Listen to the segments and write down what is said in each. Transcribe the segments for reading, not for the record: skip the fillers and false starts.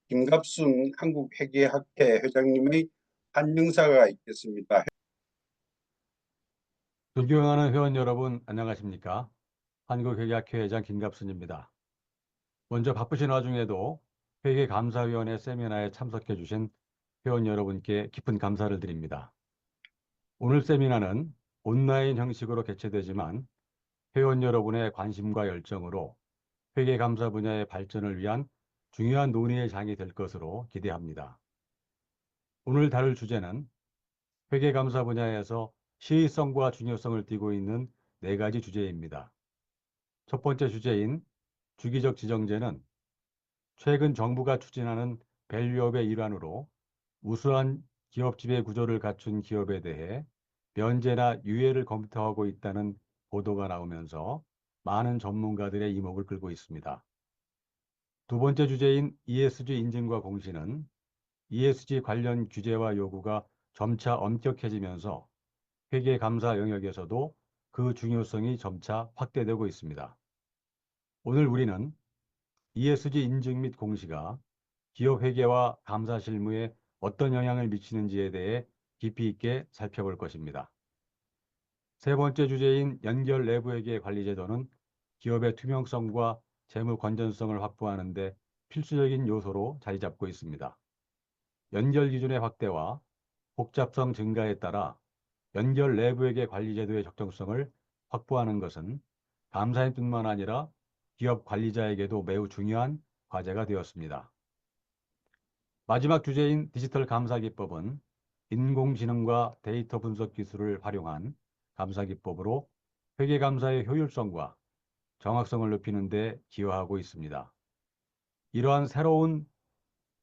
김갑순 한국회계학회 회장님의 한영사가 있겠습니다. 존경하는 회원 여러분, 안녕하십니까? 한국회계학회 회장 김갑순입니다. 먼저 바쁘신 와중에도 회계감사위원회 세미나에 참석해 주신 회원 여러분께 깊은 감사를 드립니다. 오늘 세미나는 온라인 형식으로 개최되지만 회원 여러분의 관심과 열정으로 회계감사 분야의 발전을 위한 중요한 논의의 장이 될 것으로 기대합니다. 오늘 다룰 주제는 회계감사 분야에서 시의성과 중요성을 띠고 있는 4가지 주제입니다. 첫 번째 주제인 주기적 지정제는 최근 정부가 추진하는 밸류업의 일환으로 우수한 기업 지배 구조를 갖춘 기업에 대해 면제나 유예를 검토하고 있다는 보도가 나오면서 많은 전문가들의 이목을 끌고 있습니다. 두 번째 주제인 ESG 인증과 공시는 ESG 관련 규제와 요구가 점차 엄격해지면서 회계감사 영역에서도 그 중요성이 점차 확대되고 있습니다. 오늘 우리는 ESG 인증 및 공시가 기업 회계와 감사 실무에 어떤 영향을 미치는지에 대해 깊이 있게 살펴볼 것입니다. 세 번째 주제인 연결 내부 회계 관리 제도는 기업의 투명성과 재무 건전성을 확보하는 데 필수적인 요소로 자리 잡고 있습니다. 연결 기준의 확대와 복잡성 증가에 따라 연결 내부 회계 관리 제도의 적정성을 확보하는 것은 감사인뿐만 아니라 기업 관리자에게도 매우 중요한 과제가 되었습니다. 마지막 주제인 디지털 감사 기법은 인공지능과 데이터 분석 기술을 활용한 감사 기법으로 회계 감사의 효율성과 정확성을 높이는 데 기여하고 있습니다. 이러한 새로운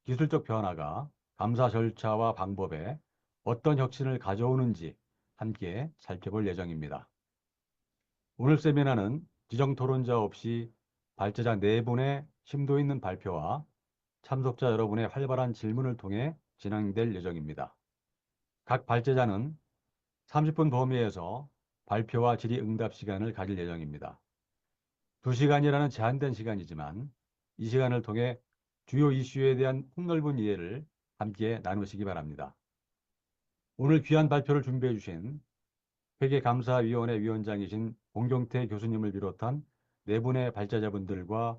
기술적 변화가 감사 절차와 방법에 어떤 혁신을 가져오는지 함께 살펴볼 예정입니다. 오늘 세미나는 지정 토론자 없이 발제자 4분의 심도 있는 발표와 참석자 여러분의 활발한 질문을 통해 진행될 예정입니다. 각 발제자는 30분 범위에서 발표와 질의응답 시간을 가질 예정입니다. 2시간이라는 제한된 시간이지만 이 시간을 통해 주요 이슈에 대한 폭넓은 이해를 함께 나누시기 바랍니다. 오늘 귀한 발표를 준비해 주신 회계감사위원회 위원장이신 공경태 교수님을 비롯한 4분의 발제자분들과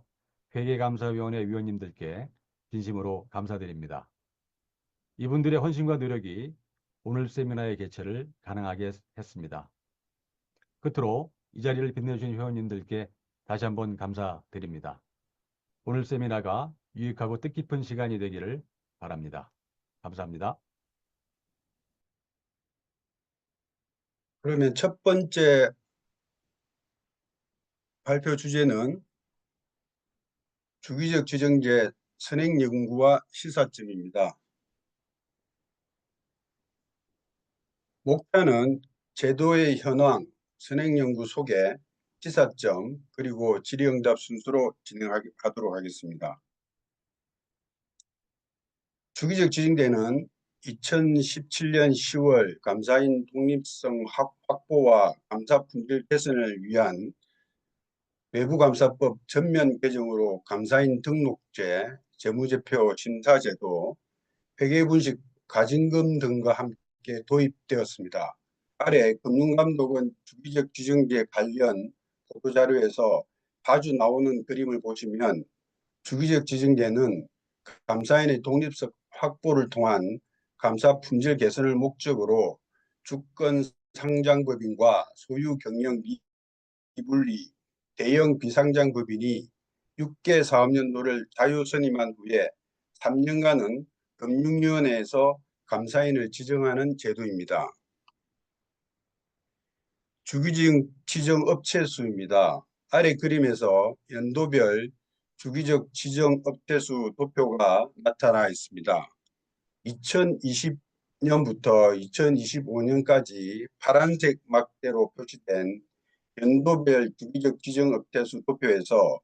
회계감사위원회 위원님들께 진심으로 감사드립니다. 이분들의 헌신과 노력이 오늘 세미나의 개최를 가능하게 했습니다. 끝으로 이 자리를 빛내주신 회원님들께 다시 한번 감사드립니다. 오늘 세미나가 유익하고 뜻깊은 시간이 되기를 바랍니다. 감사합니다. 그러면 첫 번째 발표 주제는 주기적 지정제 선행 연구와 시사점입니다. 목표는 제도의 현황, 선행 연구 소개, 시사점, 그리고 질의응답 순서로 진행하도록 하겠습니다. 주기적 지정제는 2017년 10월 감사인 독립성 확보와 감사 품질 개선을 위한 외부감사법 전면 개정으로 감사인 등록제, 재무제표 심사제도, 회계분식 가징금 등과 함께 도입되었습니다. 아래 금융감독원 주기적 지정제 관련 보도자료에서 자주 나오는 그림을 보시면 주기적 지정제는 감사인의 독립성 확보를 통한 감사 품질 개선을 목적으로 주권 상장법인과 소유 경영 미분리 대형 비상장법인이 6개 사업연도를 자유선임한 후에 3년간은 금융위원회에서 감사인을 지정하는 제도입니다. 주기적 지정 업체 수입니다. 아래 그림에서 연도별 주기적 지정 업체 수 도표가 나타나 있습니다. 2020년부터 2025년까지 파란색 막대로 표시된 연도별 주기적 지정 업체 수 도표에서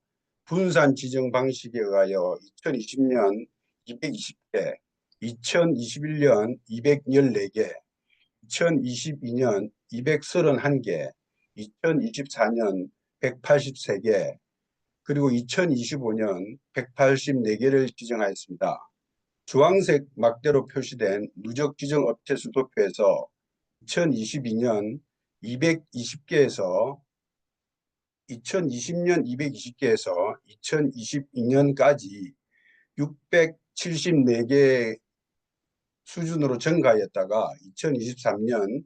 분산 지정 방식에 의하여 2020년 220개, 2021년 214개, 2022년 231개, 2024년 183개, 그리고 2025년 184개를 지정하였습니다. 주황색 막대로 표시된 누적 지정 업체 수 도표에서 2022년 220개에서 2020년 220개에서 2022년까지 674개 수준으로 증가하였다가 2023년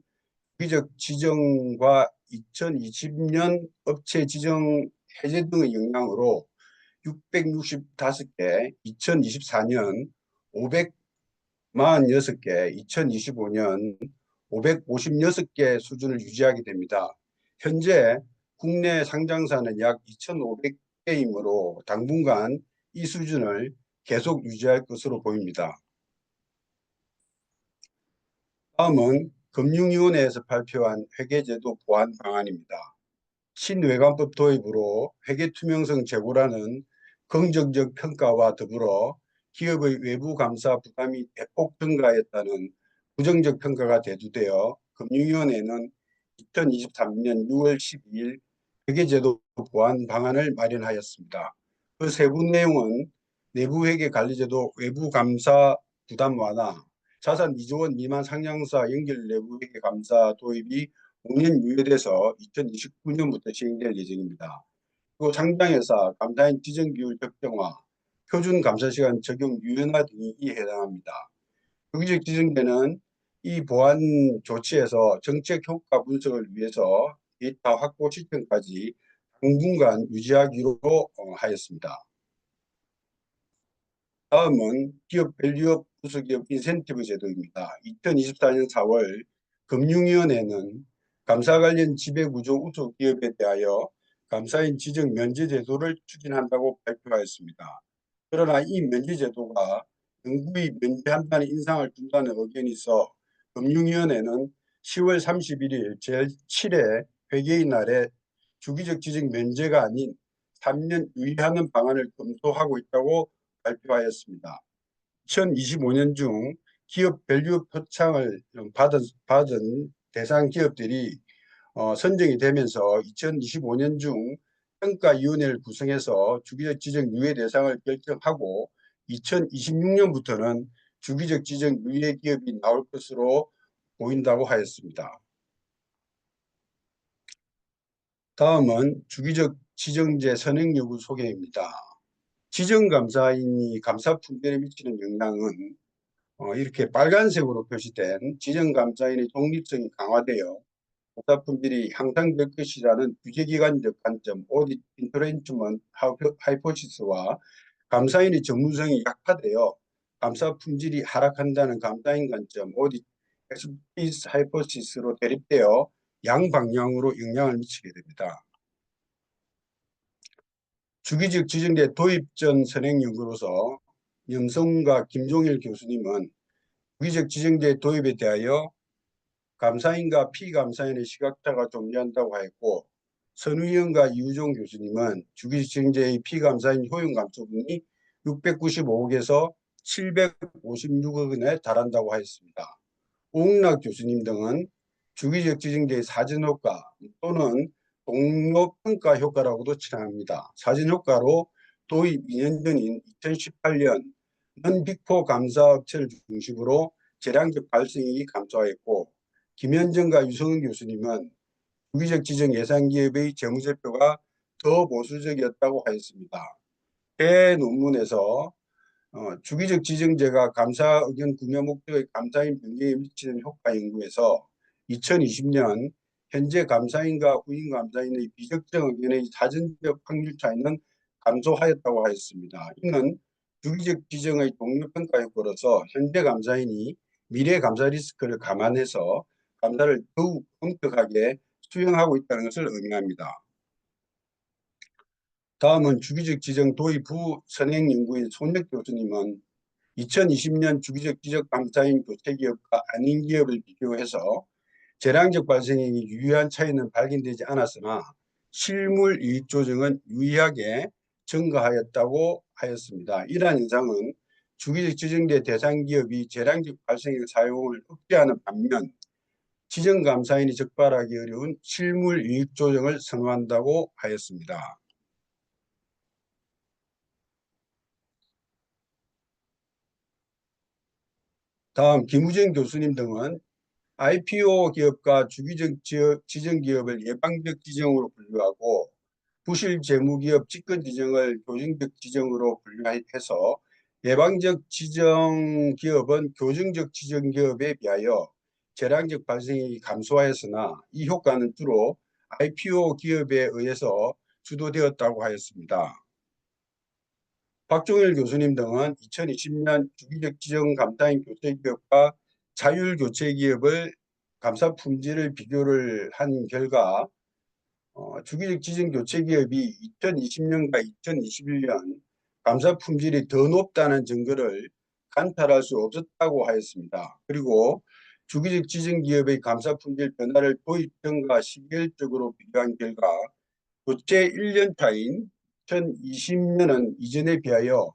주기적 지정과 2020년 업체 지정 해제 등의 영향으로 665개, 2024년 546개, 2025년 556개 수준을 유지하게 됩니다. 현재 국내 상장사는 약 2,500개이므로 당분간 이 수준을 계속 유지할 것으로 보입니다. 다음은 금융위원회에서 발표한 회계제도 보완 방안입니다. 신외관법 도입으로 회계 투명성 제고라는 긍정적 평가와 더불어 기업의 외부 감사 부담이 대폭 증가했다는 부정적 평가가 대두되어 금융위원회는 2023년 6월 12일 회계제도 보완 방안을 마련하였습니다. 그 세부 내용은 내부회계관리제도 외부 감사 부담 완화, 자산 2조 원 미만 상장사 연결 내부회계 감사 도입이 5년 유예돼서 2029년부터 시행될 예정입니다. 그리고 상장회사 감사인 지정비율 적정화, 표준 감사시간 적용 유연화 등이 이에 해당합니다. 주기적 지정제는 이 보완 조치에서 정책 효과 분석을 위해서 데이터 확보 시점까지 당분간 유지하기로 하였습니다. 다음은 기업 밸류업 부수기업 인센티브 제도입니다. 2024년 4월 금융위원회는 감사 관련 지배구조 우수 기업에 대하여 감사인 지정 면제 제도를 추진한다고 발표하였습니다. 그러나 이 면제 제도가 영구히 면제한다는 인상을 준다는 의견이 있어 금융위원회는 10월 31일 제7회 회계의 날에 주기적 지정 면제가 아닌 3년 유예하는 방안을 검토하고 있다고 발표하였습니다. 2025년 중 기업 밸류 표창을 받은 대상 기업들이 선정이 되면서 2025년 중 평가위원회를 구성해서 주기적 지정 유예 대상을 결정하고 2026년부터는 주기적 지정 유예 기업이 나올 것으로 보인다고 하였습니다. 다음은 주기적 지정제 선행 여부 소개입니다. 지정감사인이 감사 품질에 미치는 영향은 이렇게 빨간색으로 표시된 지정감사인의 독립성이 강화되어 감사 품질이 향상될 것이라는 규제기관적 관점, 오디트 인트렌치먼트 하이포시스와 감사인의 전문성이 약화되어 감사 품질이 하락한다는 감사인 관점, 오디트 엑스피스 하이포시스로 대립되어 양방향으로 영향을 미치게 됩니다. 주기적 지정제 도입 전 선행 연구로서 염성과 김종일 교수님은 주기적 지정제 도입에 대하여 감사인과 피감사인의 시각차가 존재한다고 하였고, 선의원과 이우종 교수님은 주기적 지정제의 피감사인 효용 감소분이 695억에서 756억 원에 달한다고 하였습니다. 오웅락 교수님 등은 주기적 지정제의 사전효과 또는 동료평가 효과라고도 칭합니다. 사전효과로 도입 2년 전인 2018년 넌빅4 감사업체를 중심으로 재량적 발생이 감소하였고, 김현정과 유성은 교수님은 주기적 지정 예산기업의 재무제표가 더 보수적이었다고 하였습니다. 새 논문에서 주기적 지정제가 감사 의견 구매 목적의 감사인 변경에 미치는 효과 연구에서 2020년 현재 감사인과 후임 감사인의 비적정 의견의 사전적 확률 차이는 감소하였다고 하였습니다. 이는 주기적 지정의 동료평가 효과로서 현재 감사인이 미래 감사 리스크를 감안해서 감사를 더욱 엄격하게 수행하고 있다는 것을 의미합니다. 다음은 주기적 지정 도입 후 선행 연구인 손혁 교수님은 2020년 주기적 지적 감사인 교체 기업과 아닌 기업을 비교해서 재량적 발생이 유의한 차이는 발견되지 않았으나 실물 이익 조정은 유의하게 증가하였다고 하였습니다. 이러한 현상은 주기적 지정제 대상 기업이 재량적 발생액 사용을 억제하는 반면 지정감사인이 적발하기 어려운 실물 이익 조정을 선호한다고 하였습니다. 다음 김우정 교수님 등은 IPO 기업과 주기적 지정 기업을 예방적 지정으로 분류하고 부실 재무 기업 직권 지정을 교정적 지정으로 분류해서 예방적 지정 기업은 교정적 지정 기업에 비하여 재량적 발생이 감소하였으나 이 효과는 주로 IPO 기업에 의해서 주도되었다고 하였습니다. 박종일 교수님 등은 2020년 주기적 지정 감사인 교체기업과 자율교체기업을 감사 품질을 비교를 한 결과 주기적 지정 교체기업이 2020년과 2021년 감사 품질이 더 높다는 증거를 관찰할 수 없었다고 하였습니다. 그리고 주기적 지정 기업의 감사 품질 변화를 도입 전과 시계열적으로 비교한 결과 교체 1년 차인 2020년은 이전에 비하여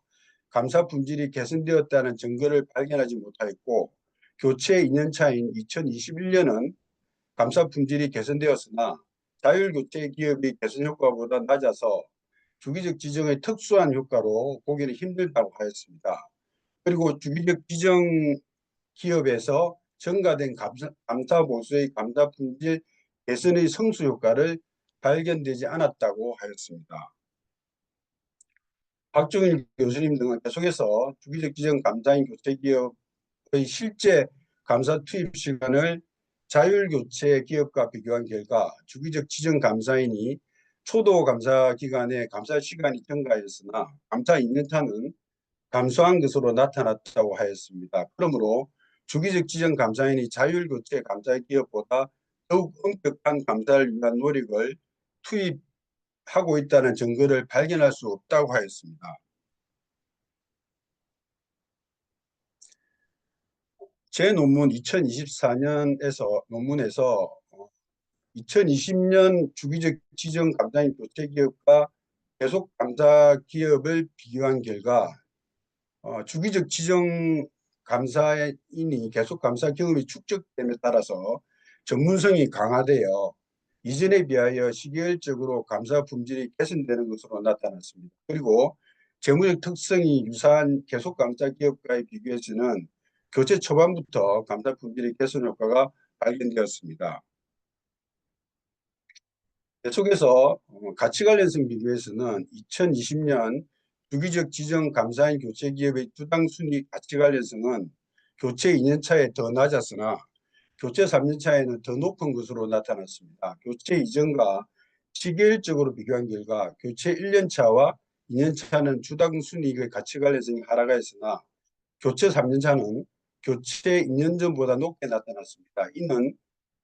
감사 품질이 개선되었다는 증거를 발견하지 못하였고 교체 2년 차인 2021년은 감사 품질이 개선되었으나 자율교체 기업의 개선 효과보다 낮아서 주기적 지정의 특수한 효과로 보기는 힘들다고 하였습니다. 그리고 주기적 지정 기업에서 증가된 감사 보수의 감사 품질 개선의 성수 효과를 발견되지 않았다고 하였습니다. 박종일 교수님 등은 계속해서 주기적 지정 감사인 교체기업의 실제 감사 투입 시간을 자율교체 기업과 비교한 결과 주기적 지정 감사인이 초도 감사 기간에 감사 시간이 증가하였으나 감사 2년차는 감소한 것으로 나타났다고 하였습니다. 그러므로 주기적 지정 감사인이 자율교체 감사 기업보다 더욱 엄격한 감사를 위한 노력을 투입하고 있다는 증거를 발견할 수 없다고 하였습니다. 제 논문 2024년에서 논문에서 2020년 주기적 지정 감사인 교체 기업과 계속 감사 기업을 비교한 결과 주기적 지정 감사인이 계속 감사 경험이 축적됨에 따라서 전문성이 강화되어 이전에 비하여 시계열적으로 감사 품질이 개선되는 것으로 나타났습니다. 그리고 재무적 특성이 유사한 계속 감사 기업과의 비교에서는 교체 초반부터 감사 품질의 개선 효과가 발견되었습니다. 계속해서 가치 관련성 비교에서는 2020년 주기적 지정 감사인 교체 기업의 주당 순이익 가치 관련성은 교체 2년 차에 더 낮았으나 교체 3년 차에는 더 높은 것으로 나타났습니다. 교체 이전과 시계열적으로 비교한 결과 교체 1년 차와 2년 차는 주당 순이익의 가치 관련성이 하락하였으나 교체 3년 차는 교체 2년 전보다 높게 나타났습니다. 이는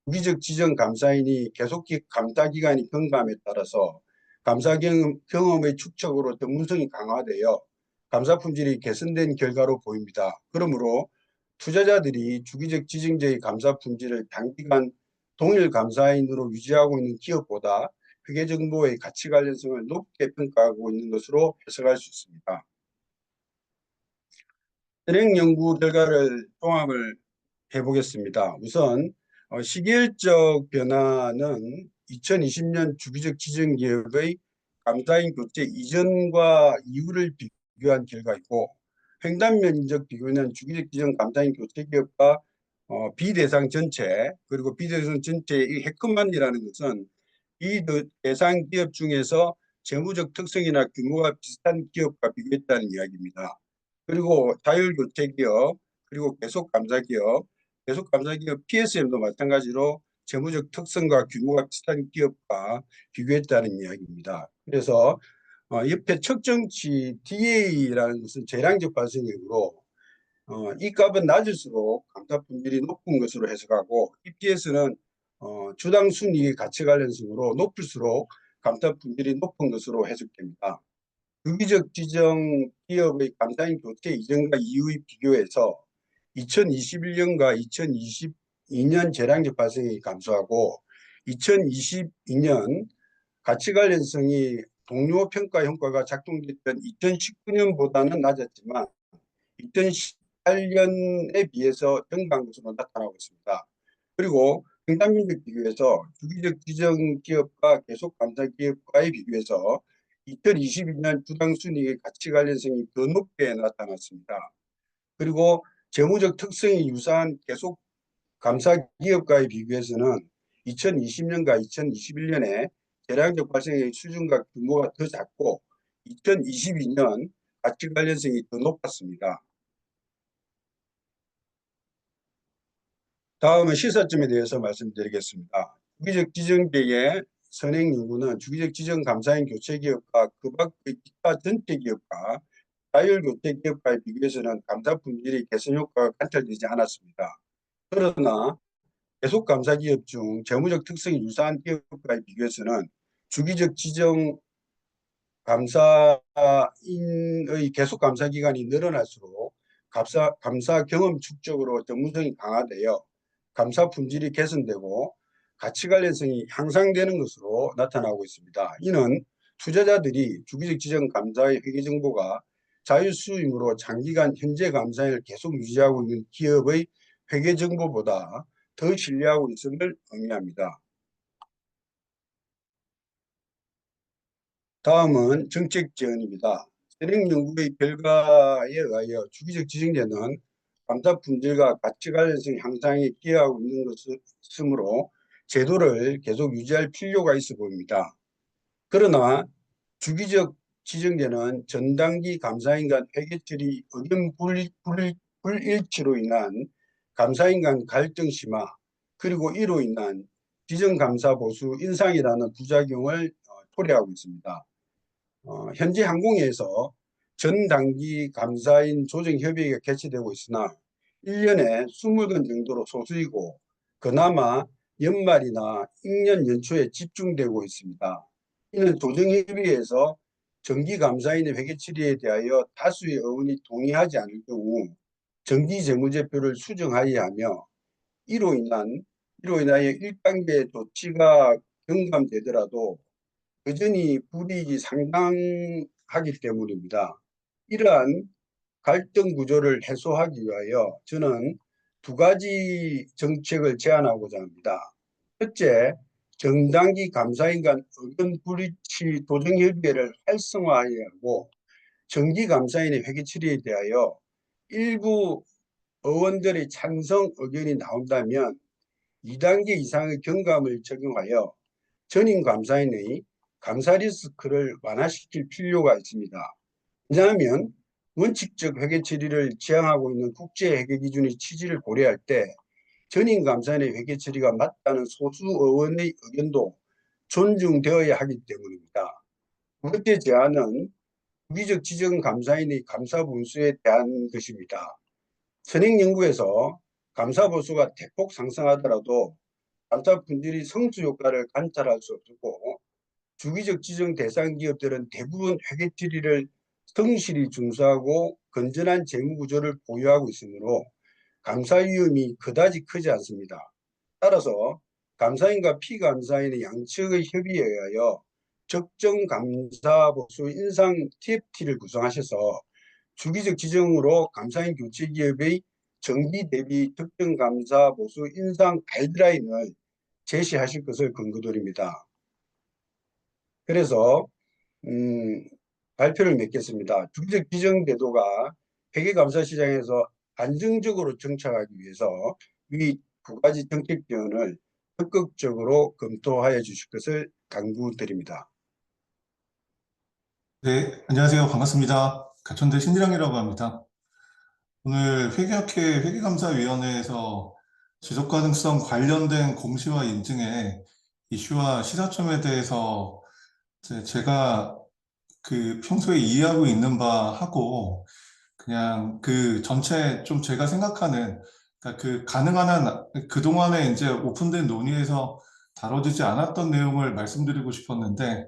주기적 지정 감사인이 계속 감사 기간이 경감에 따라서 감사 경험의 축적으로 전문성이 강화되어 감사 품질이 개선된 결과로 보입니다. 그러므로 투자자들이 주기적 지정제의 감사 품질을 단기간 동일 감사인으로 유지하고 있는 기업보다 회계 정보의 가치 관련성을 높게 평가하고 있는 것으로 해석할 수 있습니다. 현행 연구 결과를 종합을 해보겠습니다. 우선 시계열적 변화는 2020년 주기적 지정기업의 감사인 교체 이전과 이후를 비교한 결과이고 횡단 면적 비교는 주기적 지정 감사인 교체 기업과 비대상 전체 그리고 비대상 전체의 해커만이라는 것은 이 대상 기업 중에서 재무적 특성이나 규모가 비슷한 기업과 비교했다는 이야기입니다. 그리고 자율교체 기업 그리고 계속감사 기업 계속감사기업 PSM도 마찬가지로 재무적 특성과 규모가 비슷한 기업과 비교했다는 이야기입니다. 그래서 옆에 측정치 DA라는 것은 재량적 발생액으로 이 값은 낮을수록 감사 품질이 높은 것으로 해석하고 EPS는 주당 순이익 가치 관련성으로 높을수록 감사 품질이 높은 것으로 해석됩니다. 유기적 지정 기업의 감사인 교체 이전과 이후의 비교에서 2021년과 2022년 재량적 발생이 감소하고 2022년 가치 관련성이 동료 평가 효과가 작동됐던 2019년보다는 낮았지만 2018년에 비해서 증가한 것으로 나타나고 있습니다. 그리고 평단면적 비교에서 주기적 지정 기업과 계속 감사 기업과의 비교해서 2022년 주당 순이익의 가치 관련성이 더 높게 나타났습니다. 그리고 재무적 특성이 유사한 계속 감사 기업과에 비교해서는 2020년과 2021년에 재량적 발생의 수준과 규모가 더 작고 2022년 가치 관련성이 더 높았습니다. 다음은 시사점에 대해서 말씀드리겠습니다. 주기적 지정계의 선행 연구는 주기적 지정 감사인 교체 기업과 그 밖의 기타 전체 기업과 자율 교체 기업과에 비교해서는 감사 품질의 개선 효과가 관찰되지 않았습니다. 그러나 계속 감사 기업 중 재무적 특성이 유사한 기업과에 비교해서는 주기적 지정 감사인의 계속 감사 기간이 늘어날수록 감사 경험 축적으로 전문성이 강화되어 감사 품질이 개선되고 가치 관련성이 향상되는 것으로 나타나고 있습니다. 이는 투자자들이 주기적 지정 감사의 회계 정보가 자율수임으로 장기간 현재 감사인을 계속 유지하고 있는 기업의 회계 정보보다 더 신뢰하고 있음을 의미합니다. 다음은 정책 제언입니다. 현행 연구의 결과에 의하여 주기적 지정제는 감사 품질과 가치 관련성 향상에 기여하고 있는 것이므로 제도를 계속 유지할 필요가 있어 보입니다. 그러나 주기적 지정제는 전단기 감사인 간 회계 처리 의견 불일치로 인한 감사인 간 갈등 심화, 그리고 이로 인한 지정감사 보수 인상이라는 부작용을 초래하고 있습니다. 현재 항공위에서 전 단기 감사인 조정 협의회가 개최되고 있으나 1년에 20건 정도로 소수이고 그나마 연말이나 임년 연초에 집중되고 있습니다. 이는 조정협의회에서 정기 감사인의 회계 처리에 대하여 다수의 의원이 동의하지 않을 경우 정기 재무제표를 수정하여야 하며 이로 인하여 1단계 조치가 경감되더라도 여전히 불이익이 상당하기 때문입니다. 이러한 갈등 구조를 해소하기 위하여 저는 두 가지 정책을 제안하고자 합니다. 첫째, 정단기 감사인 간 의견 불일치 조정협의회를 활성화해야 하고 정기 감사인의 회계 처리에 대하여 일부 의원들의 찬성 의견이 나온다면 2단계 이상의 경감을 적용하여 전임 감사인의 감사 리스크를 완화시킬 필요가 있습니다. 왜냐하면 원칙적 회계 처리를 지향하고 있는 국제회계 기준의 취지를 고려할 때 전임 감사인의 회계 처리가 맞다는 소수 의원의 의견도 존중되어야 하기 때문입니다. 두 번째 제안은 주기적 지정 감사인의 감사 분수에 대한 것입니다. 선행 연구에서 감사 보수가 대폭 상승하더라도 감사 품질의 성수 효과를 관찰할 수 없고 주기적 지정 대상 기업들은 대부분 회계 처리를 성실히 준수하고 건전한 재무 구조를 보유하고 있으므로 감사 위험이 그다지 크지 않습니다. 따라서 감사인과 피감사인의 양측의 협의에 의하여 적정 감사 보수 인상 TFT를 구성하셔서 주기적 지정으로 감사인 교체 기업의 정기 대비 특정 감사 보수 인상 가이드라인을 제시하실 것을 권고드립니다. 그래서 발표를 맺겠습니다. 주기적 지정 제도가 회계감사 시장에서 안정적으로 정착하기 위해서 이 두 가지 정책 지원을 적극적으로 검토하여 주실 것을 당부드립니다. 네, 안녕하세요. 반갑습니다. 가천대 신지랑이라고 합니다. 오늘 회계학회 회계감사위원회에서 지속가능성 관련된 공시와 인증의 이슈와 시사점에 대해서 제가 평소에 이해하고 있는 바하고 그냥 그 전체 좀 제가 생각하는 그러니까 가능한 한 그동안에 이제 오픈된 논의에서 다뤄지지 않았던 내용을 말씀드리고 싶었는데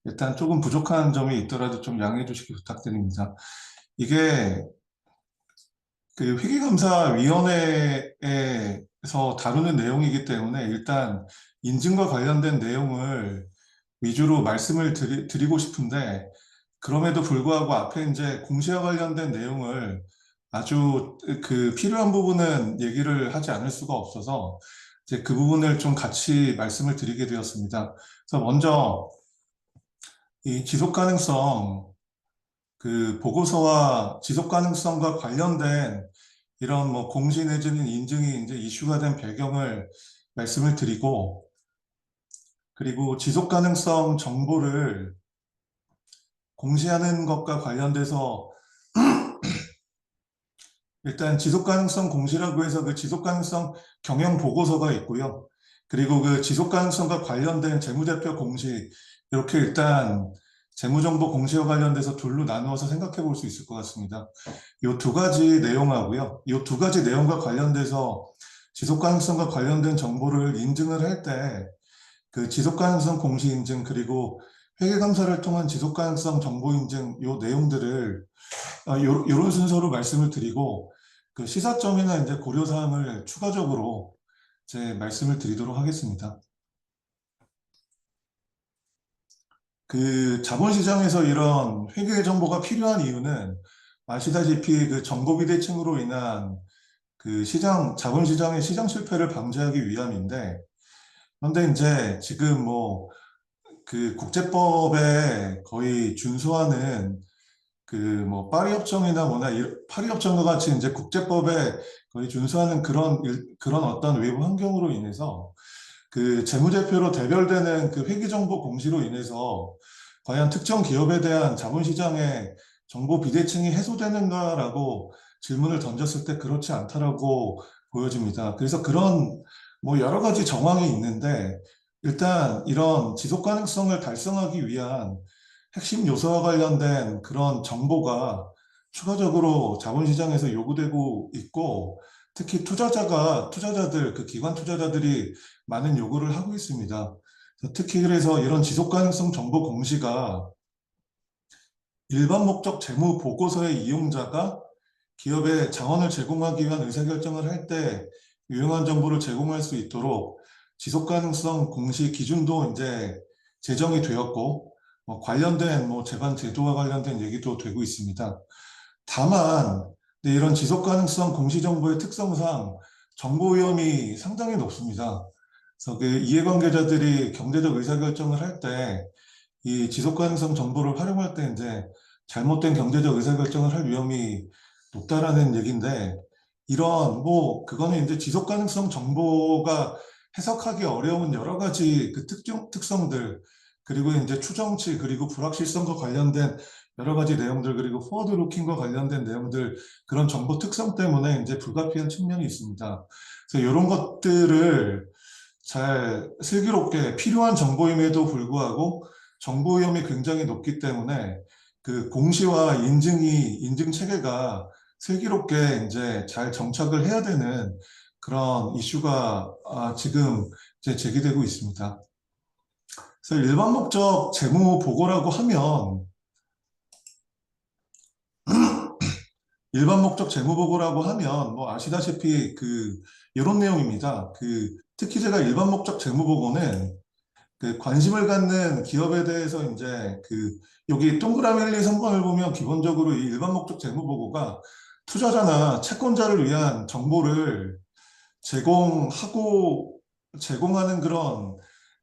일단 조금 부족한 점이 있더라도 좀 양해해 주시기 부탁드립니다. 이게 회계감사위원회에서 다루는 내용이기 때문에 일단 인증과 관련된 내용을 위주로 말씀을 드리고 싶은데 그럼에도 불구하고 앞에 이제 공시와 관련된 내용을 아주 필요한 부분은 얘기를 하지 않을 수가 없어서 이제 그 부분을 좀 같이 말씀을 드리게 되었습니다. 그래서 먼저 이 지속가능성 보고서와 지속가능성과 관련된 이런 뭐 공시 내지는 인증이 이제 이슈가 된 배경을 말씀을 드리고, 그리고 지속 가능성 정보를 공시하는 것과 관련돼서 일단 지속 가능성 공시라고 해서 그 지속 가능성 경영 보고서가 있고요. 그리고 그 지속 가능성과 관련된 재무제표 공시, 이렇게 일단 재무정보 공시와 관련돼서 둘로 나누어서 생각해 볼 수 있을 것 같습니다. 이 두 가지 내용하고요. 이 두 가지 내용과 관련돼서 지속 가능성과 관련된 정보를 인증을 할 때 그 지속 가능성 공시 인증, 그리고 회계 감사를 통한 지속 가능성 정보 인증, 이 내용들을 이런 순서로 말씀을 드리고, 그 시사점이나 이제 고려 사항을 추가적으로 제 말씀을 드리도록 하겠습니다. 그 자본시장에서 이런 회계 정보가 필요한 이유는 아시다시피 그 정보 비대칭으로 인한 그 자본시장의 시장 실패를 방지하기 위함인데, 그런데 이제 지금 뭐 그 국제법에 거의 준수하는 그 뭐 파리협정이나 파리협정과 같이 이제 국제법에 거의 준수하는 그런 어떤 외부 환경으로 인해서 그 재무제표로 대별되는 그 회계정보 공시로 인해서 과연 특정 기업에 대한 자본시장의 정보 비대칭이 해소되는가라고 질문을 던졌을 때 그렇지 않다라고 보여집니다. 그래서 그런 뭐 여러 가지 정황이 있는데, 일단 이런 지속 가능성을 달성하기 위한 핵심 요소와 관련된 그런 정보가 추가적으로 자본시장에서 요구되고 있고, 특히 그 기관 투자자들이 많은 요구를 하고 있습니다. 특히 그래서 이런 지속 가능성 정보 공시가 일반 목적 재무 보고서의 이용자가 기업에 자원을 제공하기 위한 의사결정을 할 때 유용한 정보를 제공할 수 있도록 지속 가능성 공시 기준도 이제 제정이 되었고, 관련된 제반 제도와 관련된 얘기도 되고 있습니다. 다만 이런 지속 가능성 공시 정보의 특성상 정보 위험이 상당히 높습니다. 그래서 그 이해관계자들이 경제적 의사결정을 할 때 이 지속 가능성 정보를 활용할 때 이제 잘못된 경제적 의사결정을 할 위험이 높다라는 얘기인데, 그거는 이제 지속 가능성 정보가 해석하기 어려운 여러 가지 그 특성들, 그리고 이제 추정치, 그리고 불확실성과 관련된 여러 가지 내용들, 그리고 포워드 루킹과 관련된 내용들, 그런 정보 특성 때문에 이제 불가피한 측면이 있습니다. 그래서 이런 것들을 잘 슬기롭게, 필요한 정보임에도 불구하고 정보 위험이 굉장히 높기 때문에 그 공시와 인증 체계가 슬기롭게 이제 잘 정착을 해야 되는 그런 이슈가 지금 이제 제기되고 있습니다. 그래서 일반 목적 재무 보고라고 하면 뭐 아시다시피 이런 내용입니다. 특히 제가 일반 목적 재무 보고는 그 관심을 갖는 기업에 대해서 이제 여기 동그라미 1, 2, 3번을 보면 기본적으로 이 일반 목적 재무 보고가 투자자나 채권자를 위한 정보를 제공하는 그런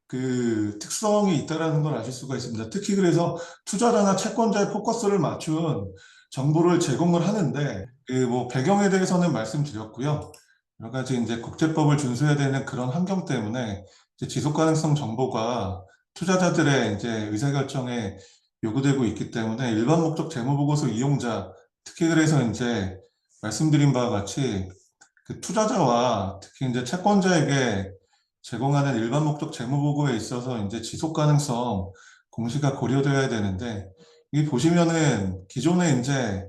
그 특성이 있다라는 걸 아실 수가 있습니다. 특히 그래서 투자자나 채권자의 포커스를 맞춘 정보를 제공을 하는데, 배경에 대해서는 말씀드렸고요. 여러 가지 이제 국제법을 준수해야 되는 그런 환경 때문에 이제 지속 가능성 정보가 투자자들의 이제 의사결정에 요구되고 있기 때문에 일반 목적 재무 보고서 이용자, 특히 그래서 이제 말씀드린 바와 같이 그 투자자와 특히 이제 채권자에게 제공하는 일반 목적 재무 보고에 있어서 이제 지속 가능성 공시가 고려되어야 되는데, 이 보시면은 기존에 이제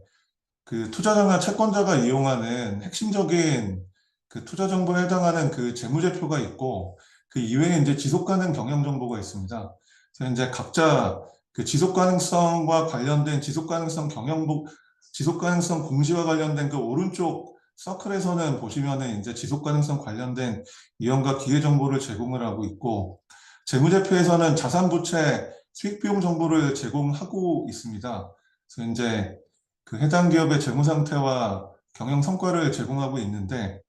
그 투자자나 채권자가 이용하는 핵심적인 그 투자 정보에 해당하는 그 재무제표가 있고, 그 이외에 이제 지속 가능 경영 정보가 있습니다. 그래서 이제 각자 그 지속 가능성과 관련된 지속 가능성 공시와 관련된 그 오른쪽 서클에서는 보시면은 이제 지속 가능성 관련된 위험과 기회 정보를 제공을 하고 있고, 재무제표에서는 자산 부채 수익 비용 정보를 제공하고 있습니다. 그래서 이제 그 해당 기업의 재무 상태와 경영 성과를 제공하고 있는데,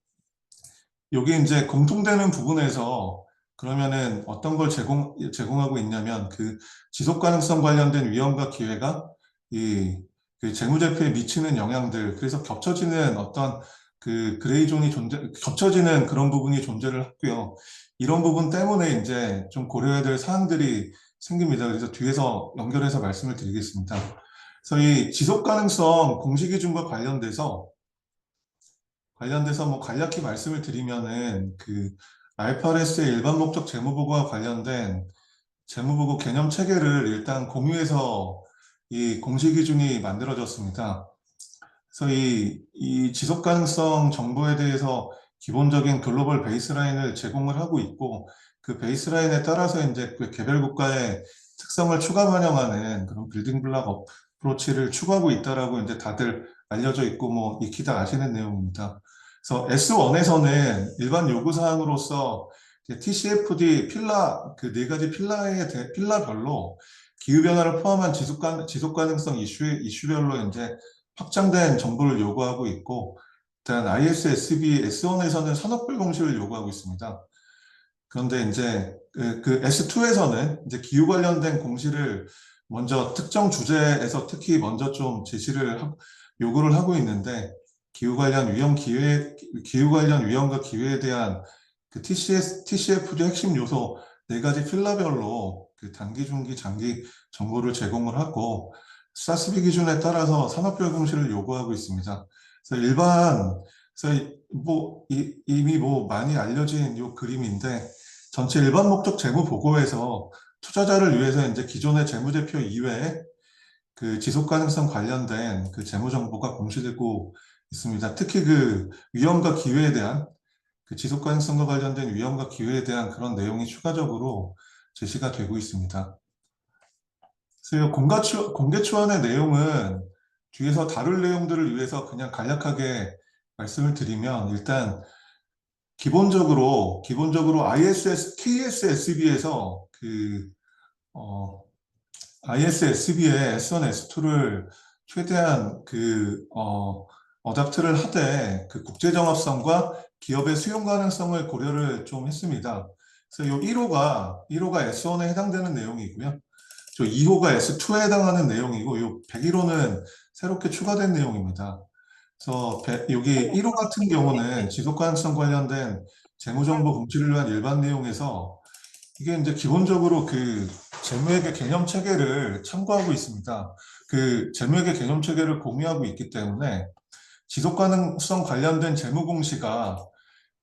여기 이제 공통되는 부분에서 그러면은 어떤 걸 제공하고 있냐면 그 지속 가능성 관련된 위험과 기회가 그 재무제표에 미치는 영향들, 그래서 겹쳐지는 어떤 그 그레이존이 겹쳐지는 그런 부분이 존재를 하고요. 이런 부분 때문에 이제 좀 고려해야 될 사항들이 생깁니다. 그래서 뒤에서 연결해서 말씀을 드리겠습니다. 그래서 이 지속 가능성 공시 기준과 관련돼서 뭐 간략히 말씀을 드리면은 그 IFRS의 일반 목적 재무보고와 관련된 재무보고 개념 체계를 일단 공유해서 이 공시 기준이 만들어졌습니다. 그래서 이 지속 가능성 정보에 대해서 기본적인 글로벌 베이스라인을 제공을 하고 있고, 그 베이스라인에 따라서 이제 그 개별 국가의 특성을 추가 반영하는 그런 빌딩 블록 어프로치를 추구하고 있다라고 이제 다들 알려져 있고 뭐 익히 다 아시는 내용입니다. 그래서 S1에서는 일반 요구 사항으로서 TCFD 그 네 가지 필라별로 기후 변화를 포함한 지속 가능성 이슈별로 이제 확장된 정보를 요구하고 있고, 일단 ISSB S1에서는 산업별 공시를 요구하고 있습니다. 그런데 이제 그 S2에서는 이제 기후 관련된 공시를 먼저 특정 주제에서 특히 먼저 좀 요구를 하고 있는데, 기후 관련 위험과 기회에 대한 그 TCFD 핵심 요소 네 가지 필라별로 그 단기, 중기, 장기 정보를 제공을 하고, 사스비 기준에 따라서 산업별 공시를 요구하고 있습니다. 그래서 이미 뭐 많이 알려진 요 그림인데, 전체 일반 목적 재무 보고에서 투자자를 위해서 이제 기존의 재무제표 이외에 그 지속 가능성 관련된 그 재무 정보가 공시되고 있습니다. 특히 그 위험과 기회에 대한 그 지속 가능성과 관련된 위험과 기회에 대한 그런 내용이 추가적으로 제시가 되고 있습니다. 그래서 공개 초안의 내용은 뒤에서 다룰 내용들을 위해서 그냥 간략하게 말씀을 드리면, 일단 기본적으로 KSSB에서 ISSB의 S1, S2를 최대한 어답트를 하되 그 국제정합성과 기업의 수용 가능성을 고려를 좀 했습니다. 그래서 요 1호가 S1에 해당되는 내용이고요. 저 2호가 S2에 해당하는 내용이고, 요 101호는 새롭게 추가된 내용입니다. 그래서 여기 1호 같은 경우는 지속 가능성 관련된 재무정보 공시를 위한 일반 내용에서 이게 이제 기본적으로 그 재무회계 개념 체계를 참고하고 있습니다. 그 재무회계 개념 체계를 공유하고 있기 때문에 지속 가능성 관련된 재무 공시가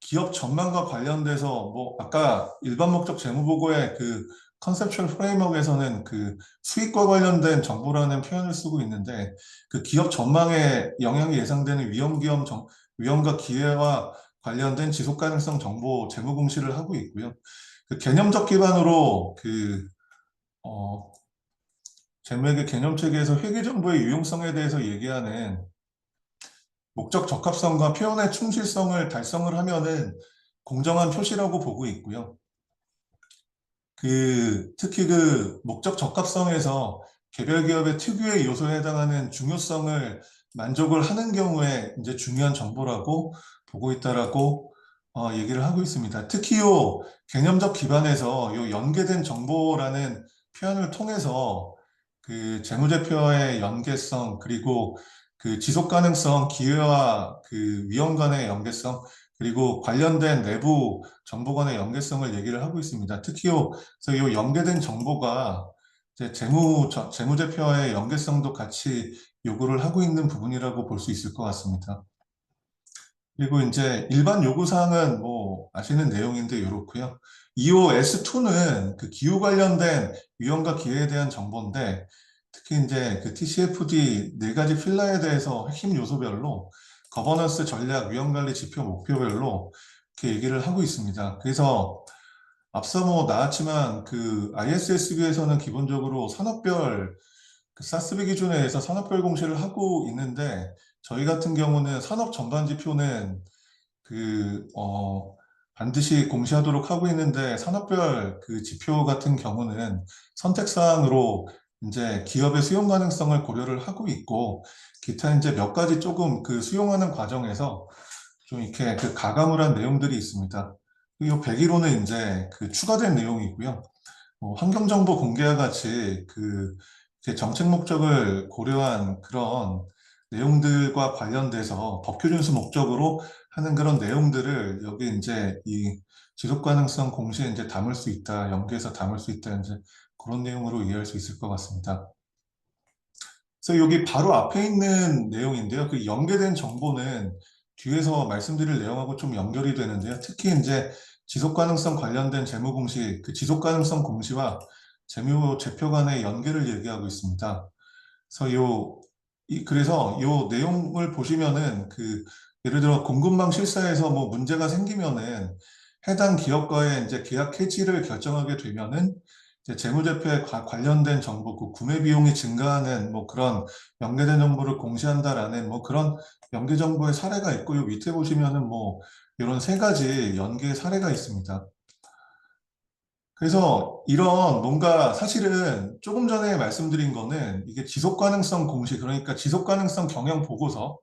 기업 전망과 관련돼서 뭐 아까 일반 목적 재무 보고의 그 컨셉츄얼 프레임워크에서는 그 수익과 관련된 정보라는 표현을 쓰고 있는데, 그 기업 전망에 영향이 예상되는 위험과 기회와 관련된 지속 가능성 정보 재무 공시를 하고 있고요. 그 개념적 기반으로 재무회계 개념 체계에서 회계 정보의 유용성에 대해서 얘기하는 목적 적합성과 표현의 충실성을 달성을 하면은 공정한 표시라고 보고 있고요. 특히 그 목적 적합성에서 개별 기업의 특유의 요소에 해당하는 중요성을 만족을 하는 경우에 이제 중요한 정보라고 보고 있다라고 얘기를 하고 있습니다. 특히 요 개념적 기반에서 요 연계된 정보라는 표현을 통해서 그 재무제표의 연계성, 그리고 그 지속 가능성, 기회와 그 위험 간의 연계성, 그리고 관련된 내부 정보 간의 연계성을 얘기를 하고 있습니다. 특히 그래서 이 연계된 정보가 이제 재무제표와의 연계성도 같이 요구를 하고 있는 부분이라고 볼 수 있을 것 같습니다. 그리고 이제 일반 요구사항은 뭐 아시는 내용인데 이렇고요. 2호 S2는 그 기후 관련된 위험과 기회에 대한 정보인데, 특히 이제 그 TCFD 네 가지 필라에 대해서 핵심 요소별로 거버넌스 전략, 위험관리 지표 목표별로 이렇게 얘기를 하고 있습니다. 그래서 앞서 뭐 나왔지만 그 ISSB에서는 기본적으로 산업별 그 사스비 기준에 의해서 산업별 공시를 하고 있는데, 저희 같은 경우는 산업 전반 지표는 반드시 공시하도록 하고 있는데, 산업별 그 지표 같은 경우는 선택사항으로 이제 기업의 수용 가능성을 고려를 하고 있고, 기타 이제 몇 가지 조금 그 수용하는 과정에서 좀 이렇게 그 가감을 한 내용들이 있습니다. 이 101호는 이제 그 추가된 내용이고요. 환경정보 공개와 같이 그 정책 목적을 고려한 그런 내용들과 관련돼서 법규 준수 목적으로 하는 그런 내용들을 여기 이제 이 지속 가능성 공시에 이제 담을 수 있다, 연계해서 담을 수 있다, 이제 그런 내용으로 이해할 수 있을 것 같습니다. 그래서 여기 바로 앞에 있는 내용인데요. 그 연계된 정보는 뒤에서 말씀드릴 내용하고 좀 연결이 되는데요. 특히 이제 지속 가능성 관련된 재무 공시, 그 지속 가능성 공시와 재무 제표 간의 연계를 얘기하고 있습니다. 그래서 요 내용을 보시면은 예를 들어 공급망 실사에서 뭐 문제가 생기면은 해당 기업과의 이제 계약 해지를 결정하게 되면은 이제 재무제표에 관련된 정보, 그 구매 비용이 증가하는 뭐 그런 연계된 정보를 공시한다라는 뭐 그런 연계 정보의 사례가 있고, 요 밑에 보시면은 뭐 이런 세 가지 연계 사례가 있습니다. 그래서 이런 뭔가 사실은 조금 전에 말씀드린 거는 이게 지속 가능성 공시, 그러니까 지속 가능성 경영 보고서,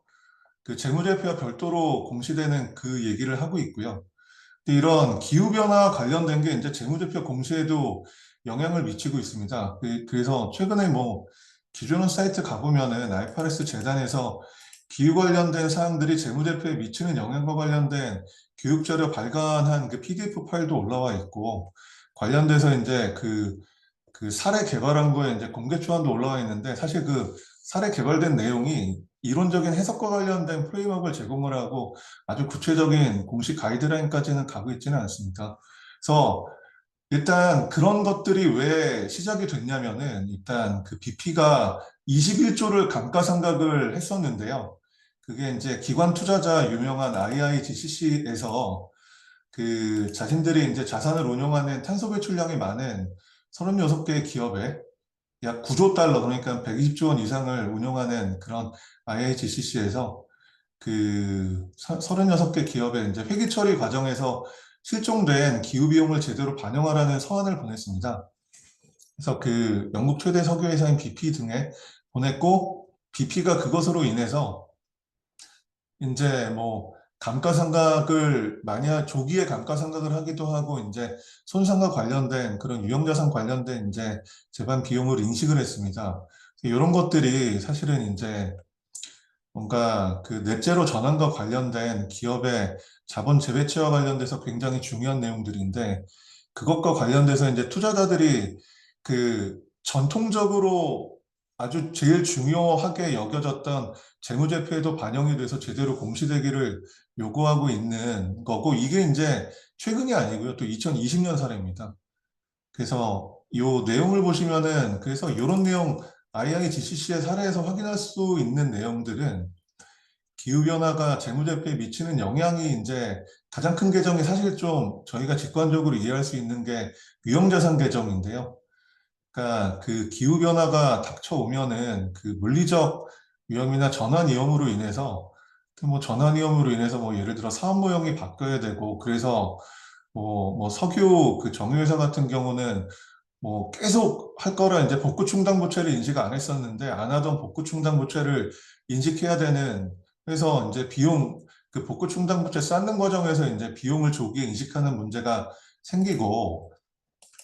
그 재무제표와 별도로 공시되는 그 얘기를 하고 있고요. 근데 이런 기후변화 관련된 게 이제 재무제표 공시에도 영향을 미치고 있습니다. 그래서 최근에 뭐 기존 사이트 가보면은 IFRS 재단에서 기후 관련된 사항들이 재무제표에 미치는 영향과 관련된 교육자료 발간한 그 PDF 파일도 올라와 있고, 관련돼서 이제 그 사례 개발한 거에 이제 공개 초안도 올라와 있는데, 사실 그 사례 개발된 내용이 이론적인 해석과 관련된 프레임워크를 제공을 하고 아주 구체적인 공식 가이드라인까지는 가고 있지는 않습니다. 그래서 일단 그런 것들이 왜 시작이 됐냐면은, 일단 그 BP가 21조를 감가상각을 했었는데요. 그게 이제 기관 투자자 유명한 IIGCC에서 그 자신들이 이제 자산을 운용하는 탄소 배출량이 많은 36개의 기업에 약 9조 달러, 그러니까 120조 원 이상을 운용하는 그런 IIGCC에서 그 36개 기업에 이제 회계 처리 과정에서 실종된 기후 비용을 제대로 반영하라는 서한을 보냈습니다. 그래서 그 영국 최대 석유회사인 BP 등에 보냈고, BP가 그것으로 인해서 이제 뭐 감가상각을 조기에 감가상각을 하기도 하고, 이제 손상과 관련된 그런 유형자산 관련된 이제 재반 비용을 인식을 했습니다. 이런 것들이 사실은 이제 뭔가 그 넷제로 전환과 관련된 기업의 자본 재배치와 관련돼서 굉장히 중요한 내용들인데, 그것과 관련돼서 이제 투자자들이 그 전통적으로 아주 제일 중요하게 여겨졌던 재무제표에도 반영이 돼서 제대로 공시되기를 요구하고 있는 거고, 이게 이제 최근이 아니고요. 또 2020년 사례입니다. 그래서 이 내용을 보시면은, 그래서 이런 내용 IIGCC의 사례에서 확인할 수 있는 내용들은 기후변화가 재무제표에 미치는 영향이 이제 가장 큰 계정이, 사실 좀 저희가 직관적으로 이해할 수 있는 게 위험자산 계정인데요. 그러니까 그 기후변화가 닥쳐오면은 그 물리적 위험이나 전환 위험으로 인해서, 뭐 예를 들어 사업 모형이 바뀌어야 되고, 그래서 뭐 석유 그 정유회사 같은 경우는 뭐 계속 할 거라 이제 복구 충당 부채를 인식 안 했었는데, 안 하던 복구 충당 부채를 인식해야 되는, 그래서 이제 그 복구 충당 부채 쌓는 과정에서 이제 비용을 조기에 인식하는 문제가 생기고,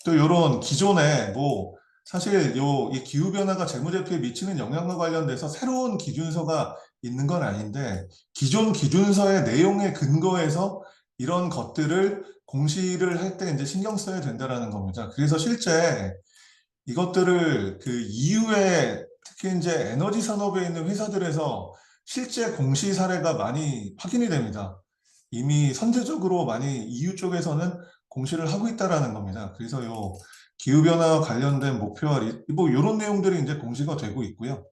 또 이런 기존에 뭐 사실 이 기후 변화가 재무제표에 미치는 영향과 관련돼서 새로운 기준서가 있는 건 아닌데, 기존 기준서의 내용에 근거해서 이런 것들을 공시를 할 때 이제 신경 써야 된다라는 겁니다. 그래서 실제 이것들을 그 이후에 특히 이제 에너지 산업에 있는 회사들에서 실제 공시 사례가 많이 확인이 됩니다. 이미 선제적으로 많이 EU 쪽에서는 공시를 하고 있다라는 겁니다. 그래서 기후변화와 관련된 목표와 뭐 이런 내용들이 이제 공시가 되고 있고요.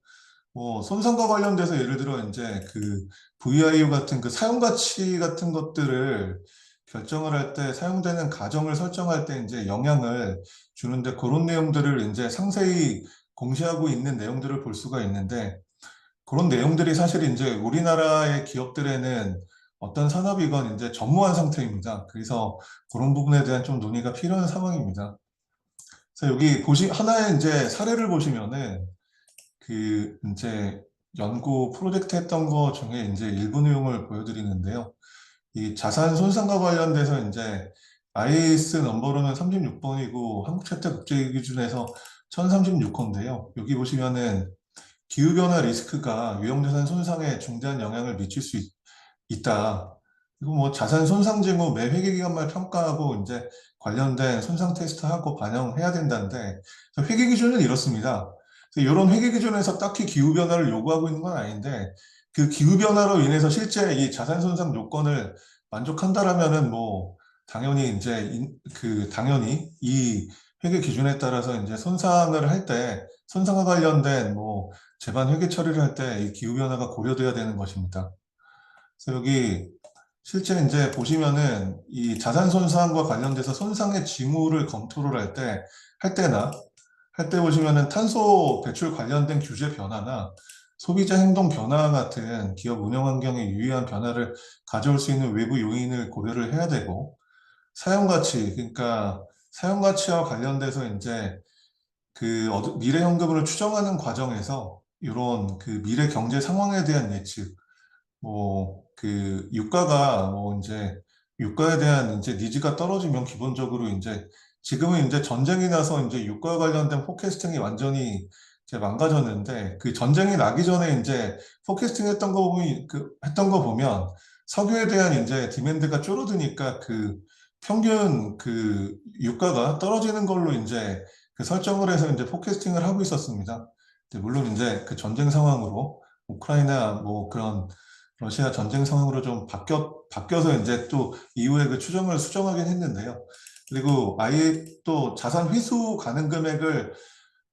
뭐 손상과 관련돼서 예를 들어 이제 그 VIU 같은 그 사용 가치 같은 것들을 결정을 할 때, 사용되는 가정을 설정할 때 이제 영향을 주는데, 그런 내용들을 이제 상세히 공시하고 있는 내용들을 볼 수가 있는데, 그런 내용들이 사실 이제 우리나라의 기업들에는 어떤 산업이건 이제 전무한 상태입니다. 그래서 그런 부분에 대한 좀 논의가 필요한 상황입니다. 그래서 여기 하나의 이제 사례를 보시면은 그 이제 연구 프로젝트 했던 거 중에 이제 일부 내용을 보여드리는데요. 이 자산 손상과 관련돼서 이제 IAS 넘버로는 36번이고 한국채택국제기준에서 1036호인데요. 여기 보시면은 기후변화 리스크가 유형자산 손상에 중대한 영향을 미칠 수 있다. 그리고 뭐 자산 손상 징후 매 회계 기간말 평가하고 이제 관련된 손상 테스트하고 반영해야 된다는데 회계 기준은 이렇습니다. 이런 회계 기준에서 딱히 기후 변화를 요구하고 있는 건 아닌데 그 기후 변화로 인해서 실제 이 자산 손상 요건을 만족한다라면은 뭐 당연히 이제 당연히 이 회계 기준에 따라서 이제 손상을 할 때 손상과 관련된 뭐 재반 회계 처리를 할 때 이 기후 변화가 고려돼야 되는 것입니다. 그래서 여기 실제 이제 보시면은 이 자산 손상과 관련돼서 손상의 징후를 검토를 할 때 보시면은 탄소 배출 관련된 규제 변화나 소비자 행동 변화 같은 기업 운영 환경에 유의한 변화를 가져올 수 있는 외부 요인을 고려를 해야 되고 사용 가치, 그러니까 사용 가치와 관련돼서 이제 미래 현금을 추정하는 과정에서 이런 그 미래 경제 상황에 대한 예측, 유가가 유가에 대한 이제 니즈가 떨어지면 기본적으로 이제 지금은 이제 전쟁이 나서 이제 유가 관련된 포캐스팅이 완전히 이제 망가졌는데 그 전쟁이 나기 전에 이제 포캐스팅 했던 거 보면 석유에 대한 이제 디맨드가 줄어드니까 그 평균 그 유가가 떨어지는 걸로 이제 그 설정을 해서 이제 포캐스팅을 하고 있었습니다. 물론 이제 그 전쟁 상황으로 우크라이나 뭐 그런 러시아 전쟁 상황으로 좀 바뀌어서 이제 또 이후에 그 추정을 수정하긴 했는데요. 그리고 아예 또 자산 회수 가능 금액을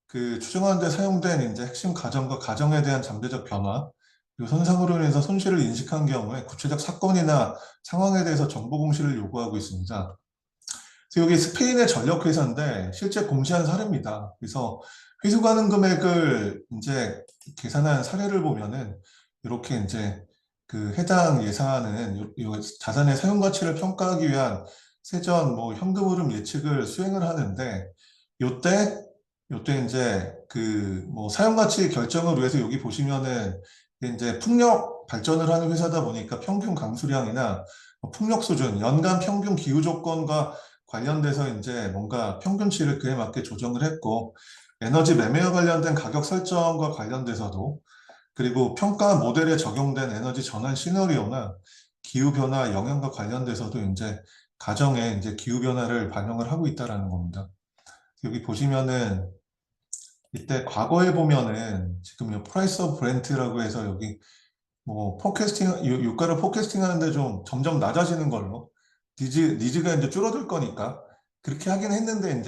그 추정하는 데 사용된 이제 핵심 가정과 가정에 대한 잠재적 변화, 그리고 손상으로 인해서 손실을 인식한 경우에 구체적 사건이나 상황에 대해서 정보 공시를 요구하고 있습니다. 그래서 여기 스페인의 전력 회사인데 실제 공시한 사례입니다. 그래서 회수 가능 금액을 이제 계산한 사례를 보면은 이렇게 이제 그 해당 예산은 요 자산의 사용 가치를 평가하기 위한 세전 뭐 현금 흐름 예측을 수행을 하는데 요때 이제 그 뭐 사용 가치 결정을 위해서 여기 보시면은 이제 풍력 발전을 하는 회사다 보니까 평균 강수량이나 풍력 수준, 연간 평균 기후 조건과 관련돼서 이제 뭔가 평균치를 그에 맞게 조정을 했고 에너지 매매와 관련된 가격 설정과 관련돼서도 그리고 평가 모델에 적용된 에너지 전환 시나리오나 기후 변화 영향과 관련돼서도 이제 가정에 이제 기후 변화를 반영을 하고 있다라는 겁니다. 여기 보시면은 이때 과거에 보면은 지금 이 프라이스 오브 브렌트라고 해서 여기 뭐 유가를 포캐스팅 하는데 좀 점점 낮아지는 걸로 니즈가 이제 줄어들 거니까 그렇게 하긴 했는데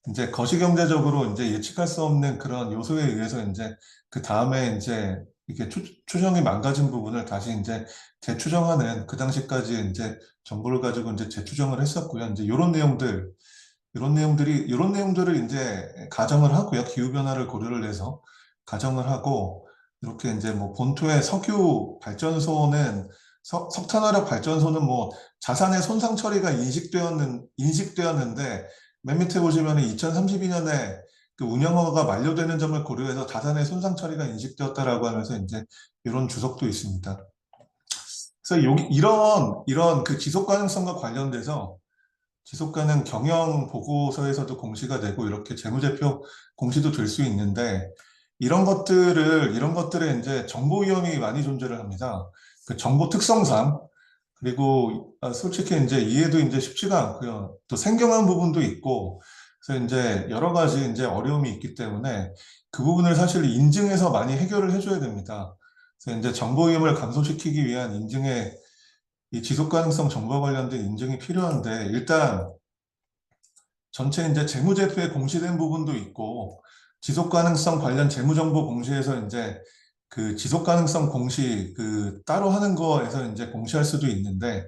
이제 거시경제적으로 이제 예측할 수 없는 그런 요소에 의해서 이제 그 다음에 이제 이렇게 추정이 망가진 부분을 다시 이제 재추정하는 그 당시까지 이제 정보를 가지고 이제 재추정을 했었고요. 이제 이런 내용들을 이제 가정을 하고요. 기후 변화를 고려를 해서 가정을 하고 이렇게 이제 뭐 본토의 석유 발전소는 석탄화력 발전소는 뭐 자산의 손상 처리가 인식되었는데 맨 밑에 보시면 2032년에 그 운영허가가 만료되는 점을 고려해서 자산의 손상 처리가 인식되었다라고 하면서 이제 이런 주석도 있습니다. 그래서 이런 그 지속 가능성과 관련돼서 지속 가능 경영 보고서에서도 공시가 되고 이렇게 재무제표 공시도 될 수 있는데 이런 것들에 이제 정보 위험이 많이 존재를 합니다. 그 정보 특성상 그리고 솔직히 이제 이해도 이제 쉽지가 않고요. 또 생경한 부분도 있고 그래서 이제 여러 가지 이제 어려움이 있기 때문에 그 부분을 사실 인증해서 많이 해결을 해줘야 됩니다. 그래서 이제 정보 위험을 감소시키기 위한 인증의 이 지속 가능성 정보와 관련된 인증이 필요한데 일단 전체 이제 재무제표에 공시된 부분도 있고 지속 가능성 관련 재무정보 공시에서 이제 그 지속 가능성 공시 그 따로 하는 거에서 이제 공시할 수도 있는데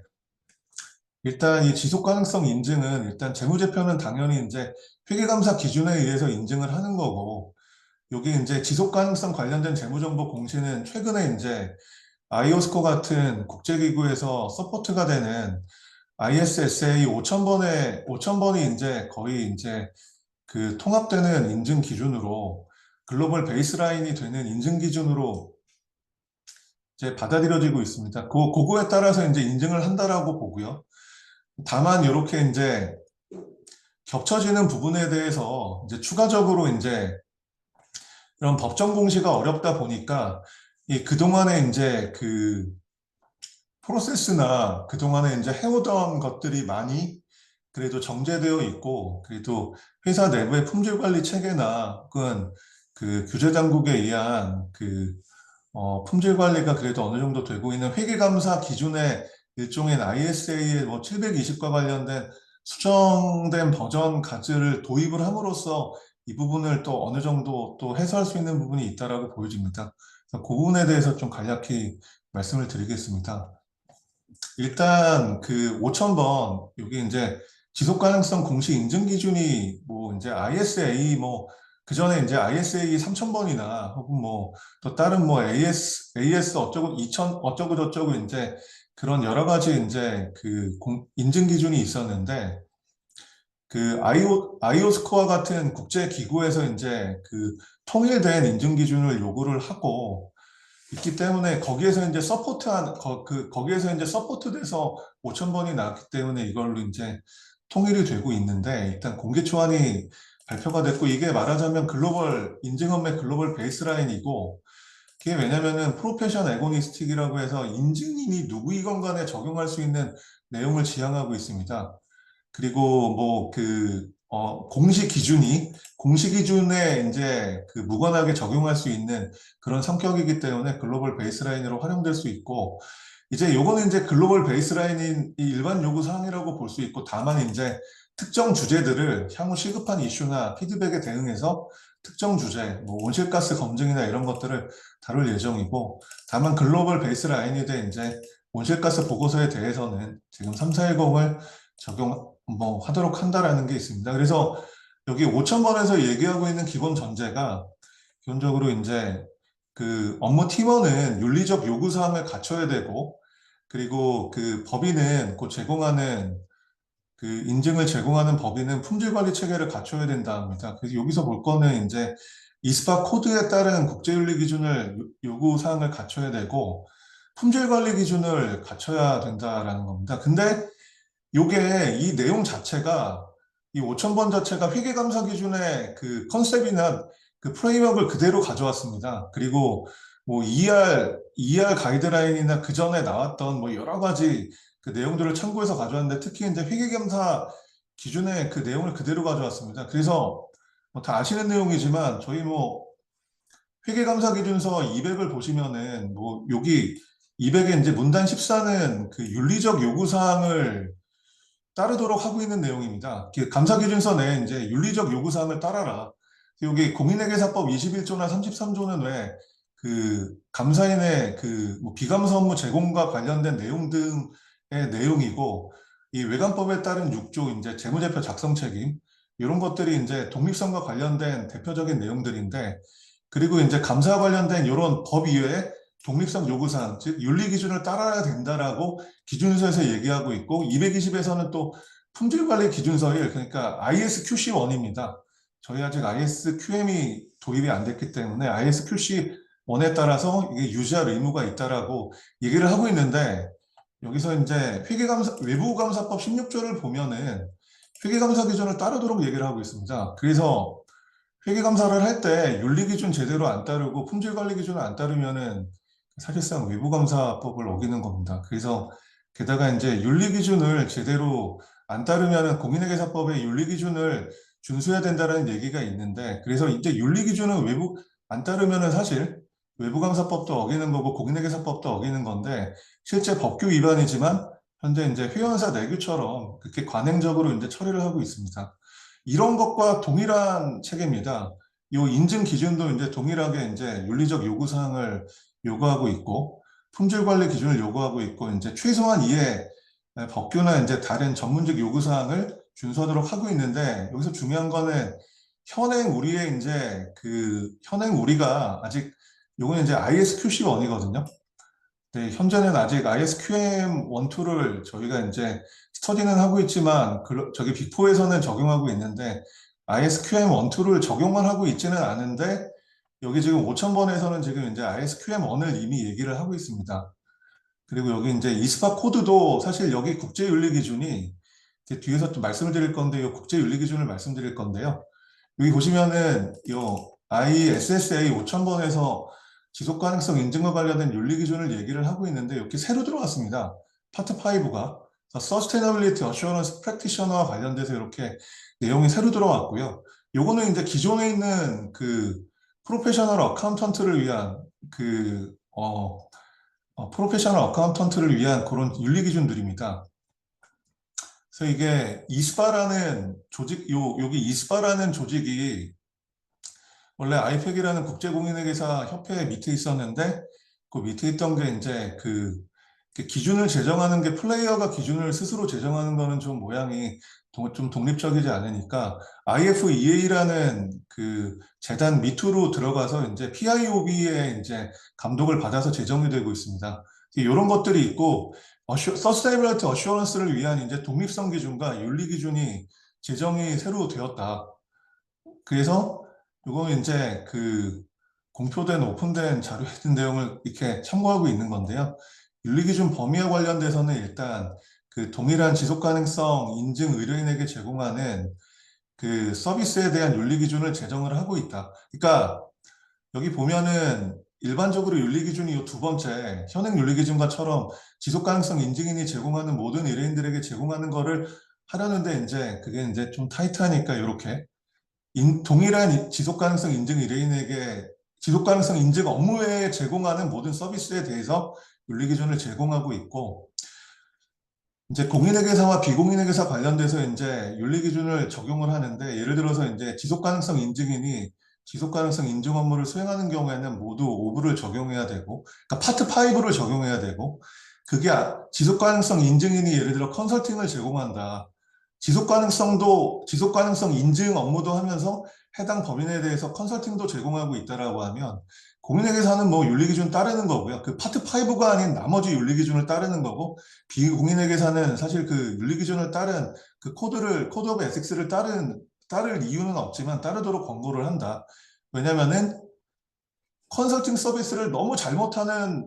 일단 이 지속 가능성 인증은 일단 재무제표는 당연히 이제 회계감사 기준에 의해서 인증을 하는 거고 여기 이제 지속 가능성 관련된 재무정보 공시는 최근에 이제 아이오스코 같은 국제기구에서 서포트가 되는 ISSA 5,000번이 이제 거의 이제 그 통합되는 인증 기준으로 글로벌 베이스라인이 되는 인증 기준으로 이제 받아들여지고 있습니다. 그거에 따라서 이제 인증을 한다라고 보고요. 다만 이렇게 이제 겹쳐지는 부분에 대해서 이제 추가적으로 이제 이런 법정 공시가 어렵다 보니까 이 그동안에 이제 그 프로세스나 그동안에 이제 해오던 것들이 많이 그래도 정제되어 있고, 그래도 회사 내부의 품질 관리 체계나 혹은 그 규제 당국에 의한 그 품질 관리가 그래도 어느 정도 되고 있는 회계감사 기준의 일종의 ISA의 뭐 720과 관련된 수정된 버전 가즈를 도입을 함으로써 이 부분을 또 어느 정도 또 해소할 수 있는 부분이 있다라고 보여집니다. 그래서 그 부분에 대해서 좀 간략히 말씀을 드리겠습니다. 일단 그 5,000번 여기 이제 지속 가능성 공시 인증 기준이 뭐 이제 ISA 뭐 그전에 이제 ISA 3,000번이나 혹은 뭐 또 다른 뭐 AS 어쩌고 2,000 어쩌고 저쩌고 이제 그런 여러 가지 이제 그 인증 기준이 있었는데 그 아이오 스코어 같은 국제 기구에서 이제 그 통일된 인증 기준을 요구를 하고 있기 때문에 거기에서 이제 거기에서 이제 서포트돼서 5,000번이 나왔기 때문에 이걸로 이제 통일이 되고 있는데 일단 공개 초안이 발표가 됐고 이게 말하자면 글로벌 인증업의 글로벌 베이스라인이고 그게 왜냐면은 프로페션 에고니스틱이라고 해서 인증인이 누구이건 간에 적용할 수 있는 내용을 지향하고 있습니다. 그리고 뭐 공시 기준에 이제 그 무관하게 적용할 수 있는 그런 성격이기 때문에 글로벌 베이스라인으로 활용될 수 있고, 이제 요거는 이제 글로벌 베이스라인인 이 일반 요구 사항이라고 볼 수 있고, 다만 이제 특정 주제들을 향후 시급한 이슈나 피드백에 대응해서 특정 주제, 뭐 온실가스 검증이나 이런 것들을 다룰 예정이고, 다만 글로벌 베이스라인에 대해 이제 온실가스 보고서에 대해서는 지금 3410을 하도록 한다라는 게 있습니다. 그래서 여기 5,000번에서 얘기하고 있는 기본 전제가 기본적으로 이제 그 업무 팀원은 윤리적 요구 사항을 갖춰야 되고, 그리고 그 법인은 그 인증을 제공하는 법인은 품질 관리 체계를 갖춰야 된다 합니다. 그래서 여기서 볼 거는 이제 이스파 코드에 따른 국제윤리 기준을 요구 사항을 갖춰야 되고 품질 관리 기준을 갖춰야 된다라는 겁니다. 근데 요게 이 내용 자체가 이 5,000번 자체가 회계감사 기준의 그 컨셉이나 그 프레임워크를 그대로 가져왔습니다. 그리고 뭐 ER 가이드라인이나 그 전에 나왔던 뭐 여러 가지 그 내용들을 참고해서 가져왔는데 특히 이제 회계감사 기준의 그 내용을 그대로 가져왔습니다. 그래서 뭐 다 아시는 내용이지만 저희 뭐 회계감사 기준서 200을 보시면은 뭐 여기 200에 이제 문단 14는 그 윤리적 요구 사항을 따르도록 하고 있는 내용입니다. 감사기준서 내에 이제 윤리적 요구사항을 따라라. 여기 공인회계사법 21조나 33조는 왜 그 감사인의 그뭐 비감사 업무 제공과 관련된 내용 등의 내용이고 이 외관법에 따른 6조 이제 재무제표 작성 책임 이런 것들이 이제 독립성과 관련된 대표적인 내용들인데 그리고 이제 감사와 관련된 이런 법 이외에 독립성 요구사항, 즉 윤리 기준을 따라야 된다라고 기준서에서 얘기하고 있고 220에서는 또 품질관리 기준서 1, 그러니까 ISQC1입니다. 저희 아직 ISQM이 도입이 안 됐기 때문에 ISQC1에 따라서 이게 유지할 의무가 있다라고 얘기를 하고 있는데 여기서 이제 외부감사법 16조를 보면은 회계감사 기준을 따르도록 얘기를 하고 있습니다. 그래서 회계감사를 할 때 윤리기준 제대로 안 따르고 품질관리 기준을 안 따르면은 사실상 외부감사법을 어기는 겁니다. 그래서 게다가 이제 윤리기준을 제대로 안 따르면은 공인회계사법의 윤리기준을 준수해야 된다는 얘기가 있는데 그래서 이제 윤리기준은 안 따르면은 사실 외부감사법도 어기는 거고 공인회계사법도 어기는 건데 실제 법규 위반이지만 현재 이제 회원사 내규처럼 그렇게 관행적으로 이제 처리를 하고 있습니다. 이런 것과 동일한 체계입니다. 이 인증 기준도 이제 동일하게 이제 윤리적 요구 사항을 요구하고 있고 품질 관리 기준을 요구하고 있고 이제 최소한 이에 법규나 이제 다른 전문적 요구 사항을 준수하도록 하고 있는데 여기서 중요한 거는 현행 우리가 아직 요거는 이제 ISQC1이거든요. 네, 현재는 아직 ISQM 1, 2를 저희가 이제 스터디는 하고 있지만 저기 빅4에서는 적용하고 있는데 ISQM 1, 2를 적용만 하고 있지는 않은데 여기 지금 5,000번에서는 지금 이제 ISQM 1을 이미 얘기를 하고 있습니다. 그리고 여기 이제 이스파 코드도 사실 여기 국제윤리 기준이 뒤에서 또 말씀을 드릴 건데 이 국제윤리 기준을 말씀드릴 건데요. 여기 보시면은 이 ISSA 5000번에서 지속 가능성 인증과 관련된 윤리 기준을 얘기를 하고 있는데 이렇게 새로 들어왔습니다. 파트 5가 Sustainability Assurance Practitioner와 관련돼서 이렇게 내용이 새로 들어왔고요. 요거는 이제 기존에 있는 그 프로페셔널 어카운턴트를 위한 프로페셔널 어카운턴트를 위한 그런 윤리 기준들입니다. 그래서 이게 이스파라는 조직, 여기 이스파라는 조직이 원래 아이팩이라는 국제공인회계사 협회 밑에 있었는데 그 밑에 있던 게 이제 그 기준을 제정하는 게 플레이어가 기준을 스스로 제정하는 거는 좀 모양이 좀 독립적이지 않으니까 IFEA라는 그 재단 밑으로 들어가서 이제 PIOB의 이제 감독을 받아서 제정이 되고 있습니다. 이런 것들이 있고 Sustainability Assurance를 위한 이제 독립성 기준과 윤리 기준이 제정이 새로 되었다. 그래서 이거는 이제 그 공표된 오픈된 자료에 있는 내용을 이렇게 참고하고 있는 건데요. 윤리기준 범위와 관련돼서는 일단 그 동일한 지속가능성 인증 의뢰인에게 제공하는 그 서비스에 대한 윤리기준을 제정을 하고 있다. 그러니까 여기 보면은 일반적으로 윤리기준이 이 두 번째 현행 윤리기준과처럼 지속가능성 인증인이 제공하는 모든 의뢰인들에게 제공하는 거를 하려는데 이제 그게 이제 좀 타이트하니까 이렇게 동일한 지속가능성 인증 의뢰인에게 지속가능성 인증 업무에 제공하는 모든 서비스에 대해서 윤리기준을 제공하고 있고, 이제 공인회계사와 비공인회계사 관련돼서 이제 윤리기준을 적용을 하는데, 예를 들어서 이제 지속가능성 인증인이 지속가능성 인증 업무를 수행하는 경우에는 모두 5부를 적용해야 되고, 그러니까 파트 5를 적용해야 되고, 그게 지속가능성 인증인이 예를 들어 컨설팅을 제공한다. 지속가능성 인증 업무도 하면서 해당 법인에 대해서 컨설팅도 제공하고 있다라고 하면 공인회계사는 뭐 윤리기준 따르는 거고요. 그 파트 5가 아닌 나머지 윤리기준을 따르는 거고, 비공인회계사는 사실 그 윤리기준을 따른 그 코드 오브 에틱스를 따를 이유는 없지만 따르도록 권고를 한다. 왜냐면은 컨설팅 서비스를 너무 잘못해서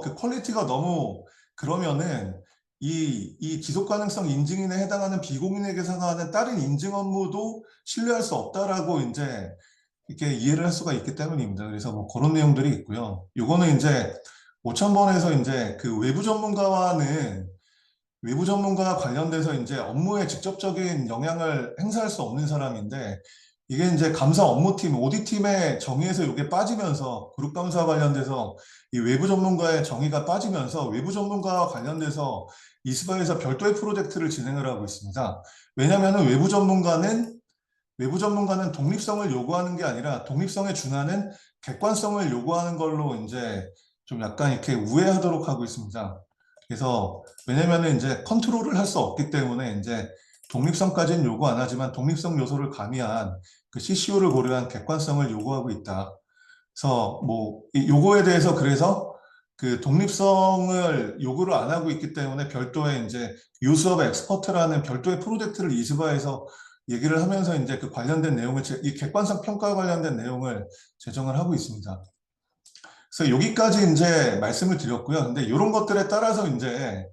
그 퀄리티가 너무 그러면은 이 지속가능성 인증인에 해당하는 비공인회계사가 하는 다른 인증 업무도 신뢰할 수 없다라고 이제 이렇게 이해를 할 수가 있기 때문입니다. 그래서 뭐 그런 내용들이 있고요. 요거는 이제 5000번에서 이제 그 외부 전문가와 관련돼서 이제 업무에 직접적인 영향을 행사할 수 없는 사람인데, 이게 이제 감사 업무팀, 오디팀의 정의에서 이게 빠지면서 그룹 감사와 관련돼서 이 외부 전문가의 정의가 빠지면서 외부 전문가와 관련돼서 이스바에서 별도의 프로젝트를 진행을 하고 있습니다. 왜냐하면 외부 전문가는 독립성을 요구하는 게 아니라 독립성에 준하는 객관성을 요구하는 걸로 이제 좀 약간 이렇게 우회하도록 하고 있습니다. 그래서 왜냐면은 이제 컨트롤을 할 수 없기 때문에 이제 독립성까지는 요구 안 하지만 독립성 요소를 가미한 그 CCO를 고려한 객관성을 요구하고 있다. 그래서 뭐 요거에 대해서 그래서 그 독립성을 요구를 안 하고 있기 때문에 별도의 이제 유스 오브 엑스퍼트라는 별도의 프로젝트를 이스바에서 얘기를 하면서 이제 그 관련된 내용을 이 객관성 평가와 관련된 내용을 제정을 하고 있습니다. 그래서 여기까지 이제 말씀을 드렸고요. 근데 이런 것들에 따라서 이제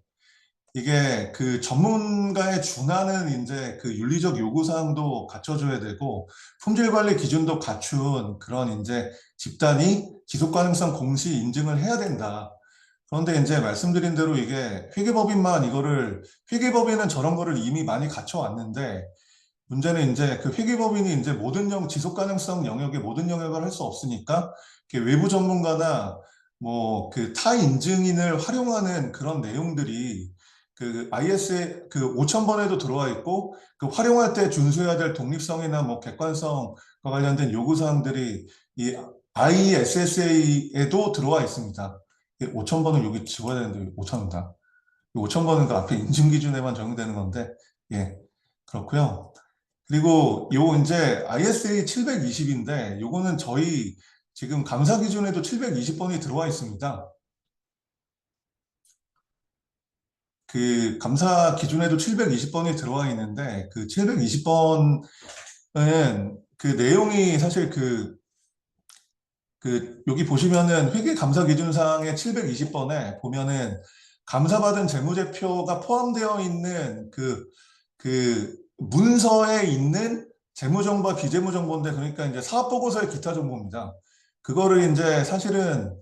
이게 그 전문가에 준하는 이제 그 윤리적 요구사항도 갖춰줘야 되고 품질 관리 기준도 갖춘 그런 이제 집단이 지속 가능성 공시 인증을 해야 된다. 그런데 이제 말씀드린 대로 이게 회계법인은 저런 거를 이미 많이 갖춰왔는데, 문제는 이제 그 회계법인이 이제 지속 가능성 영역의 모든 영역을 할 수 없으니까 외부 전문가나 뭐 그 타 인증인을 활용하는 그런 내용들이 그 IS에 그 5000번에도 들어와 있고, 그 활용할 때 준수해야 될 독립성이나 뭐 객관성과 관련된 요구 사항들이 이 ISSA에도 들어와 있습니다. 5000번은 여기 지워야 되는데 5000이다. 5000번은 그 앞에 인증 기준에만 적용되는 건데, 예, 그렇고요. 그리고 요 이제 ISA 720인데 요거는 저희 지금 감사 기준에도 720번이 들어와 있습니다. 그 감사 기준에도 720번이 들어와 있는데 그 720번은 그 내용이 사실 여기 보시면은 회계 감사 기준상의 720번에 보면은 감사받은 재무제표가 포함되어 있는 그 문서에 있는 재무정보와 비재무정보인데, 그러니까 이제 사업보고서의 기타 정보입니다. 그거를 이제 사실은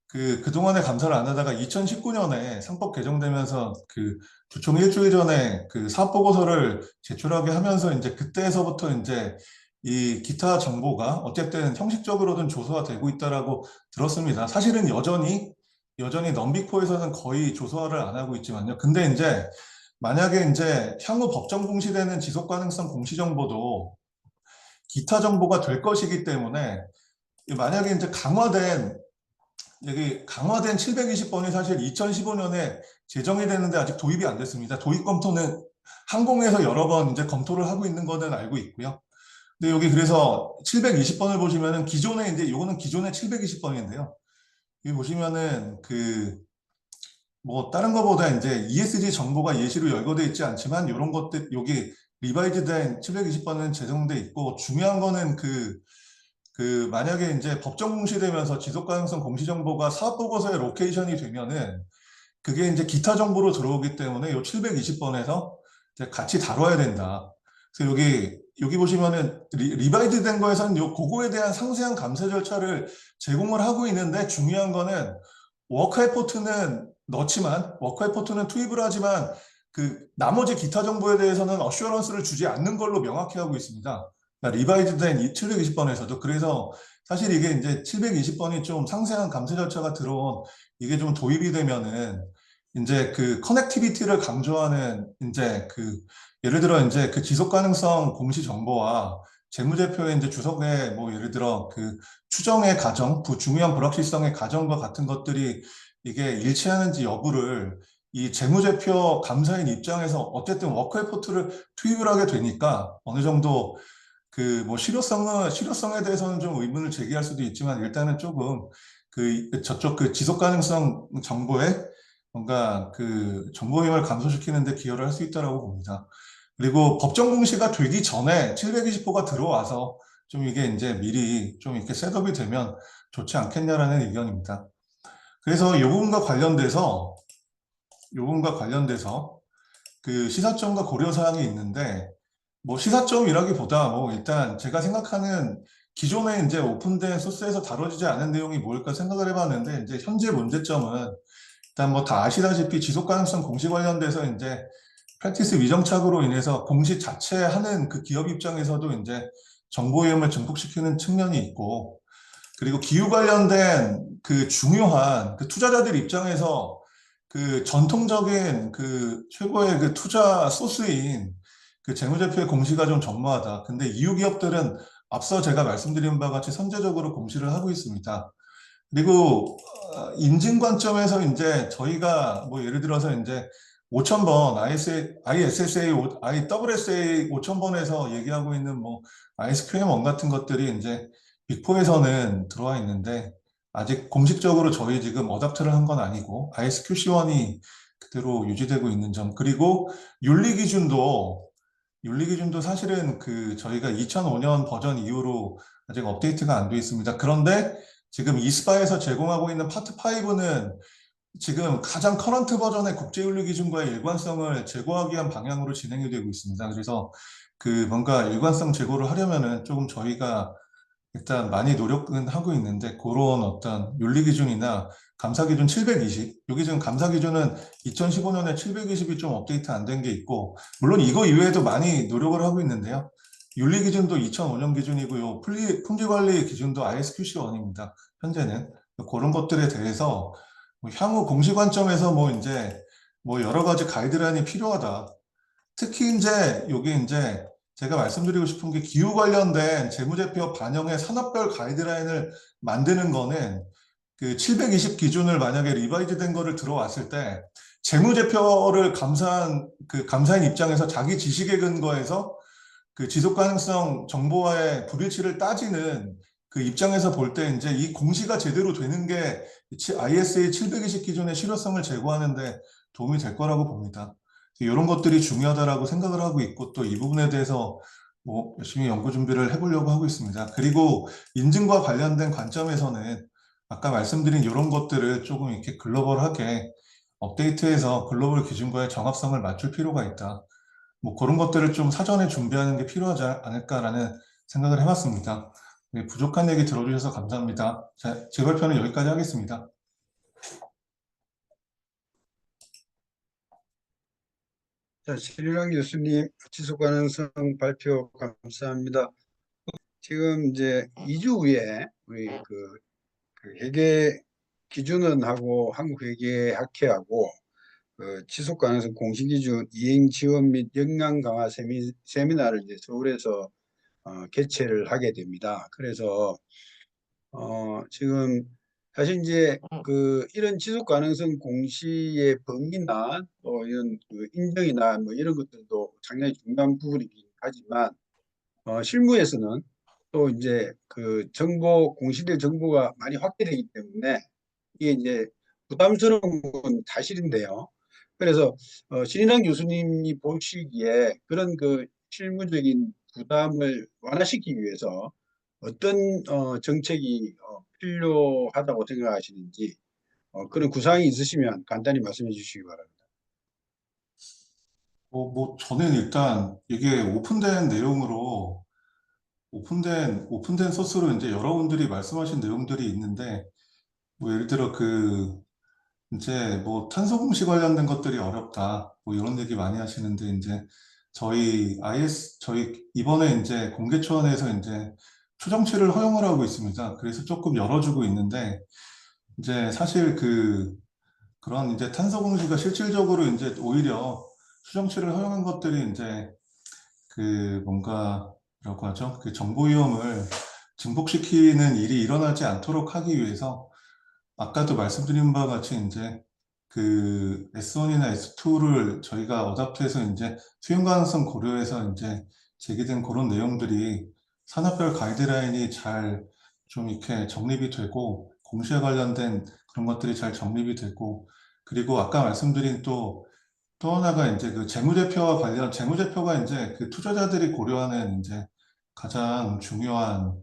그동안에 감사를 안 하다가 2019년에 상법 개정되면서 그 주총 일주일 전에 그 사업보고서를 제출하게 하면서 이제 그때에서부터 이제 이 기타 정보가 어쨌든 형식적으로든 조서화되고 있다라고 들었습니다. 사실은 여전히 넘빅4에서는 거의 조서화를 안 하고 있지만요. 근데 이제 만약에 이제 향후 법정 공시되는 지속 가능성 공시 정보도 기타 정보가 될 것이기 때문에, 만약에 이제 강화된 720번이 사실 2015년에 제정이 되는데 아직 도입이 안 됐습니다. 도입 검토는 항공에서 여러 번 이제 검토를 하고 있는 거는 알고 있고요. 근데 여기 그래서 720번을 보시면은 요거는 기존의 720번인데요. 여기 보시면은 뭐 다른 거보다 이제 ESG 정보가 예시로 열거돼 있지 않지만 이런 것들 여기 리바이즈된 720번은 제정돼 있고, 중요한 거는 만약에 이제 법정 공시되면서 지속 가능성 공시 정보가 사업 보고서에 로케이션이 되면은 그게 이제 기타 정보로 들어오기 때문에 요 720번에서 이제 같이 다뤄야 된다. 그래서 여기 보시면은 리바이드 된 거에서는 요 그거에 대한 상세한 감사 절차를 제공을 하고 있는데, 중요한 거는 워크 에포트는 넣지만, 워크 에포트는 투입을 하지만 나머지 기타 정보에 대해서는 어슈어런스를 주지 않는 걸로 명확히 하고 있습니다. 리바이즈된 이 720번에서도. 그래서 사실 이게 이제 720번이 좀 상세한 감사 절차가 들어온, 이게 좀 도입이 되면은 이제 커넥티비티를 강조하는 이제 예를 들어 이제 지속 가능성 공시 정보와 재무제표의 이제 주석에 뭐 예를 들어 추정의 가정, 중요한 불확실성의 가정과 같은 것들이 이게 일치하는지 여부를 이 재무제표 감사인 입장에서 어쨌든 워크 에포트를 투입을 하게 되니까 어느 정도 뭐 실효성에 대해서는 좀 의문을 제기할 수도 있지만, 일단은 조금 저쪽 지속 가능성 정보에 뭔가 정보위험을 감소시키는 데 기여를 할 수 있다라고 봅니다. 그리고 법정 공시가 되기 전에 720호가 들어와서 좀 이게 이제 미리 좀 이렇게 셋업이 되면 좋지 않겠냐라는 의견입니다. 그래서 이 부분과 관련돼서 시사점과 고려사항이 있는데, 뭐 시사점이라기보다 뭐 일단 제가 생각하는 기존에 이제 오픈된 소스에서 다뤄지지 않은 내용이 뭘까 생각을 해봤는데, 이제 현재 문제점은 일단 뭐 다 아시다시피 지속 가능성 공시 관련돼서 이제 프랙티스 위정착으로 인해서 공시 자체 하는 기업 입장에서도 이제 정보 위험을 증폭시키는 측면이 있고, 그리고 기후 관련된 중요한 투자자들 입장에서 전통적인 최고의 투자 소스인 재무제표의 공시가 좀 전무하다. 근데 이유 기업들은 앞서 제가 말씀드린 바와 같이 선제적으로 공시를 하고 있습니다. 그리고 인증 관점에서 이제 저희가 뭐 예를 들어서 이제 5,000번 ISSA, ISSA 5,000번에서 얘기하고 있는 뭐 ISQM1 같은 것들이 이제 빅4에서는 들어와 있는데, 아직 공식적으로 저희 지금 어답트를 한 건 아니고 ISQC1이 그대로 유지되고 있는 점. 그리고 윤리 기준도 사실은 저희가 2005년 버전 이후로 아직 업데이트가 안 돼 있습니다. 그런데 지금 이스파에서 제공하고 있는 파트 5는 지금 가장 커런트 버전의 국제윤리 기준과의 일관성을 제고하기 위한 방향으로 진행이 되고 있습니다. 그래서 뭔가 일관성 제고를 하려면은 조금 저희가 일단 많이 노력은 하고 있는데, 그런 어떤 윤리 기준이나 감사 기준 720, 여기 지금 감사 기준은 2015년에 720이 좀 업데이트 안 된 게 있고, 물론 이거 이외에도 많이 노력을 하고 있는데요. 윤리 기준도 2005년 기준이고요. 품질 관리 기준도 ISQC1입니다. 현재는 그런 것들에 대해서 뭐 향후 공시 관점에서 뭐 이제 뭐 여러 가지 가이드라인이 필요하다. 특히 이제 여기 이제 제가 말씀드리고 싶은 게, 기후 관련된 재무제표 반영의 산업별 가이드라인을 만드는 거는 720 기준을 만약에 리바이즈된 거를 들어왔을 때 재무제표를 감사한 감사인 입장에서 자기 지식에 근거해서 지속 가능성 정보와의 불일치를 따지는 입장에서 볼 때 이제 이 공시가 제대로 되는 게 ISA 720 기준의 실효성을 제고하는데 도움이 될 거라고 봅니다. 이런 것들이 중요하다라고 생각을 하고 있고, 또 이 부분에 대해서 뭐 열심히 연구 준비를 해보려고 하고 있습니다. 그리고 인증과 관련된 관점에서는 아까 말씀드린 이런 것들을 조금 이렇게 글로벌하게 업데이트해서 글로벌 기준과의 정합성을 맞출 필요가 있다. 뭐 그런 것들을 좀 사전에 준비하는 게 필요하지 않을까라는 생각을 해봤습니다. 네, 부족한 얘기 들어주셔서 감사합니다. 제 발표는 여기까지 하겠습니다. 자, 신일환 교수님 지속 가능성 발표 감사합니다. 지금 이제 2주 후에 우리 그 회계 기준원하고 한국회계학회하고 지속 가능성 공시 기준 이행 지원 및 역량 강화 세미나를 이제 서울에서 개최를 하게 됩니다. 그래서 지금 사실 이제 이런 지속 가능성 공시의 범위나 또 이런 인정이나 뭐 이런 것들도 상당히 중요한 부분이긴 하지만 실무에서는 또 이제 공시될 정보가 많이 확대되기 때문에 이게 이제 부담스러운 건 사실인데요. 그래서 신인환 교수님이 보시기에 그런 실무적인 부담을 완화시키기 위해서 어떤 정책이 필요하다고 생각하시는지 그런 구상이 있으시면 간단히 말씀해 주시기 바랍니다. 뭐 저는 일단 이게 오픈된 내용으로 오픈된 소스로 이제 여러분들이 말씀하신 내용들이 있는데, 뭐 예를 들어 이제 뭐 탄소 공시 관련된 것들이 어렵다, 뭐 이런 얘기 많이 하시는데, 이제 저희 이번에 이제 공개처원에서 이제 추정치를 허용을 하고 있습니다. 그래서 조금 열어주고 있는데, 이제 사실 그런 이제 탄소 공시가 실질적으로 이제 오히려 추정치를 허용한 것들이 이제 뭐라고 하죠? 그 정보 위험을 증폭시키는 일이 일어나지 않도록 하기 위해서, 아까도 말씀드린 바와 같이 이제 S1이나 S2를 저희가 어답트해서 이제 수용 가능성 고려해서 이제 제기된 그런 내용들이 산업별 가이드라인이 잘 좀 이렇게 정립이 되고, 공시와 관련된 그런 것들이 잘 정립이 되고, 그리고 아까 말씀드린 또 하나가 이제 재무제표가 이제 투자자들이 고려하는 이제 가장 중요한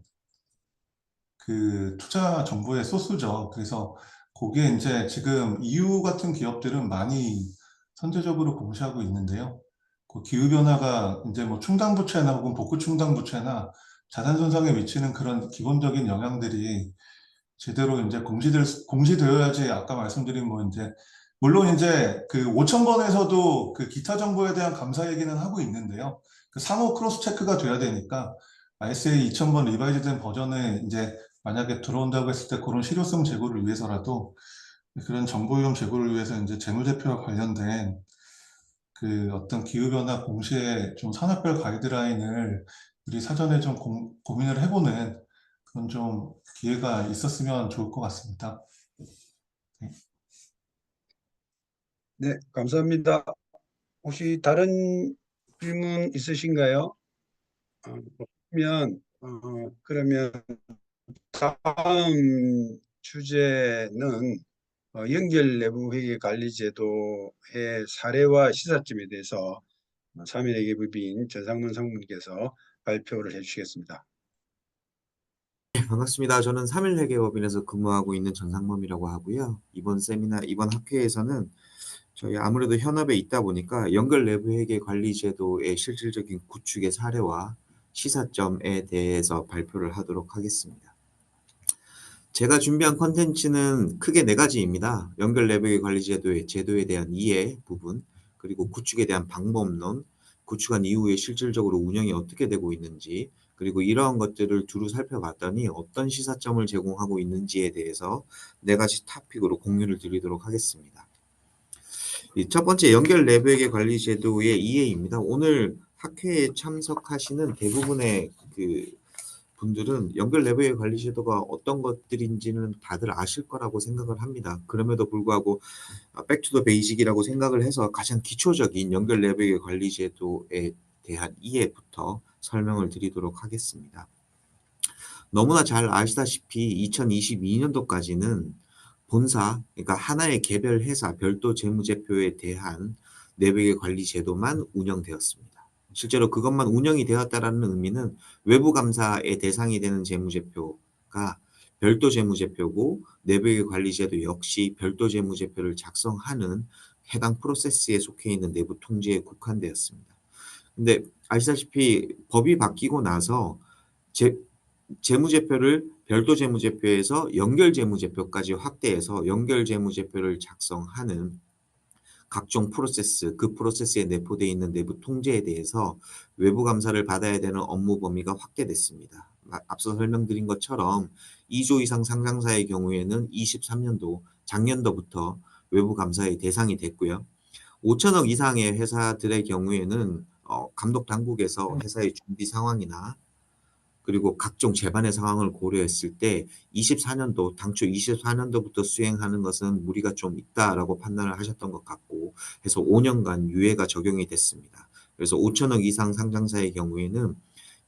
투자 정보의 소스죠. 그래서 거기에 이제 지금 EU 같은 기업들은 많이 선제적으로 공시하고 있는데요. 그 기후변화가 이제 뭐 충당부채나 혹은 복구충당부채나 자산 손상에 미치는 그런 기본적인 영향들이 제대로 이제 공시되어야지, 아까 말씀드린 뭐 이제 물론 이제 5,000번에서도 기타 정보에 대한 감사 얘기는 하고 있는데요. 상호 크로스 체크가 돼야 되니까 ISA 2000번 리바이즈된 버전에 이제 만약에 들어온다고 했을 때 그런 실효성 제고를 위해서라도, 그런 정보 위험 제고를 위해서 이제 재무제표와 관련된 어떤 기후변화 공시의 좀 산업별 가이드라인을 우리 사전에 좀 고민을 해보는 그런 좀 기회가 있었으면 좋을 것 같습니다. 네. 네, 감사합니다. 혹시 다른 질문 있으신가요? 그러면 다음 주제는 연결 내부 회계 관리 제도의 사례와 시사점에 대해서 사민회계법인 전상문 상무님께서 발표를 해주시겠습니다. 네, 반갑습니다. 저는 3일회계법인에서 근무하고 있는 전상범이라고 하고요. 이번 학회에서는 저희 아무래도 현업에 있다 보니까 연결 내부 회계 관리 제도의 실질적인 구축의 사례와 시사점에 대해서 발표를 하도록 하겠습니다. 제가 준비한 컨텐츠는 크게 4가지입니다. 연결 내부 회계 관리 제도의 제도에 대한 이해 부분, 그리고 구축에 대한 방법론, 구축한 이후에 실질적으로 운영이 어떻게 되고 있는지, 그리고 이러한 것들을 두루 살펴봤더니 어떤 시사점을 제공하고 있는지에 대해서 4가지 토픽으로 공유를 드리도록 하겠습니다. 첫 번째, 연결 내부회계 관리 제도의 이해입니다. 오늘 학회에 참석하시는 대부분의 분들은 연결 내부회계 관리 제도가 어떤 것들인지는 다들 아실 거라고 생각을 합니다. 그럼에도 불구하고 백투더 베이직이라고 생각을 해서 가장 기초적인 연결 내부회계 관리 제도에 대한 이해부터 설명을 드리도록 하겠습니다. 너무나 잘 아시다시피 2022년도까지는 본사, 그러니까 하나의 개별 회사 별도 재무제표에 대한 내부회계 관리 제도만 운영되었습니다. 실제로 그것만 운영이 되었다라는 의미는 외부 감사의 대상이 되는 재무제표가 별도 재무제표고, 내부회계 관리 제도 역시 별도 재무제표를 작성하는 해당 프로세스에 속해 있는 내부 통제에 국한되었습니다. 근데 아시다시피 법이 바뀌고 나서 재무제표를 별도 재무제표에서 연결 재무제표까지 확대해서 연결 재무제표를 작성하는 각종 프로세스, 그 프로세스에 내포되어 있는 내부 통제에 대해서 외부 감사를 받아야 되는 업무 범위가 확대됐습니다. 앞서 설명드린 것처럼 2조 이상 상장사의 경우에는 23년도 작년도부터 외부 감사의 대상이 됐고요. 5천억 이상의 회사들의 경우에는 감독 당국에서 회사의 준비 상황이나 그리고 각종 재반의 상황을 고려했을 때 24년도 당초 24년도부터 수행하는 것은 무리가 좀 있다라고 판단을 하셨던 것 같고 해서 5년간 유예가 적용이 됐습니다. 그래서 5천억 이상 상장사의 경우에는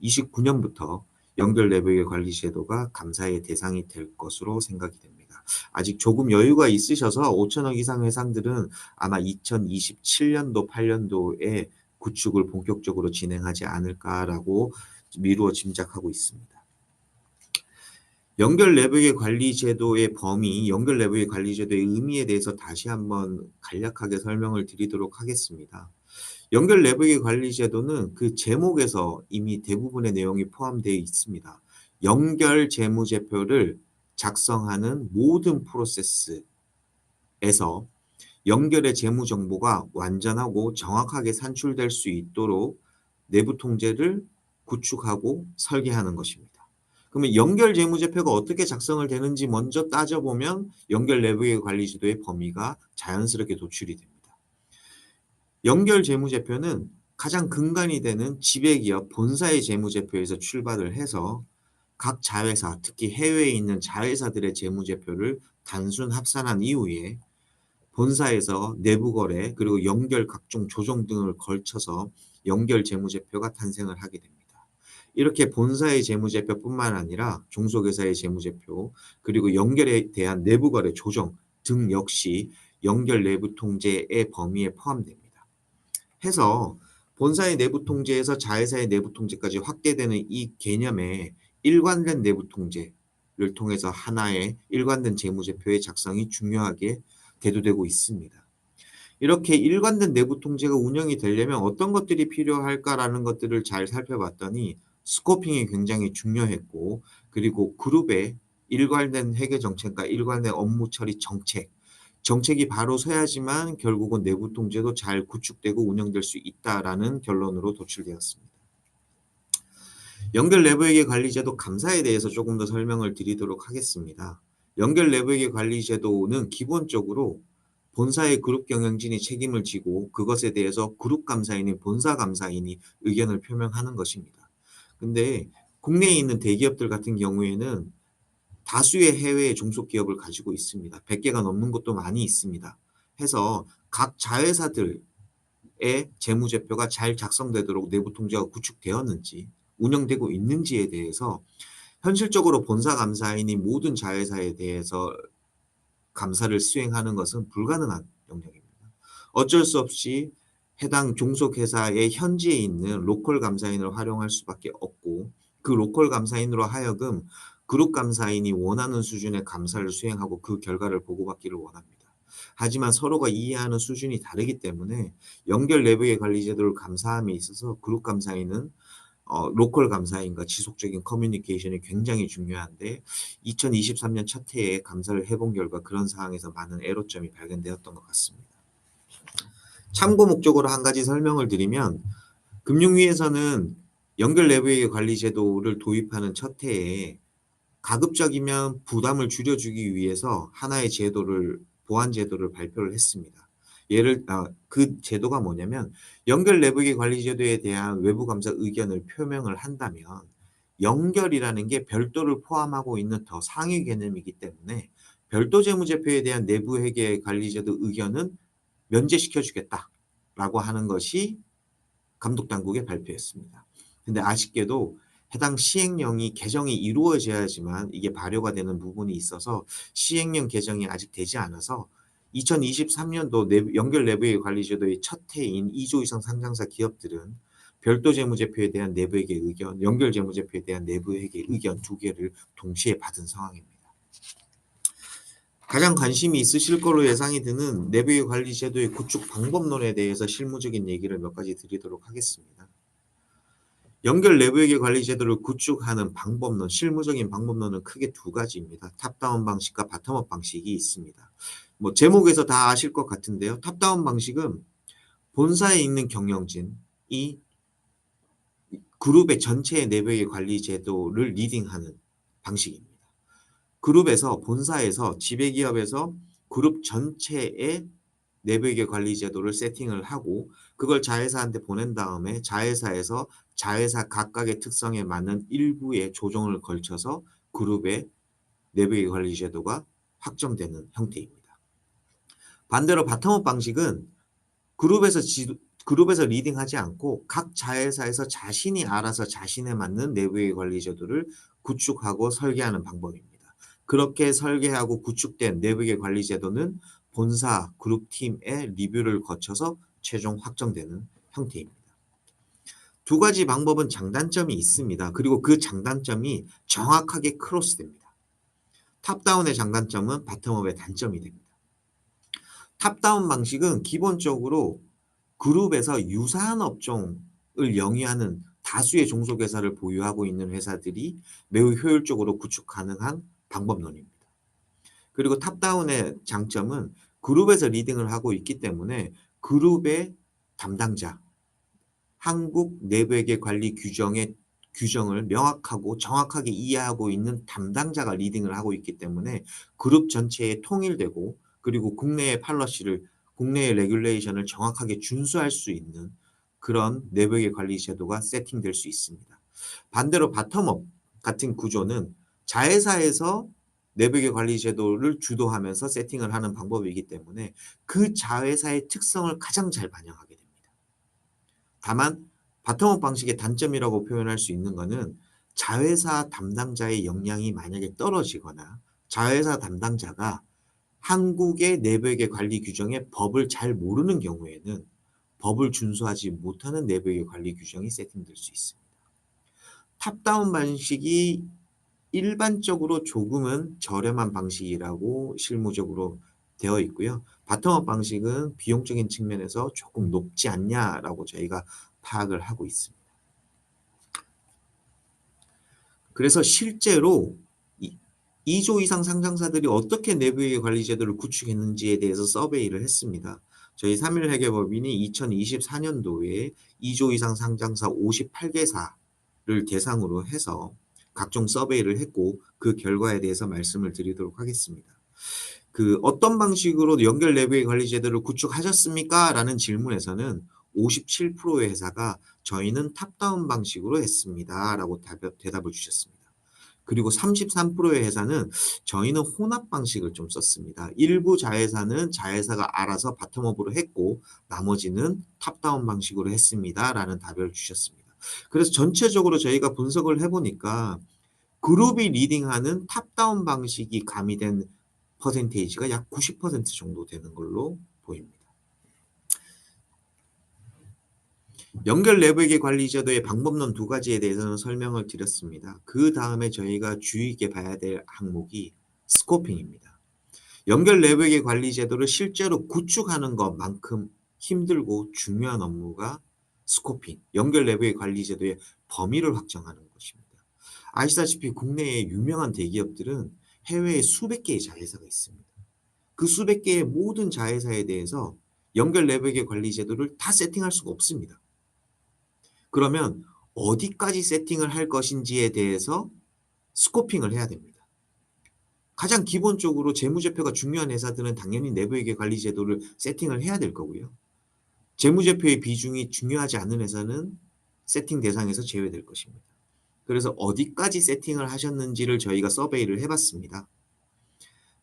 29년부터 연결 내부의 관리 제도가 감사의 대상이 될 것으로 생각이 됩니다. 아직 조금 여유가 있으셔서 5천억 이상 회사들은 아마 2027년도 8년도에 구축을 본격적으로 진행하지 않을까라고 미루어 짐작하고 있습니다. 연결 내부의 관리 제도의 범위, 연결 내부의 관리 제도의 의미에 대해서 다시 한번 간략하게 설명을 드리도록 하겠습니다. 연결 내부의 관리 제도는 그 제목에서 이미 대부분의 내용이 포함되어 있습니다. 연결 재무제표를 작성하는 모든 프로세스에서 연결의 재무 정보가 완전하고 정확하게 산출될 수 있도록 내부 통제를 구축하고 설계하는 것입니다. 그러면 연결 재무제표가 어떻게 작성을 되는지 먼저 따져보면 연결 내부의 관리 제도의 범위가 자연스럽게 도출이 됩니다. 연결 재무제표는 가장 근간이 되는 지배기업 본사의 재무제표에서 출발을 해서 각 자회사, 특히 해외에 있는 자회사들의 재무제표를 단순 합산한 이후에 본사에서 내부 거래 그리고 연결 각종 조정 등을 걸쳐서 연결 재무제표가 탄생을 하게 됩니다. 이렇게 본사의 재무제표뿐만 아니라 종속회사의 재무제표 그리고 연결에 대한 내부 거래 조정 등 역시 연결 내부 통제의 범위에 포함됩니다. 해서 본사의 내부 통제에서 자회사의 내부 통제까지 확대되는 이 개념에 일관된 내부 통제를 통해서 하나의 일관된 재무제표의 작성이 중요하게 대두되고 있습니다. 이렇게 일관된 내부 통제가 운영이 되려면 어떤 것들이 필요할까라는 것들을 잘 살펴봤더니 스코핑이 굉장히 중요했고 그리고 그룹의 일관된 회계 정책과 일관된 업무 처리 정책이 바로 서야지만 결국은 내부 통제도 잘 구축되고 운영될 수 있다라는 결론으로 도출되었습니다. 연결 내부회계 관리제도 감사에 대해서 조금 더 설명을 드리도록 하겠습니다. 연결 내부회계 관리제도는 기본적으로 본사의 그룹 경영진이 책임을 지고 그것에 대해서 그룹 감사인이 본사 감사인이 의견을 표명하는 것입니다. 근데 국내에 있는 대기업들 같은 경우에는 다수의 해외 종속기업을 가지고 있습니다. 100개가 넘는 곳도 많이 있습니다. 해서 각 자회사들의 재무제표가 잘 작성되도록 내부 통제가 구축되었는지 운영되고 있는지에 대해서 현실적으로 본사 감사인이 모든 자회사에 대해서 감사를 수행하는 것은 불가능한 영역입니다. 어쩔 수 없이 해당 종속회사의 현지에 있는 로컬 감사인을 활용할 수밖에 없고 그 로컬 감사인으로 하여금 그룹 감사인이 원하는 수준의 감사를 수행하고 그 결과를 보고받기를 원합니다. 하지만 서로가 이해하는 수준이 다르기 때문에 연결 내부의 관리 제도를 감사함에 있어서 그룹 감사인은 로컬 감사인과 지속적인 커뮤니케이션이 굉장히 중요한데 2023년 첫 해에 감사를 해본 결과 그런 상황에서 많은 애로점이 발견되었던 것 같습니다. 참고 목적으로 한 가지 설명을 드리면 금융위에서는 연결 내부회계 관리 제도를 도입하는 첫 해에 가급적이면 부담을 줄여주기 위해서 하나의 보완 제도를 발표를 했습니다. 그 제도가 뭐냐면 연결 내부회계 관리 제도에 대한 외부 감사 의견을 표명을 한다면 연결이라는 게 별도를 포함하고 있는 더 상위 개념이기 때문에 별도 재무제표에 대한 내부회계 관리 제도 의견은 면제시켜 주겠다라고 하는 것이 감독당국의 발표였습니다. 근데 아쉽게도 해당 시행령이 개정이 이루어져야지만 이게 발효가 되는 부분이 있어서 시행령 개정이 아직 되지 않아서 2023년도 연결 내부회계 관리 제도의 첫 해인 2조 이상 상장사 기업들은 별도 재무제표에 대한 내부회계 의견, 연결 재무제표에 대한 내부회계 의견 두 개를 동시에 받은 상황입니다. 가장 관심이 있으실 걸로 예상이 드는 내부회계 관리 제도의 구축 방법론에 대해서 실무적인 얘기를 몇 가지 드리도록 하겠습니다. 연결 내부회계 관리 제도를 구축하는 방법론, 실무적인 방법론은 크게 두 가지입니다. 탑다운 방식과 바텀업 방식이 있습니다. 뭐 제목에서 다 아실 것 같은데요. 탑다운 방식은 본사에 있는 경영진이 그룹의 전체의 내부회계 관리 제도를 리딩하는 방식입니다. 그룹에서 본사에서 지배기업에서 그룹 전체의 내부회계 관리 제도를 세팅을 하고 그걸 자회사한테 보낸 다음에 자회사에서 자회사 각각의 특성에 맞는 일부의 조정을 걸쳐서 그룹의 내부회계 관리 제도가 확정되는 형태입니다. 반대로 바텀업 방식은 그룹에서 리딩하지 않고 각 자회사에서 자신이 알아서 자신에 맞는 내부회계 관리 제도를 구축하고 설계하는 방법입니다. 그렇게 설계하고 구축된 내부회계 관리 제도는 본사 그룹팀의 리뷰를 거쳐서 최종 확정되는 형태입니다. 두 가지 방법은 장단점이 있습니다. 그리고 그 장단점이 정확하게 크로스됩니다. 탑다운의 장단점은 바텀업의 단점이 됩니다. 탑다운 방식은 기본적으로 그룹에서 유사한 업종을 영위하는 다수의 종속회사를 보유하고 있는 회사들이 매우 효율적으로 구축 가능한 방법론입니다. 그리고 탑다운의 장점은 그룹에서 리딩을 하고 있기 때문에 그룹의 담당자, 한국 내부회계 관리 규정을 명확하고 정확하게 이해하고 있는 담당자가 리딩을 하고 있기 때문에 그룹 전체에 통일되고 그리고 국내의 레귤레이션을 정확하게 준수할 수 있는 그런 내부회계 관리 제도가 세팅될 수 있습니다. 반대로 바텀업 같은 구조는 자회사에서 내부회계 관리 제도를 주도하면서 세팅을 하는 방법이기 때문에 그 자회사의 특성을 가장 잘 반영하게 됩니다. 다만 바텀업 방식의 단점이라고 표현할 수 있는 것은 자회사 담당자의 역량이 만약에 떨어지거나 자회사 담당자가 한국의 내부회계 관리 규정의 법을 잘 모르는 경우에는 법을 준수하지 못하는 내부회계 관리 규정이 세팅될 수 있습니다. 탑다운 방식이 일반적으로 조금은 저렴한 방식이라고 실무적으로 되어 있고요. 바텀업 방식은 비용적인 측면에서 조금 높지 않냐라고 저희가 파악을 하고 있습니다. 그래서 실제로 2조 이상 상장사들이 어떻게 내부회계 관리 제도를 구축했는지에 대해서 서베이를 했습니다. 저희 3.1회계법인이 2024년도에 2조 이상 상장사 58개사를 대상으로 해서 각종 서베이를 했고 그 결과에 대해서 말씀을 드리도록 하겠습니다. 어떤 방식으로 연결 내부회계 관리 제도를 구축하셨습니까? 라는 질문에서는 57%의 회사가 저희는 탑다운 방식으로 했습니다. 라고 대답을 주셨습니다. 그리고 33%의 회사는 저희는 혼합 방식을 좀 썼습니다. 일부 자회사는 자회사가 알아서 바텀업으로 했고 나머지는 탑다운 방식으로 했습니다. 라는 답을 주셨습니다. 그래서 전체적으로 저희가 분석을 해보니까 그룹이 리딩하는 탑다운 방식이 가미된 퍼센테이지가 약 90% 정도 되는 걸로 보입니다. 연결 내부회계 관리 제도의 방법론 두 가지에 대해서는 설명을 드렸습니다. 그 다음에 저희가 주의 있게 봐야 될 항목이 스코핑입니다. 연결 내부회계 관리 제도를 실제로 구축하는 것만큼 힘들고 중요한 업무가 스코핑, 연결 내부회계 관리 제도의 범위를 확정하는 것입니다. 아시다시피 국내의 유명한 대기업들은 해외에 수백 개의 자회사가 있습니다. 그 수백 개의 모든 자회사에 대해서 연결 내부회계 관리 제도를 다 세팅할 수가 없습니다. 그러면 어디까지 세팅을 할 것인지에 대해서 스코핑을 해야 됩니다. 가장 기본적으로 재무제표가 중요한 회사들은 당연히 내부회계 관리 제도를 세팅을 해야 될 거고요. 재무제표의 비중이 중요하지 않은 회사는 세팅 대상에서 제외될 것입니다. 그래서 어디까지 세팅을 하셨는지를 저희가 서베이를 해봤습니다.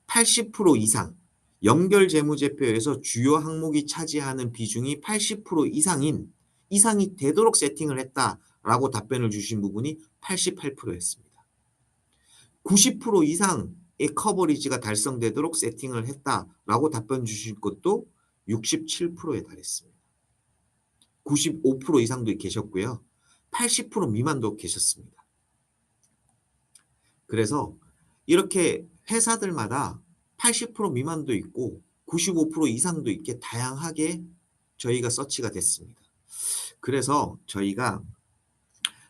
80% 이상 연결 재무제표에서 주요 항목이 차지하는 비중이 80% 이상이 되도록 세팅을 했다라고 답변을 주신 부분이 88%였습니다. 90% 이상의 커버리지가 달성되도록 세팅을 했다라고 답변 주신 것도 67%에 달했습니다. 95% 이상도 계셨고요. 80% 미만도 계셨습니다. 그래서 이렇게 회사들마다 80% 미만도 있고 95% 이상도 있게 다양하게 저희가 서치가 됐습니다. 그래서 저희가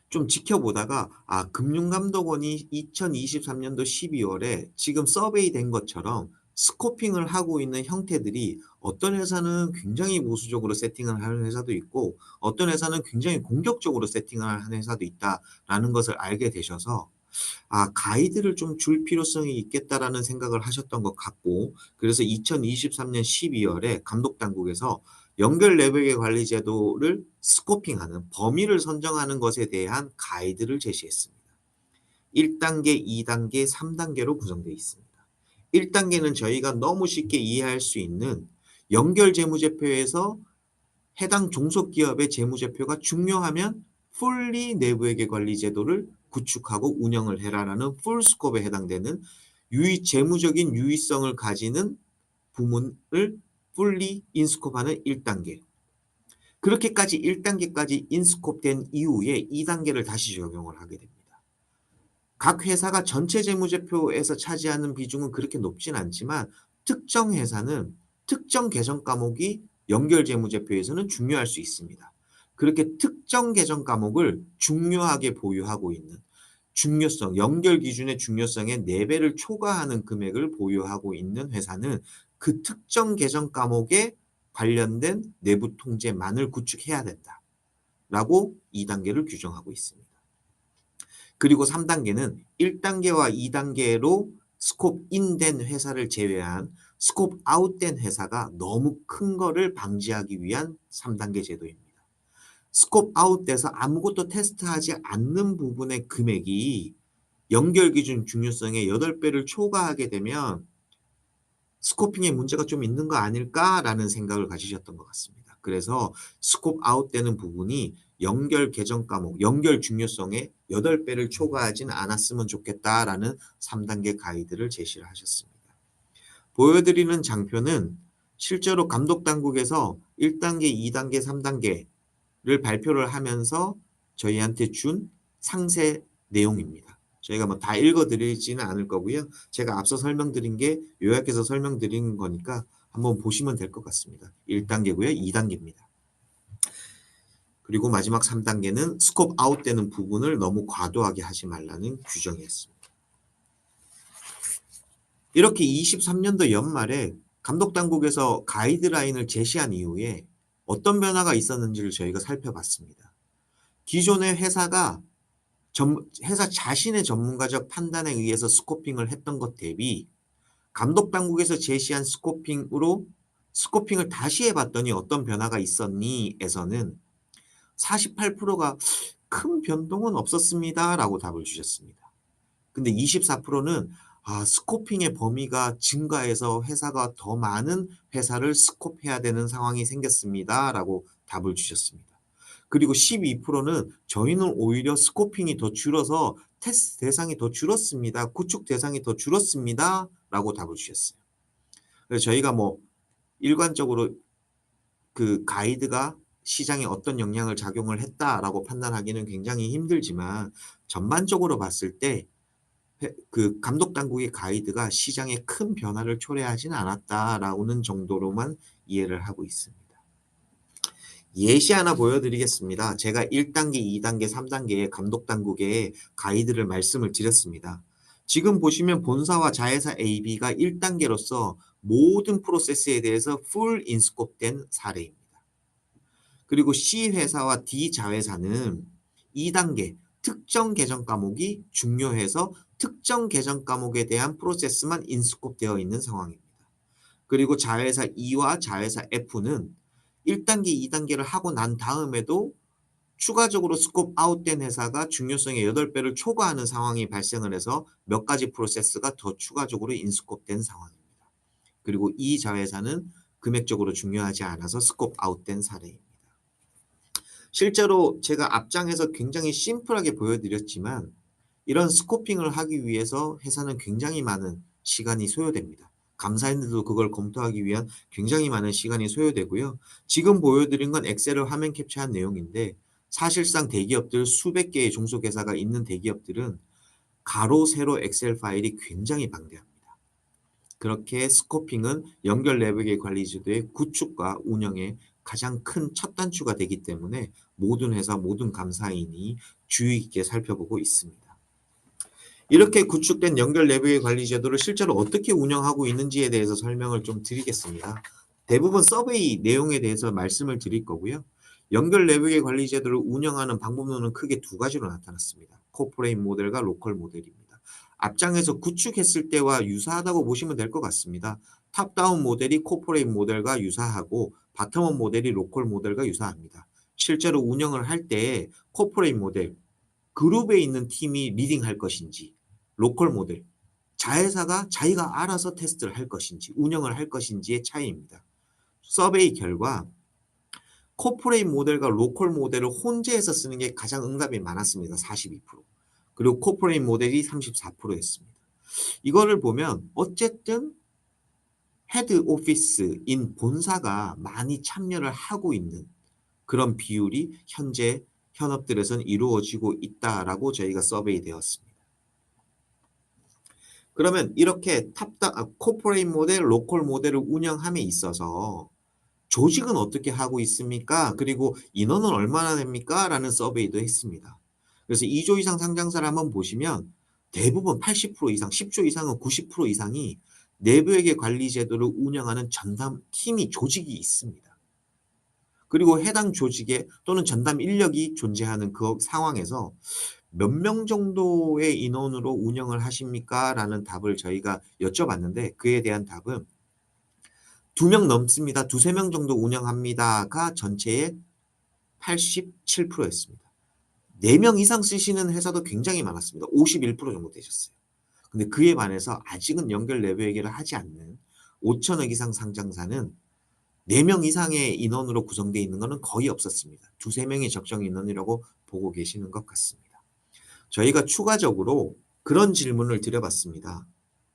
좀 지켜보다가 금융감독원이 2023년도 12월에 지금 서베이 된 것처럼 스코핑을 하고 있는 형태들이 어떤 회사는 굉장히 보수적으로 세팅을 하는 회사도 있고 어떤 회사는 굉장히 공격적으로 세팅을 하는 회사도 있다라는 것을 알게 되셔서 가이드를 좀 줄 필요성이 있겠다라는 생각을 하셨던 것 같고, 그래서 2023년 12월에 감독당국에서 연결 내부계 관리 제도를 스코핑하는 범위를 선정하는 것에 대한 가이드를 제시했습니다. 1단계, 2단계, 3단계로 구성되어 있습니다. 1단계는 저희가 너무 쉽게 이해할 수 있는 연결 재무제표에서 해당 종속기업의 재무제표가 중요하면 풀리 내부회계 관리 제도를 구축하고 운영을 해라라는 풀스코프에 해당되는 재무적인 유의성을 가지는 부문을 풀리 인스코프하는 1단계. 그렇게까지 1단계까지 인스코프된 이후에 2단계를 다시 적용을 하게 됩니다. 각 회사가 전체 재무제표에서 차지하는 비중은 그렇게 높진 않지만 특정 회사는 특정 계정 과목이 연결 재무제표에서는 중요할 수 있습니다. 그렇게 특정 계정 과목을 중요하게 보유하고 있는 중요성, 연결 기준의 중요성의 4배를 초과하는 금액을 보유하고 있는 회사는 그 특정 계정 과목에 관련된 내부 통제만을 구축해야 된다라고 2단계를 규정하고 있습니다. 그리고 3단계는 1단계와 2단계로 스콥 인된 회사를 제외한 스콥 아웃된 회사가 너무 큰 거를 방지하기 위한 3단계 제도입니다. 스콥 아웃돼서 아무것도 테스트하지 않는 부분의 금액이 연결 기준 중요성의 8배를 초과하게 되면 스코핑에 문제가 좀 있는 거 아닐까라는 생각을 가지셨던 것 같습니다. 그래서 스콥 아웃되는 부분이 연결 계정 과목, 연결 중요성의 8배를 초과하진 않았으면 좋겠다라는 3단계 가이드를 제시를 하셨습니다. 보여드리는 장표는 실제로 감독당국에서 1단계, 2단계, 3단계를 발표를 하면서 저희한테 준 상세 내용입니다. 저희가 뭐 다 읽어드리지는 않을 거고요. 제가 앞서 설명드린 게 요약해서 설명드린 거니까 한번 보시면 될 것 같습니다. 1단계고요. 2단계입니다. 그리고 마지막 3단계는 스콥 아웃되는 부분을 너무 과도하게 하지 말라는 규정이었습니다. 이렇게 23년도 연말에 감독당국에서 가이드라인을 제시한 이후에 어떤 변화가 있었는지를 저희가 살펴봤습니다. 기존의 회사가 회사 자신의 전문가적 판단에 의해서 스코핑을 했던 것 대비 감독당국에서 제시한 스코핑으로 스코핑을 다시 해봤더니 어떤 변화가 있었니?에서는 48%가 큰 변동은 없었습니다. 라고 답을 주셨습니다. 근데 24%는 스코핑의 범위가 증가해서 회사가 더 많은 회사를 스코프해야 되는 상황이 생겼습니다. 라고 답을 주셨습니다. 그리고 12%는 저희는 오히려 스코핑이 더 줄어서 테스트 대상이 더 줄었습니다. 구축 대상이 더 줄었습니다. 라고 답을 주셨어요. 그래서 저희가 일관적으로 그 가이드가 시장에 어떤 영향을 작용을 했다라고 판단하기는 굉장히 힘들지만 전반적으로 봤을 때 그 감독당국의 가이드가 시장에 큰 변화를 초래하지는 않았다라는 정도로만 이해를 하고 있습니다. 예시 하나 보여드리겠습니다. 제가 1단계, 2단계, 3단계의 감독당국의 가이드를 말씀을 드렸습니다. 지금 보시면 본사와 자회사 AB가 1단계로서 모든 프로세스에 대해서 풀 인스코프된 사례입니다. 그리고 C회사와 D자회사는 2단계 특정 계정 과목이 중요해서 특정 계정 과목에 대한 프로세스만 인스코프되어 있는 상황입니다. 그리고 자회사 E와 자회사 F는 1단계, 2단계를 하고 난 다음에도 추가적으로 스콥 아웃된 회사가 중요성의 8배를 초과하는 상황이 발생을 해서 몇 가지 프로세스가 더 추가적으로 인스코프된 상황입니다. 그리고 이 자회사는 금액적으로 중요하지 않아서 스콥 아웃된 사례입니다. 실제로 제가 앞장에서 굉장히 심플하게 보여드렸지만 이런 스코핑을 하기 위해서 회사는 굉장히 많은 시간이 소요됩니다. 감사인들도 그걸 검토하기 위한 굉장히 많은 시간이 소요되고요. 지금 보여드린 건 엑셀을 화면 캡처한 내용인데 사실상 대기업들 수백 개의 종속회사가 있는 대기업들은 가로 세로 엑셀 파일이 굉장히 방대합니다. 그렇게 스코핑은 연결 내부계 관리 제도의 구축과 운영에 가장 큰 첫 단추가 되기 때문에 모든 회사, 모든 감사인이 주의 깊게 살펴보고 있습니다. 이렇게 구축된 연결 내부의 관리 제도를 실제로 어떻게 운영하고 있는지에 대해서 설명을 좀 드리겠습니다. 대부분 서베이 내용에 대해서 말씀을 드릴 거고요. 연결 내부의 관리 제도를 운영하는 방법론은 크게 두 가지로 나타났습니다. 코퍼레이트 모델과 로컬 모델입니다. 앞장에서 구축했을 때와 유사하다고 보시면 될 것 같습니다. 탑다운 모델이 코퍼레이트 모델과 유사하고 바텀업 모델이 로컬 모델과 유사합니다. 실제로 운영을 할 때 코퍼레이트 모델, 그룹에 있는 팀이 리딩할 것인지, 로컬 모델, 자회사가 자기가 알아서 테스트를 할 것인지, 운영을 할 것인지의 차이입니다. 서베이 결과 코퍼레이트 모델과 로컬 모델을 혼재해서 쓰는 게 가장 응답이 많았습니다. 42%. 그리고 코퍼레이트 모델이 34%였습니다. 이거를 보면 어쨌든 헤드 오피스인 본사가 많이 참여를 하고 있는 그런 비율이 현재 현업들에서는 이루어지고 있다라고 저희가 서베이 되었습니다. 그러면 이렇게 코퍼레이트 모델, 로컬 모델을 운영함에 있어서 조직은 어떻게 하고 있습니까? 그리고 인원은 얼마나 됩니까? 라는 서베이도 했습니다. 그래서 2조 이상 상장사를 한번 보시면 대부분 80% 이상, 10조 이상은 90% 이상이 내부회계 관리 제도를 운영하는 전담 팀이 조직이 있습니다. 그리고 해당 조직에 또는 전담 인력이 존재하는 그 상황에서 몇 명 정도의 인원으로 운영을 하십니까? 라는 답을 저희가 여쭤봤는데 그에 대한 답은 2명 넘습니다. 2~3명 정도 운영합니다가 전체의 87%였습니다. 4명 이상 쓰시는 회사도 굉장히 많았습니다. 51% 정도 되셨어요. 근데 그에 반해서 아직은 연결 내부회계를 하지 않는 5천억 이상 상장사는 4명 이상의 인원으로 구성되어 있는 것은 거의 없었습니다. 2~3명의 적정 인원이라고 보고 계시는 것 같습니다. 저희가 추가적으로 그런 질문을 드려봤습니다.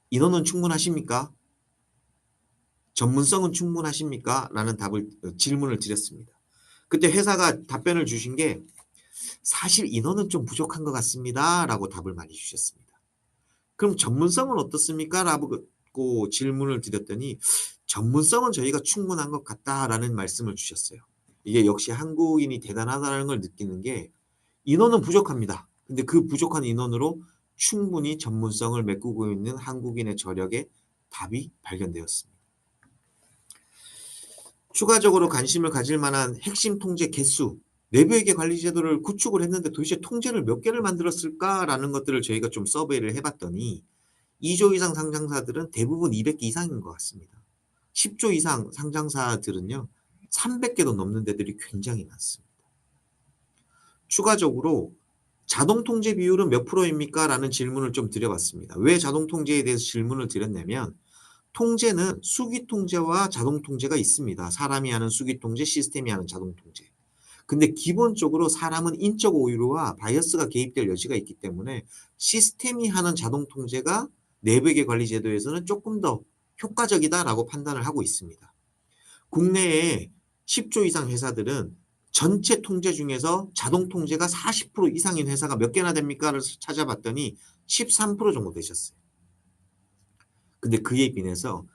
인원은 충분하십니까? 전문성은 충분하십니까? 라는 질문을 드렸습니다. 그때 회사가 답변을 주신 게 사실 인원은 좀 부족한 것 같습니다. 라고 답을 많이 주셨습니다. 그럼 전문성은 어떻습니까? 라고 질문을 드렸더니 전문성은 저희가 충분한 것 같다라는 말씀을 주셨어요. 이게 역시 한국인이 대단하다는 걸 느끼는 게 인원은 부족합니다. 근데 그 부족한 인원으로 충분히 전문성을 메꾸고 있는 한국인의 저력에 답이 발견되었습니다. 추가적으로 관심을 가질 만한 핵심 통제 개수, 내부회계 관리 제도를 구축을 했는데 도대체 통제를 몇 개를 만들었을까라는 것들을 저희가 좀 서베이를 해봤더니 2조 이상 상장사들은 대부분 200개 이상인 것 같습니다. 10조 이상 상장사들은요 300개도 넘는 데들이 굉장히 많습니다. 추가적으로 자동 통제 비율은 몇 프로입니까? 라는 질문을 좀 드려봤습니다. 왜 자동 통제에 대해서 질문을 드렸냐면 통제는 수기 통제와 자동 통제가 있습니다. 사람이 하는 수기 통제, 시스템이 하는 자동 통제. 근데 기본적으로 사람은 인적 오류와 바이어스가 개입될 여지가 있기 때문에 시스템이 하는 자동 통제가 내부회계 관리 제도에서는 조금 더 효과적이다라고 판단을 하고 있습니다. 국내에 10조 이상 회사들은 전체 통제 중에서 자동 통제가 40% 이상인 회사가 몇 개나 됩니까를 찾아봤더니 13% 정도 되셨어요. 근데 그에 비해서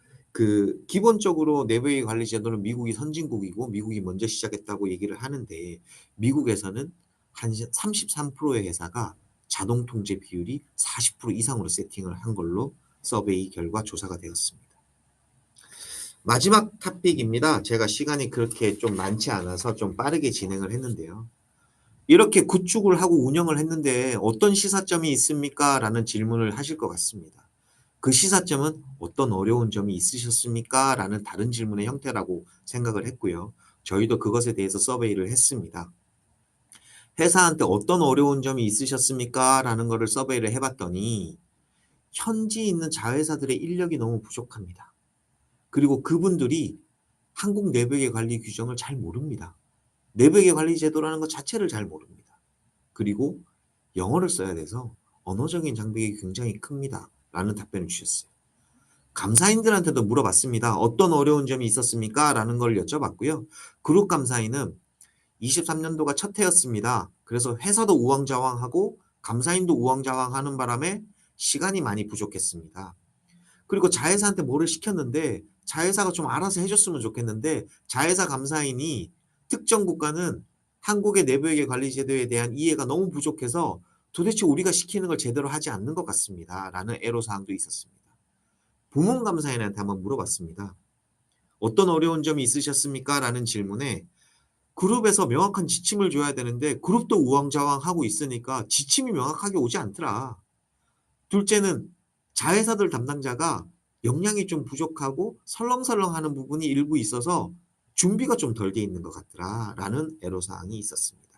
기본적으로 내부회계 관리 제도는 미국이 선진국이고 미국이 먼저 시작했다고 얘기를 하는데 미국에서는 한 33%의 회사가 자동 통제 비율이 40% 이상으로 세팅을 한 걸로 서베이 결과 조사가 되었습니다. 마지막 탑픽입니다. 제가 시간이 그렇게 좀 많지 않아서 좀 빠르게 진행을 했는데요. 이렇게 구축을 하고 운영을 했는데 어떤 시사점이 있습니까? 라는 질문을 하실 것 같습니다. 그 시사점은 어떤 어려운 점이 있으셨습니까? 라는 다른 질문의 형태라고 생각을 했고요. 저희도 그것에 대해서 서베이를 했습니다. 회사한테 어떤 어려운 점이 있으셨습니까? 라는 거를 서베이를 해봤더니 현지에 있는 자회사들의 인력이 너무 부족합니다. 그리고 그분들이 한국 내부회계 관리 규정을 잘 모릅니다. 내부회계 관리 제도라는 것 자체를 잘 모릅니다. 그리고 영어를 써야 돼서 언어적인 장벽이 굉장히 큽니다. 라는 답변을 주셨어요. 감사인들한테도 물어봤습니다. 어떤 어려운 점이 있었습니까? 라는 걸 여쭤봤고요. 그룹 감사인은 23년도가 첫 해였습니다. 그래서 회사도 우왕좌왕하고 감사인도 우왕좌왕하는 바람에 시간이 많이 부족했습니다. 그리고 자회사한테 뭐를 시켰는데 자회사가 좀 알아서 해줬으면 좋겠는데 자회사 감사인이 특정 국가는 한국의 내부회계 관리 제도에 대한 이해가 너무 부족해서 도대체 우리가 시키는 걸 제대로 하지 않는 것 같습니다. 라는 애로사항도 있었습니다. 부문 감사인한테 한번 물어봤습니다. 어떤 어려운 점이 있으셨습니까? 라는 질문에 그룹에서 명확한 지침을 줘야 되는데 그룹도 우왕좌왕하고 있으니까 지침이 명확하게 오지 않더라. 둘째는 자회사들 담당자가 역량이 좀 부족하고 설렁설렁하는 부분이 일부 있어서 준비가 좀 덜 돼 있는 것 같더라. 라는 애로사항이 있었습니다.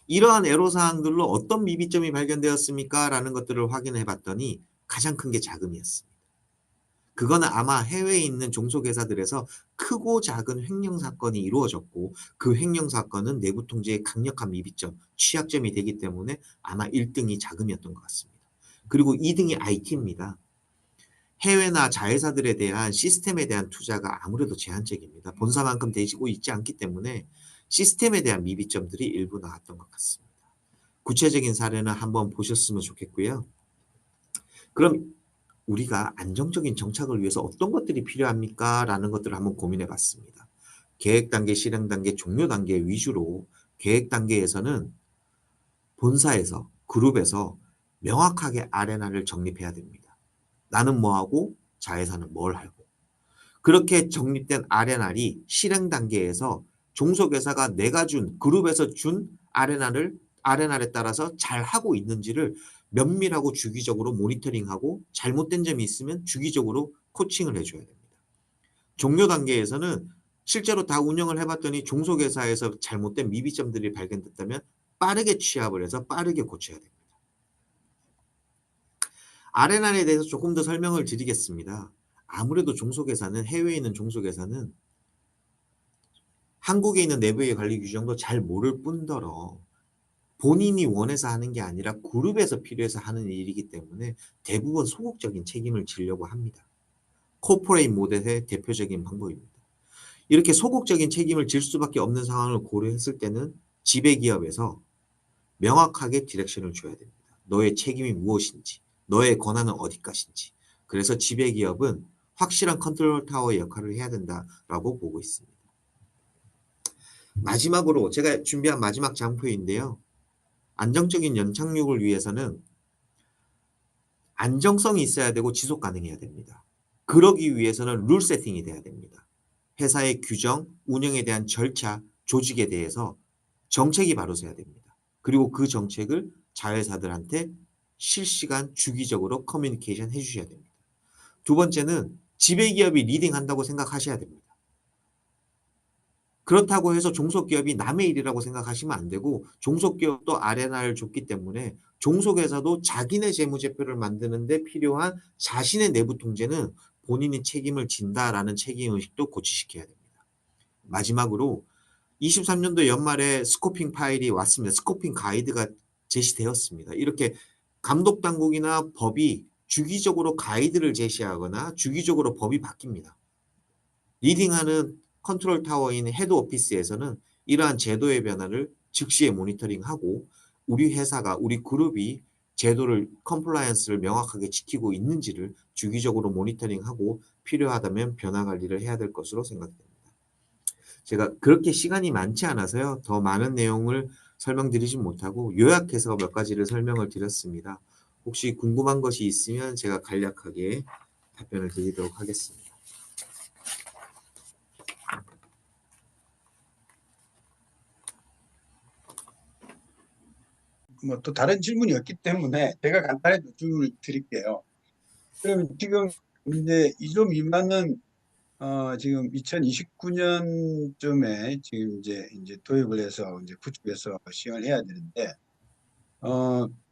이러한 애로사항들로 어떤 미비점이 발견되었습니까? 라는 것들을 확인해 봤더니 가장 큰 게 자금이었습니다. 그거는 아마 해외에 있는 종속회사들에서 크고 작은 횡령 사건이 이루어졌고 그 횡령 사건은 내부 통제의 강력한 미비점, 취약점이 되기 때문에 아마 1등이 자금이었던 것 같습니다. 그리고 2등이 IT입니다. 해외나 자회사들에 대한 시스템에 대한 투자가 아무래도 제한적입니다. 본사만큼 되지고 있지 않기 때문에 시스템에 대한 미비점들이 일부 나왔던 것 같습니다. 구체적인 사례는 한번 보셨으면 좋겠고요. 그럼 우리가 안정적인 정착을 위해서 어떤 것들이 필요합니까? 라는 것들을 한번 고민해 봤습니다. 계획 단계, 실행 단계, 종료 단계 위주로 계획 단계에서는 본사에서, 그룹에서 명확하게 R&R을 정립해야 됩니다. 나는 뭐 하고 자회사는 뭘 하고. 그렇게 정립된 R&R이 실행 단계에서 종속회사가 내가 준, 그룹에서 준 R&R에 따라서 잘 하고 있는지를 면밀하고 주기적으로 모니터링하고 잘못된 점이 있으면 주기적으로 코칭을 해줘야 됩니다. 종료 단계에서는 실제로 다 운영을 해봤더니 종속회사에서 잘못된 미비점들이 발견됐다면 빠르게 취합을 해서 빠르게 고쳐야 됩니다. R&R에 대해서 조금 더 설명을 드리겠습니다. 아무래도 종속회사는 해외에 있는 종속회사는 한국에 있는 내부의 관리 규정도 잘 모를 뿐더러 본인이 원해서 하는 게 아니라 그룹에서 필요해서 하는 일이기 때문에 대부분 소극적인 책임을 지려고 합니다. 코퍼레이트 모델의 대표적인 방법입니다. 이렇게 소극적인 책임을 질 수밖에 없는 상황을 고려했을 때는 지배기업에서 명확하게 디렉션을 줘야 됩니다. 너의 책임이 무엇인지, 너의 권한은 어디까지인지. 그래서 지배기업은 확실한 컨트롤 타워의 역할을 해야 된다라고 보고 있습니다. 마지막으로 제가 준비한 마지막 장표인데요. 안정적인 연착륙을 위해서는 안정성이 있어야 되고 지속 가능해야 됩니다. 그러기 위해서는 룰 세팅이 돼야 됩니다. 회사의 규정, 운영에 대한 절차, 조직에 대해서 정책이 바로 서야 됩니다. 그리고 그 정책을 자회사들한테 실시간 주기적으로 커뮤니케이션 해주셔야 됩니다. 두 번째는 지배기업이 리딩한다고 생각하셔야 됩니다. 그렇다고 해서 종속기업이 남의 일이라고 생각하시면 안 되고 종속기업도 R&R을 줬기 때문에 종속회사도 자기네 재무제표를 만드는 데 필요한 자신의 내부 통제는 본인이 책임을 진다라는 책임의식도 고취시켜야 됩니다. 마지막으로 23년도 연말에 스코핑 파일이 왔습니다. 스코핑 가이드가 제시되었습니다. 이렇게 감독당국이나 법이 주기적으로 가이드를 제시하거나 주기적으로 법이 바뀝니다. 리딩하는 컨트롤 타워인 헤드 오피스에서는 이러한 제도의 변화를 즉시에 모니터링하고 우리 회사가, 우리 그룹이 제도를, 컴플라이언스를 명확하게 지키고 있는지를 주기적으로 모니터링하고 필요하다면 변화 관리를 해야 될 것으로 생각됩니다. 제가 그렇게 시간이 많지 않아서요. 더 많은 내용을 설명드리진 못하고 요약해서 몇 가지를 설명을 드렸습니다. 혹시 궁금한 것이 있으면 제가 간략하게 답변을 드리도록 하겠습니다. 뭐 또 다른 질문이 없기 때문에 제가 간단히 질문을 드릴게요. 그럼 지금 이제 2조 미만은 지금 2029년쯤에 지금 이제 도입을 해서 이제 구축해서 시행을 해야 되는데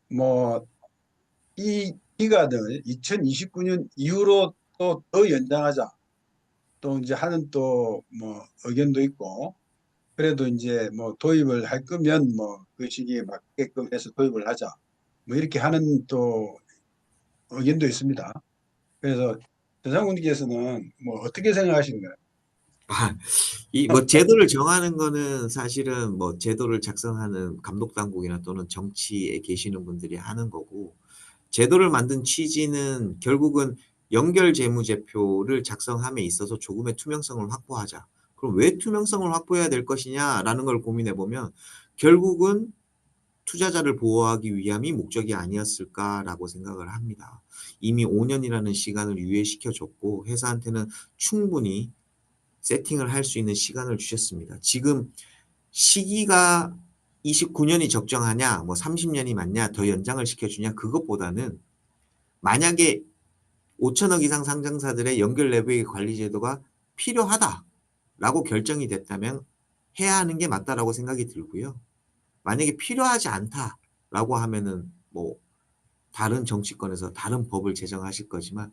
뭐 이 기간을 2029년 이후로 또 더 연장하자 또 이제 하는 또 뭐 의견도 있고 그래도 이제 뭐 도입을 할 거면 뭐 그 시기에 맞게끔 해서 도입을 하자 뭐 이렇게 하는 또 의견도 있습니다. 그래서 전상훈님께서는 뭐 어떻게 생각하시는가요? 이 뭐 제도를 정하는 거는 사실은 뭐 제도를 작성하는 감독 당국이나 또는 정치에 계시는 분들이 하는 거고 제도를 만든 취지는 결국은 연결 재무제표를 작성함에 있어서 조금의 투명성을 확보하자. 그럼 왜 투명성을 확보해야 될 것이냐라는 걸 고민해 보면 결국은 투자자를 보호하기 위함이 목적이 아니었을까라고 생각을 합니다. 이미 5년이라는 시간을 유예시켜 줬고 회사한테는 충분히 세팅을 할 수 있는 시간을 주셨습니다. 지금 시기가 29년이 적정하냐, 뭐 30년이 맞냐, 더 연장을 시켜주냐, 그것보다는 만약에 5천억 이상 상장사들의 연결 내부의 관리 제도가 필요하다라고 결정이 됐다면 해야 하는 게 맞다라고 생각이 들고요. 만약에 필요하지 않다라고 하면은 뭐 다른 정치권에서 다른 법을 제정하실 거지만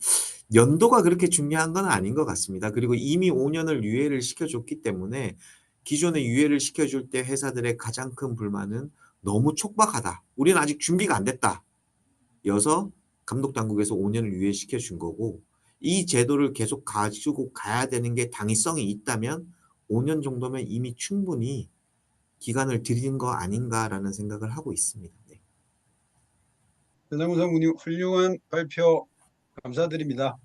연도가 그렇게 중요한 건 아닌 것 같습니다. 그리고 이미 5년을 유예를 시켜줬기 때문에 기존에 유예를 시켜줄 때 회사들의 가장 큰 불만은 너무 촉박하다. 우리는 아직 준비가 안 됐다. 여서 감독당국에서 5년을 유예시켜 준 거고 이 제도를 계속 가지고 가야 되는 게 당위성이 있다면 5년 정도면 이미 충분히 기간을 드린 거 아닌가라는 생각을 하고 있습니다. 네. 전상무 사무님 훌륭한 발표 감사드립니다.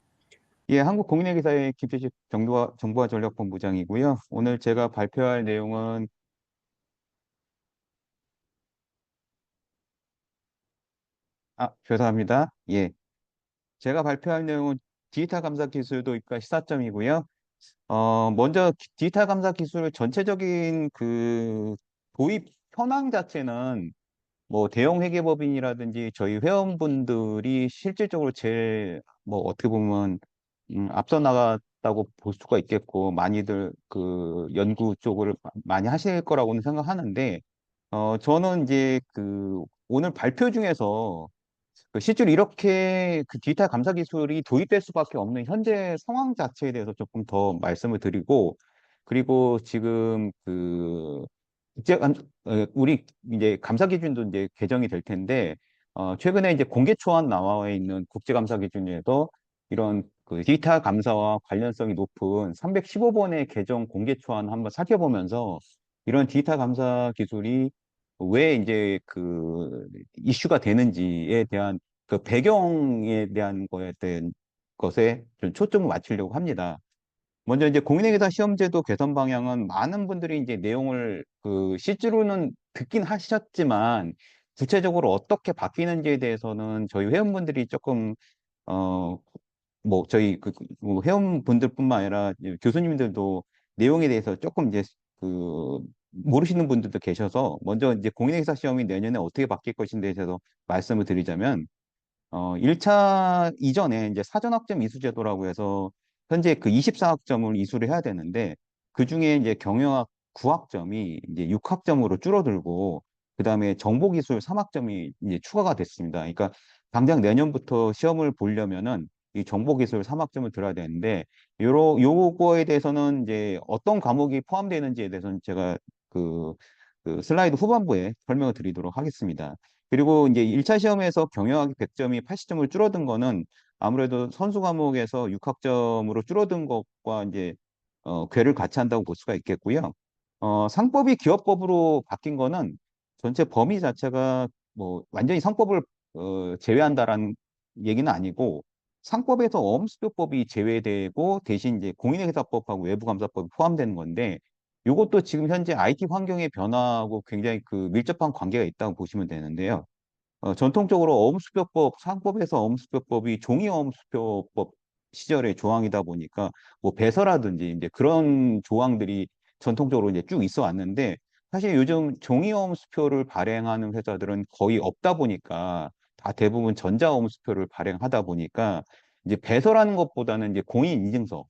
예, 한국공인회계사의 김태식 정보화 전략본부장이고요. 오늘 제가 발표할 내용은 죄송합니다. 예, 제가 발표할 내용은 디지털 감사 기술 도입과 시사점이고요. 먼저 디지털 감사 기술 전체적인 그 도입 현황 자체는 뭐 대형 회계법인이라든지 저희 회원분들이 실질적으로 제일 뭐 어떻게 보면 앞서 나갔다고 볼 수가 있겠고 많이들 그 연구 쪽을 많이 하실 거라고는 생각하는데 저는 이제 그 오늘 발표 중에서 그 실제로 이렇게 그 디지털 감사 기술이 도입될 수밖에 없는 현재 상황 자체에 대해서 조금 더 말씀을 드리고 그리고 지금 그 이제 우리 이제 감사 기준도 이제 개정이 될 텐데 최근에 이제 공개 초안 나와 있는 국제 감사 기준에도 이런 그 디지털 감사와 관련성이 높은 315번의 개정 공개 초안 한번 살펴보면서 이런 디지털 감사 기술이 왜 이제 그 이슈가 되는지에 대한 그 배경에 대한 거에 대한 것에 좀 초점을 맞추려고 합니다. 먼저 이제 공인회계사 시험제도 개선 방향은 많은 분들이 이제 내용을 그 실제로는 듣긴 하셨지만 구체적으로 어떻게 바뀌는지에 대해서는 저희 회원분들이 조금 어 뭐 저희 뭐 회원분들뿐만 아니라 이제 교수님들도 내용에 대해서 조금 이제 그 모르시는 분들도 계셔서 먼저 이제 공인회계사 시험이 내년에 어떻게 바뀔 것인지에 대해서 말씀을 드리자면 1차 이전에 이제 사전학점 이수제도라고 해서 현재 그 24학점을 이수를 해야 되는데 그중에 이제 경영학 9학점이 이제 6학점으로 줄어들고 그다음에 정보기술 3학점이 이제 추가가 됐습니다. 그러니까 당장 내년부터 시험을 보려면은 이 정보기술 3학점을 들어야 되는데 요거에 대해서는 이제 어떤 과목이 포함되어 있는지에 대해서는 제가 그, 그 슬라이드 후반부에 설명을 드리도록 하겠습니다. 그리고 이제 1차 시험에서 경영학이 100점이 80점을 줄어든 거는 아무래도 선수 과목에서 6학점으로 줄어든 것과 이제 궤를 같이 한다고 볼 수가 있겠고요. 상법이 기업법으로 바뀐 거는 전체 범위 자체가 뭐 완전히 상법을 제외한다라는 얘기는 아니고 상법에서 어음수표법이 제외되고 대신 이제 공인회계사법하고 외부감사법이 포함되는 건데 이것도 지금 현재 IT 환경의 변화하고 굉장히 그 밀접한 관계가 있다고 보시면 되는데요. 전통적으로 어음수표법, 상법에서 어음수표법이 종이어음수표법 시절의 조항이다 보니까 뭐 배서라든지 이제 그런 조항들이 전통적으로 이제 쭉 있어 왔는데 사실 요즘 종이어음수표를 발행하는 회사들은 거의 없다 보니까 다 대부분 전자어음수표를 발행하다 보니까 이제 배서라는 것보다는 이제 공인인증서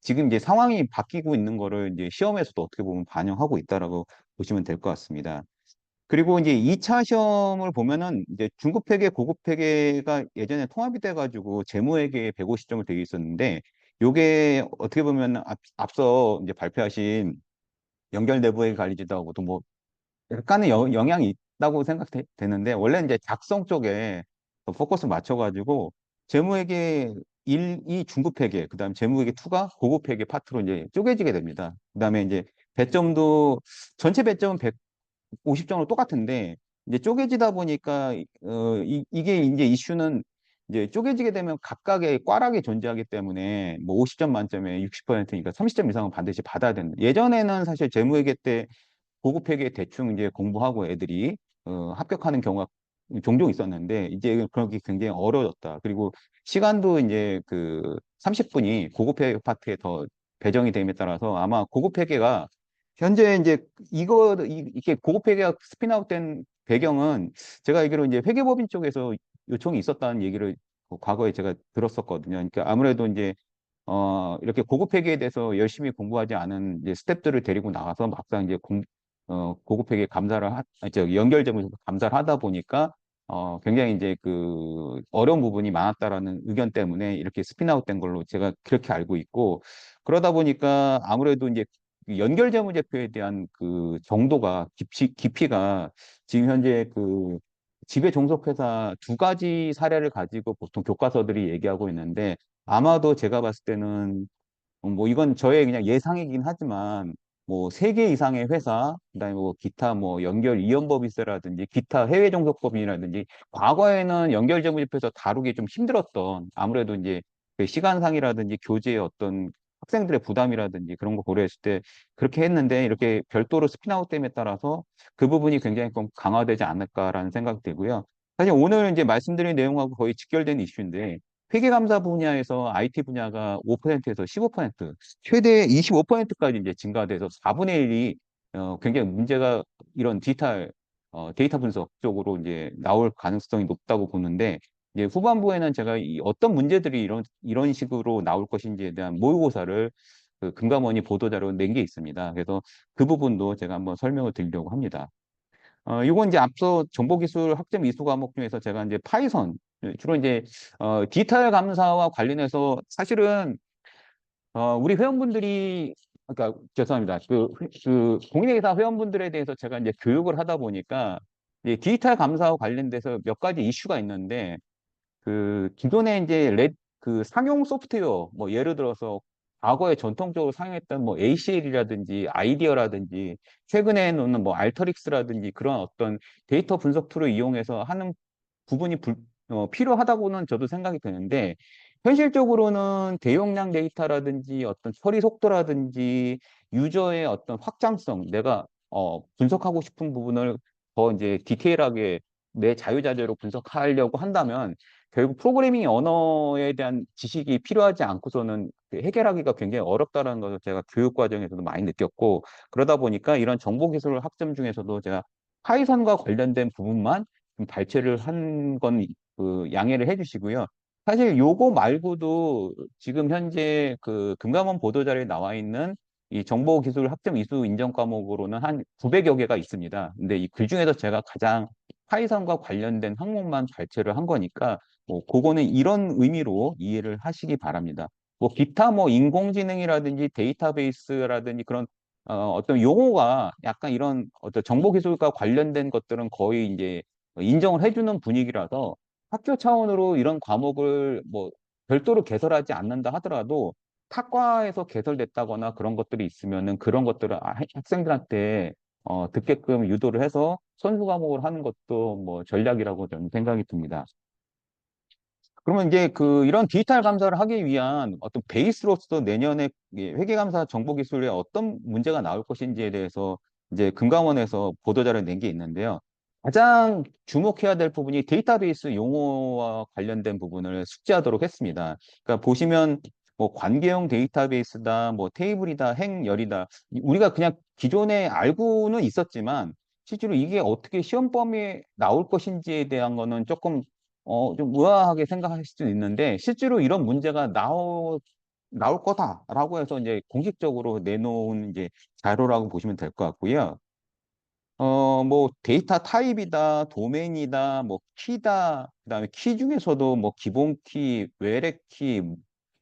지금 이제 상황이 바뀌고 있는 거를 이제 시험에서도 어떻게 보면 반영하고 있다라고 보시면 될 것 같습니다. 그리고 이제 2차 시험을 보면은 이제 중급 회계, 고급 회계가 예전에 통합이 돼가지고 재무회계에 150점을 되어 있었는데 요게 어떻게 보면 앞서 이제 발표하신 연결 내부회계 관리지도하고도 뭐 약간의 영향이 있다고 생각되는데 원래 이제 작성 쪽에 더 포커스 맞춰가지고 재무회계 1, 2 중급 회계, 그다음에 재무회계 2가 고급 회계 파트로 이제 쪼개지게 됩니다. 그다음에 이제 배점도 전체 배점은 150점으로 똑같은데 이제 쪼개지다 보니까 이게 이제 이슈는 이제 쪼개지게 되면 각각의 꽈락이 존재하기 때문에 뭐 50점 만점에 60%니까 30점 이상은 반드시 받아야 된다. 예전에는 사실 재무회계 때 고급 회계 대충 이제 공부하고 애들이 합격하는 경우가 종종 있었는데 이제 그런 게 굉장히 어려워졌다. 그리고 시간도 이제 그 30분이 고급 회계 파트에 더 배정이 됨에 따라서 아마 고급 회계가 현재 이제 이게 고급 회계가 스핀아웃된 배경은 제가 알기로 이제 회계법인 쪽에서 요청이 있었다는 얘기를 과거에 제가 들었었거든요. 그러니까 아무래도 이제 이렇게 고급 회계에 대해서 열심히 공부하지 않은 이제 스태프들을 데리고 나가서 막상 이제 고급 회계 감사를 연결점을 감사를 하다 보니까 굉장히 이제 그 어려운 부분이 많았다라는 의견 때문에 이렇게 스핀아웃 된 걸로 제가 그렇게 알고 있고 그러다 보니까 아무래도 이제 연결재무제표에 대한 그 정도가 깊이가 지금 현재 그 지배 종속회사 두 가지 사례를 가지고 보통 교과서들이 얘기하고 있는데 아마도 제가 봤을 때는 뭐 이건 저의 그냥 예상이긴 하지만 뭐 세 개 이상의 회사, 그다음에 뭐 기타 뭐 연결 이연법인세라든지 기타 해외 종속법인이라든지 과거에는 연결재무제표에서 다루기 좀 힘들었던 아무래도 이제 그 시간상이라든지 교재의 어떤 학생들의 부담이라든지 그런 거 고려했을 때 그렇게 했는데 이렇게 별도로 스핀아웃됨에 따라서 그 부분이 굉장히 좀 강화되지 않을까라는 생각이 들고요. 사실 오늘 이제 말씀드린 내용하고 거의 직결된 이슈인데 회계감사 분야에서 IT 분야가 5%에서 15%, 최대 25%까지 이제 증가돼서 4분의 1이 굉장히 문제가 이런 데이터 분석 쪽으로 이제 나올 가능성이 높다고 보는데 이제 후반부에는 제가 어떤 문제들이 이런 식으로 나올 것인지에 대한 모의고사를 그 금감원이 보도자료 낸 게 있습니다. 그래서 그 부분도 제가 한번 설명을 드리려고 합니다. 이건 이제 앞서 정보기술 학점 이수 과목 중에서 제가 이제 파이썬, 주로 이제, 디지털 감사와 관련해서 사실은, 우리 회원분들이, 그러니까 죄송합니다. 그 공인회계사 회원분들에 대해서 제가 이제 교육을 하다 보니까 이제 디지털 감사와 관련돼서 몇 가지 이슈가 있는데 그 기존에 이제 그 상용 소프트웨어 뭐 예를 들어서 과거에 전통적으로 사용했던 뭐 ACL이라든지 아이디어라든지 최근에는 뭐 알터릭스라든지 그런 어떤 데이터 분석 툴을 이용해서 하는 부분이 필요하다고는 저도 생각이 드는데 현실적으로는 대용량 데이터라든지 어떤 처리 속도라든지 유저의 어떤 확장성 내가 분석하고 싶은 부분을 더 이제 디테일하게 내 자유자재로 분석하려고 한다면 결국 프로그래밍 언어에 대한 지식이 필요하지 않고서는 그 해결하기가 굉장히 어렵다는 것을 제가 교육 과정에서도 많이 느꼈고 그러다 보니까 이런 정보기술 학점 중에서도 제가 파이썬과 관련된 부분만 좀 발췌를 한 건 그 양해를 해주시고요. 사실 요거 말고도 지금 현재 그 금감원 보도자료에 나와 있는 이 정보기술 학점 이수 인정 과목으로는 한 900여 개가 있습니다. 근데 이 글 중에서 제가 가장 파이썬과 관련된 항목만 발췌를 한 거니까 뭐 그거는 이런 의미로 이해를 하시기 바랍니다. 뭐 기타 뭐 인공지능이라든지 데이터베이스라든지 그런 어떤 용어가 약간 이런 어떤 정보기술과 관련된 것들은 거의 이제 인정을 해주는 분위기라서 학교 차원으로 이런 과목을 뭐 별도로 개설하지 않는다 하더라도 타과에서 개설됐다거나 그런 것들이 있으면은 그런 것들을 학생들한테 듣게끔 유도를 해서 선수 과목을 하는 것도 뭐 전략이라고 저는 생각이 듭니다. 그러면 이제 이런 디지털 감사를 하기 위한 어떤 베이스로서 내년에 회계감사 정보기술에 어떤 문제가 나올 것인지에 대해서 이제 금감원에서 보도자료를 낸 게 있는데요. 가장 주목해야 될 부분이 데이터베이스 용어와 관련된 부분을 숙지하도록 했습니다. 그러니까 보시면 뭐 관계형 데이터베이스다, 뭐 테이블이다, 행열이다. 우리가 그냥 기존에 알고는 있었지만 실제로 이게 어떻게 시험 범위에 나올 것인지에 대한 거는 조금 좀 의아하게 생각하실 수도 있는데 실제로 이런 문제가 나올 거다라고 해서 이제 공식적으로 내놓은 이제 자료라고 보시면 될 것 같고요. 뭐 데이터 타입이다, 도메인이다, 뭐 키다, 그다음에 키 중에서도 뭐 기본 키, 외래 키,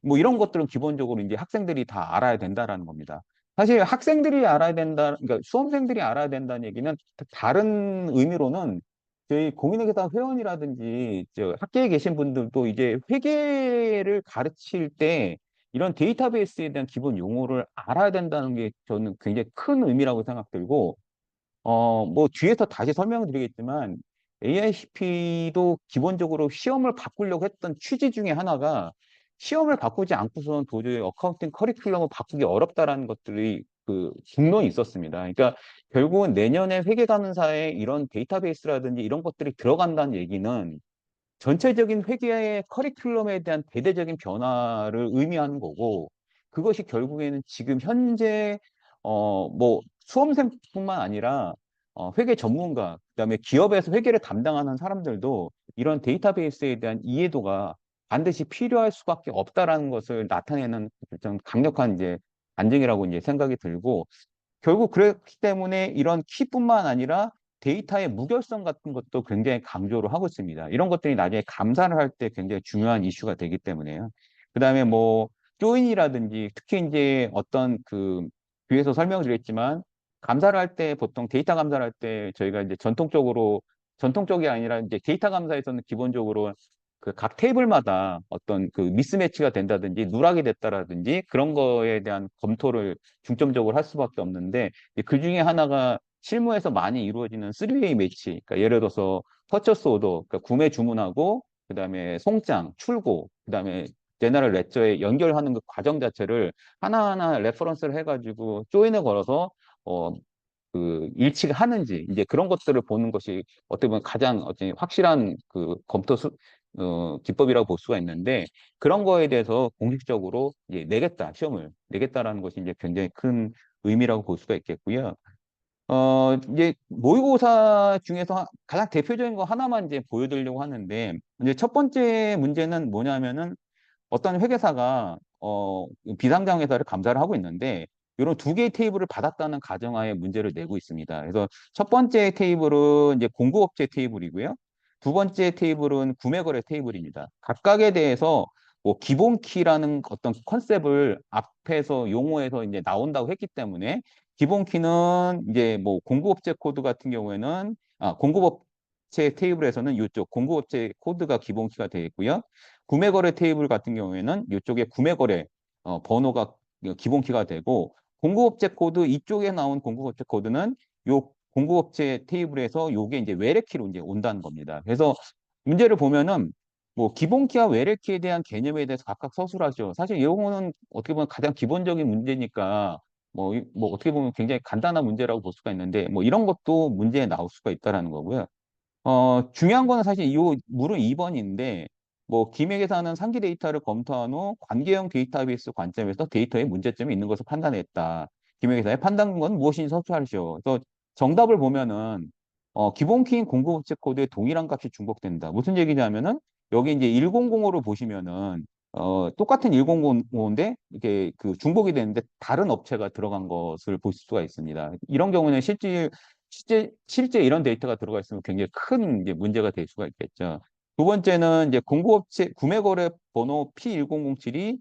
뭐 이런 것들은 기본적으로 이제 학생들이 다 알아야 된다라는 겁니다. 사실 학생들이 알아야 된다, 그러니까 수험생들이 알아야 된다는 얘기는 다른 의미로는 저희 공인회계사 회원이라든지 저 학계에 계신 분들도 이제 회계를 가르칠 때 이런 데이터베이스에 대한 기본 용어를 알아야 된다는 게 저는 굉장히 큰 의미라고 생각들고 뭐 뒤에서 다시 설명을 드리겠지만 AICP도 기본적으로 시험을 바꾸려고 했던 취지 중에 하나가 시험을 바꾸지 않고서는 도저히 어카운팅 커리큘럼을 바꾸기 어렵다라는 것들이 그 중론이 있었습니다. 그러니까 결국은 내년에 회계감사에 이런 데이터베이스라든지 이런 것들이 들어간다는 얘기는 전체적인 회계의 커리큘럼에 대한 대대적인 변화를 의미하는 거고, 그것이 결국에는 지금 현재 뭐 수험생뿐만 아니라 회계 전문가, 그다음에 기업에서 회계를 담당하는 사람들도 이런 데이터베이스에 대한 이해도가 반드시 필요할 수밖에 없다라는 것을 나타내는 좀 강력한 이제 안증이라고 이제 생각이 들고, 결국 그렇기 때문에 이런 키뿐만 아니라 데이터의 무결성 같은 것도 굉장히 강조를 하고 있습니다. 이런 것들이 나중에 감사를 할 때 굉장히 중요한 이슈가 되기 때문에요. 그다음에 뭐 조인이라든지 특히 이제 어떤 그 뒤에서 설명드렸지만 감사를 할 때 보통 데이터 감사를 할 때 저희가 이제 전통적이 아니라 이제 데이터 감사에서는 기본적으로 그 각 테이블마다 어떤 그 미스매치가 된다든지 누락이 됐다라든지 그런 거에 대한 검토를 중점적으로 할 수밖에 없는데 그 중에 하나가 실무에서 많이 이루어지는 3웨이 매치. 그러니까 예를 들어서 퍼처스 오더, 그러니까 구매 주문하고 그다음에 송장, 출고, 그다음에 제너럴 레저에 연결하는 그 과정 자체를 하나하나 레퍼런스를 해가지고 조인을 걸어서 어, 그 일치가 하는지 이제 그런 것들을 보는 것이 어떻게 보면 가장 어떤 확실한 그 기법이라고 볼 수가 있는데 그런 거에 대해서 공식적으로 이제 시험을 내겠다라는 것이 이제 굉장히 큰 의미라고 볼 수가 있겠고요. 이제 모의고사 중에서 가장 대표적인 거 하나만 이제 보여드리려고 하는데 이제 첫 번째 문제는 뭐냐면은 어떤 회계사가 비상장 회사를 감사를 하고 있는데 이런 두 개의 테이블을 받았다는 가정하에 문제를 내고 있습니다. 그래서 첫 번째 테이블은 이제 공급업체 테이블이고요. 두 번째 테이블은 구매거래 테이블입니다. 각각에 대해서 뭐 기본키라는 어떤 컨셉을 앞에서 용어에서 이제 나온다고 했기 때문에 기본키는 이제 뭐 공급업체 코드 같은 경우에는 공급업체 테이블에서는 이쪽 공급업체 코드가 기본키가 되어 있고요. 구매거래 테이블 같은 경우에는 이쪽에 구매거래 번호가 기본키가 되고 공급업체 코드 이쪽에 나온 공급업체 코드는 요 공급업체 테이블에서 요게 이제 외래키로 이제 온다는 겁니다. 그래서 문제를 보면은 뭐 기본키와 외래키에 대한 개념에 대해서 각각 서술하죠. 사실 이 경우는 어떻게 보면 가장 기본적인 문제니까 뭐 어떻게 보면 굉장히 간단한 문제라고 볼 수가 있는데 뭐 이런 것도 문제에 나올 수가 있다라는 거고요. 중요한 거는 사실 이 물은 2번인데, 뭐, 기획에서는 상기 데이터를 검토한 후 관계형 데이터베이스 관점에서 데이터에 문제점이 있는 것을 판단했다. 기획에서의 판단은 무엇인지 서술하시오. 그래서 정답을 보면은, 기본 키인 공급업체 코드에 동일한 값이 중복된다. 무슨 얘기냐면은, 여기 이제 100으로 보시면은, 똑같은 100인데, 이게 그 중복이 되는데 다른 업체가 들어간 것을 볼 수가 있습니다. 이런 경우는 실제 이런 데이터가 들어가 있으면 굉장히 큰 이제 문제가 될 수가 있겠죠. 두 번째는 이제 공급업체 구매거래 번호 P1007이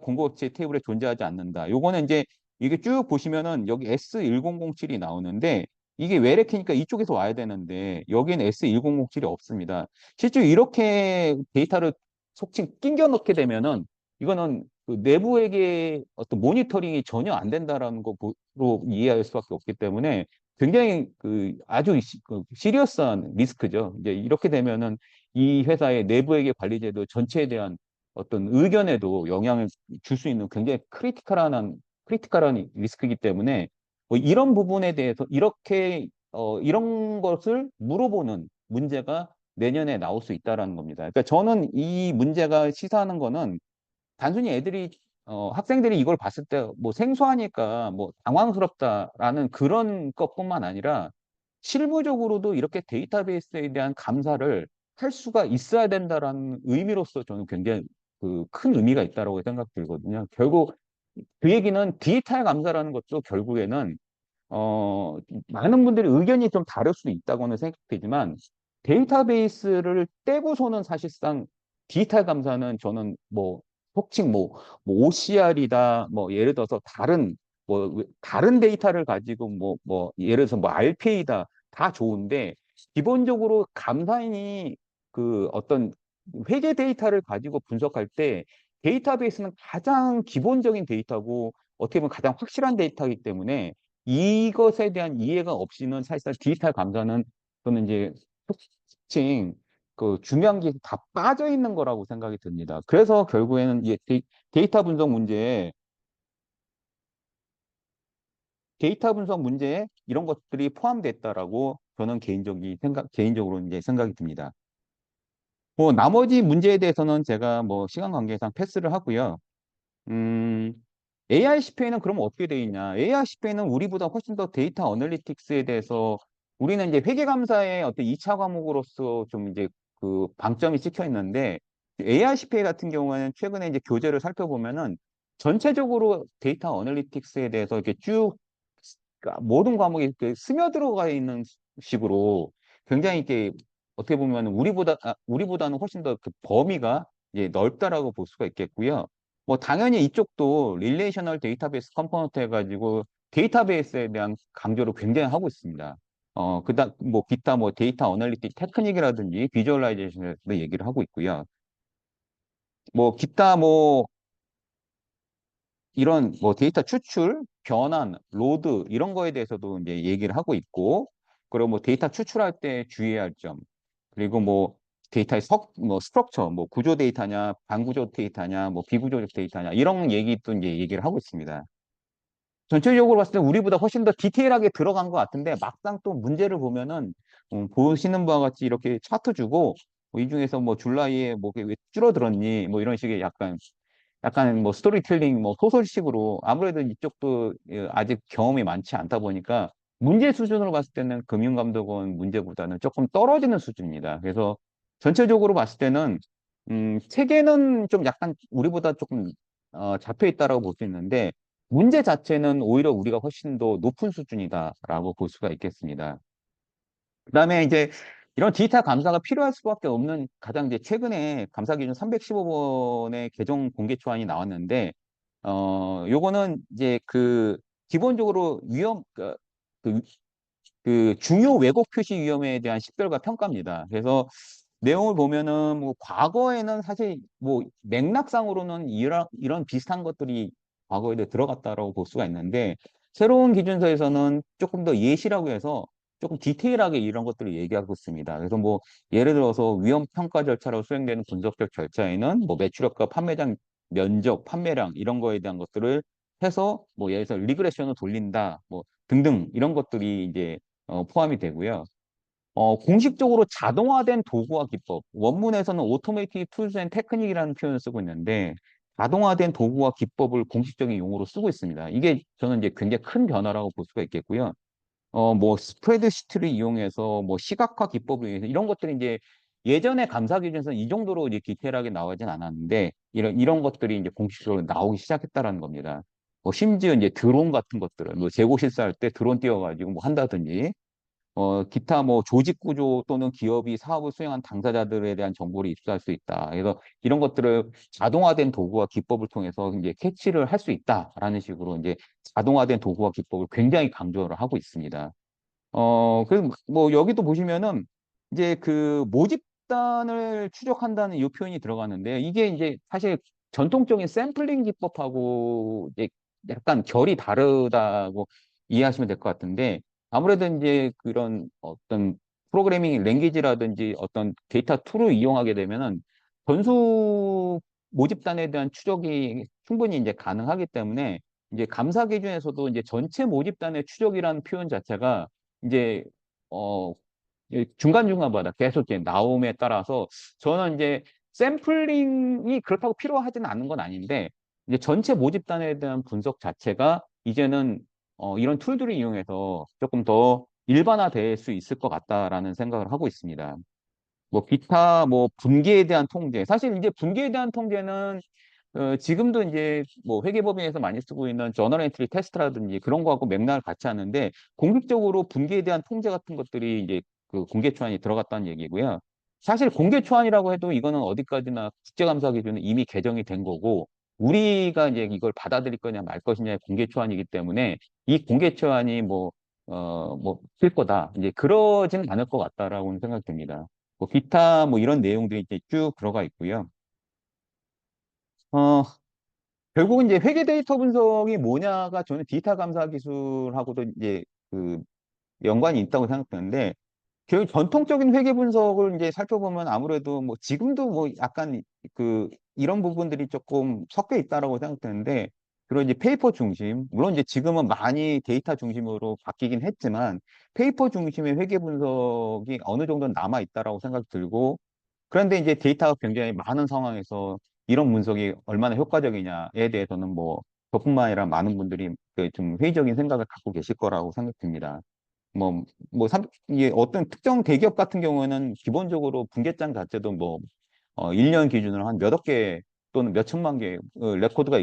공급업체 테이블에 존재하지 않는다. 요거는 이제 이게 쭉 보시면은 여기 S1007이 나오는데 이게 외래키니까 이쪽에서 와야 되는데 여기는 S1007이 없습니다. 실제 이렇게 데이터를 속칭 낑겨 넣게 되면은 이거는 그 내부에게 어떤 모니터링이 전혀 안 된다라는 거로 이해할 수밖에 없기 때문에 굉장히 그 아주 시리어스한 리스크죠. 이제 이렇게 되면은 이 회사의 내부에게 관리제도 전체에 대한 어떤 의견에도 영향을 줄 수 있는 굉장히 크리티컬한 리스크이기 때문에 뭐 이런 부분에 대해서 이런 것을 물어보는 문제가 내년에 나올 수 있다라는 겁니다. 그러니까 저는 이 문제가 시사하는 거는 단순히 학생들이 이걸 봤을 때 뭐 생소하니까 뭐 당황스럽다라는 그런 것뿐만 아니라 실무적으로도 이렇게 데이터베이스에 대한 감사를 할 수가 있어야 된다라는 의미로서 저는 굉장히 그 큰 의미가 있다고 생각 들거든요. 결국 그 얘기는 디지털 감사라는 것도 결국에는 어, 많은 분들이 의견이 좀 다를 수도 있다고는 생각되지만 데이터베이스를 떼고서는 사실상 디지털 감사는 저는 뭐 속칭 뭐 OCR이다 뭐 예를 들어서 다른 데이터를 가지고 예를 들어서 뭐 RPA다 다 좋은데 기본적으로 감사인이 그 어떤 회계 데이터를 가지고 분석할 때 데이터베이스는 가장 기본적인 데이터고 어떻게 보면 가장 확실한 데이터이기 때문에 이것에 대한 이해가 없이는 사실상 디지털 감사는 또는 이제 특징, 그 중요한 게 다 빠져 있는 거라고 생각이 듭니다. 그래서 결국에는 이제 데이터 분석 문제에 이런 것들이 포함됐다라고 저는 개인적으로 이제 생각이 듭니다. 뭐 나머지 문제에 대해서는 제가 뭐 시간 관계상 패스를 하고요. 음, AICPA는 그럼 어떻게 돼 있냐? AICPA는 우리보다 훨씬 더 데이터 어널리틱스에 대해서 우리는 이제 회계감사의 어떤 2차 과목으로서 좀 이제 그 방점이 찍혀 있는데 AICPA 같은 경우에는 최근에 이제 교재를 살펴보면은 전체적으로 데이터 어널리틱스에 대해서 이렇게 쭉 그러니까 모든 과목이 이렇게 스며들어가 있는 식으로 굉장히 이렇게 어떻게 보면 우리보다는 훨씬 더 그 범위가 이제 넓다라고 볼 수가 있겠고요. 뭐 당연히 이쪽도 릴레이셔널 데이터베이스 컴포넌트 해가지고 데이터베이스에 대한 강조를 굉장히 하고 있습니다. 그다음 뭐 기타 뭐 데이터 어널리틱 테크닉이라든지 비주얼라이제이션에도 얘기를 하고 있고요. 뭐 기타 뭐 이런 뭐 데이터 추출, 변환, 로드 이런 거에 대해서도 이제 얘기를 하고 있고, 그리고 뭐 데이터 추출할 때 주의해야 할 점, 그리고 뭐 데이터의 뭐 스트럭처, 뭐 구조 데이터냐, 반구조 데이터냐, 뭐 비구조적 데이터냐 이런 얘기도 이제 얘기를 하고 있습니다. 전체적으로 봤을 때 우리보다 훨씬 더 디테일하게 들어간 것 같은데 막상 또 문제를 보면은 보시는 바와 같이 이렇게 차트 주고 뭐이 중에서 뭐 줄라이에 뭐 왜 줄어들었니 뭐 이런 식의 약간 뭐 스토리텔링 뭐 소설식으로 아무래도 이쪽도 아직 경험이 많지 않다 보니까 문제 수준으로 봤을 때는 금융감독원 문제보다는 조금 떨어지는 수준입니다. 그래서 전체적으로 봤을 때는 체계는 좀 약간 우리보다 조금 잡혀 있다라고 볼 수 있는데 문제 자체는 오히려 우리가 훨씬 더 높은 수준이다라고 볼 수가 있겠습니다. 그다음에 이제 이런 디지털 감사가 필요할 수밖에 없는 가장 이제 최근에 감사 기준 315번의 개정 공개 초안이 나왔는데 요거는 이제 그 기본적으로 그, 그 중요 왜곡 표시 위험에 대한 식별과 평가입니다. 그래서 내용을 보면은 뭐 과거에는 사실 뭐 맥락상으로는 이런 비슷한 것들이 과거에도 들어갔다라고 볼 수가 있는데 새로운 기준서에서는 조금 더 예시라고 해서 조금 디테일하게 이런 것들을 얘기하고 있습니다. 그래서 뭐 예를 들어서 위험 평가 절차로 수행되는 분석적 절차에는 뭐 매출액과 판매장 면적, 판매량 이런 거에 대한 것들을 해서 뭐 예를 들어서 리그레션을 돌린다 뭐 등등 이런 것들이 이제 포함이 되고요. 공식적으로 자동화된 도구와 기법. 원문에서는 Automated Tools and Technique이라는 표현을 쓰고 있는데, 자동화된 도구와 기법을 공식적인 용어로 쓰고 있습니다. 이게 저는 이제 굉장히 큰 변화라고 볼 수가 있겠고요. 뭐 스프레드시트를 이용해서 뭐 시각화 기법을 이용해서 이런 것들이 이제 예전에 감사 기준에서는 이 정도로 이제 디테일하게 나오진 않았는데 이런 것들이 이제 공식적으로 나오기 시작했다라는 겁니다. 뭐 심지어 이제 드론 같은 것들을 뭐 재고 실사할 때 드론 띄워가지고 뭐 한다든지 기타 뭐 조직 구조 또는 기업이 사업을 수행한 당사자들에 대한 정보를 입수할 수 있다. 그래서 이런 것들을 자동화된 도구와 기법을 통해서 이제 캐치를 할 수 있다라는 식으로 이제 자동화된 도구와 기법을 굉장히 강조를 하고 있습니다. 그래서 뭐 여기도 보시면은 이제 그 모집단을 추적한다는 이 표현이 들어가는데 이게 이제 사실 전통적인 샘플링 기법하고 이제 약간 결이 다르다고 이해하시면 될 것 같은데 아무래도 이제 그런 어떤 프로그래밍 랭귀지라든지 어떤 데이터 툴을 이용하게 되면은 전수 모집단에 대한 추적이 충분히 이제 가능하기 때문에 이제 감사 기준에서도 이제 전체 모집단의 추적이라는 표현 자체가 이제 어 중간중간마다 계속 이제 나옴에 따라서 저는 이제 샘플링이 그렇다고 필요하지는 않은 건 아닌데 이제 전체 모집단에 대한 분석 자체가 이제는 이런 툴들을 이용해서 조금 더 일반화될 수 있을 것 같다라는 생각을 하고 있습니다. 뭐 기타 뭐 분기에 대한 통제 사실 이제 분기에 대한 통제는 지금도 이제 뭐 회계법인에서 많이 쓰고 있는 저널 엔트리 테스트라든지 그런 거하고 맥락을 같이 하는데 공식적으로 분기에 대한 통제 같은 것들이 이제 그 공개 초안이 들어갔다는 얘기고요. 사실 공개 초안이라고 해도 이거는 어디까지나 국제감사 기준은 이미 개정이 된 거고 우리가 이제 이걸 받아들일 거냐 말 것이냐의 공개 초안이기 때문에 이 공개 초안이 쓸 거다. 이제 그러지는 않을 것 같다라고 생각이 듭니다. 뭐 기타 뭐 이런 내용들이 이제 쭉 들어가 있고요. 어, 결국은 이제 회계 데이터 분석이 뭐냐가 저는 디지털 감사 기술하고도 이제 그 연관이 있다고 생각되는데 그 전통적인 회계 분석을 이제 살펴보면 아무래도 뭐 지금도 뭐 약간 그 이런 부분들이 조금 섞여 있다라고 생각되는데, 그런 이제 페이퍼 중심, 물론 이제 지금은 많이 데이터 중심으로 바뀌긴 했지만 페이퍼 중심의 회계 분석이 어느 정도는 남아 있다라고 생각 들고, 그런데 이제 데이터가 굉장히 많은 상황에서 이런 분석이 얼마나 효과적이냐에 대해서는 뭐 저뿐만 아니라 많은 분들이 그좀 회의적인 생각을 갖고 계실 거라고 생각됩니다. 뭐, 이게 어떤 특정 대기업 같은 경우에는 기본적으로 분계장 자체도 뭐, 1년 기준으로 한 몇억 개 또는 몇 천만 개 레코드가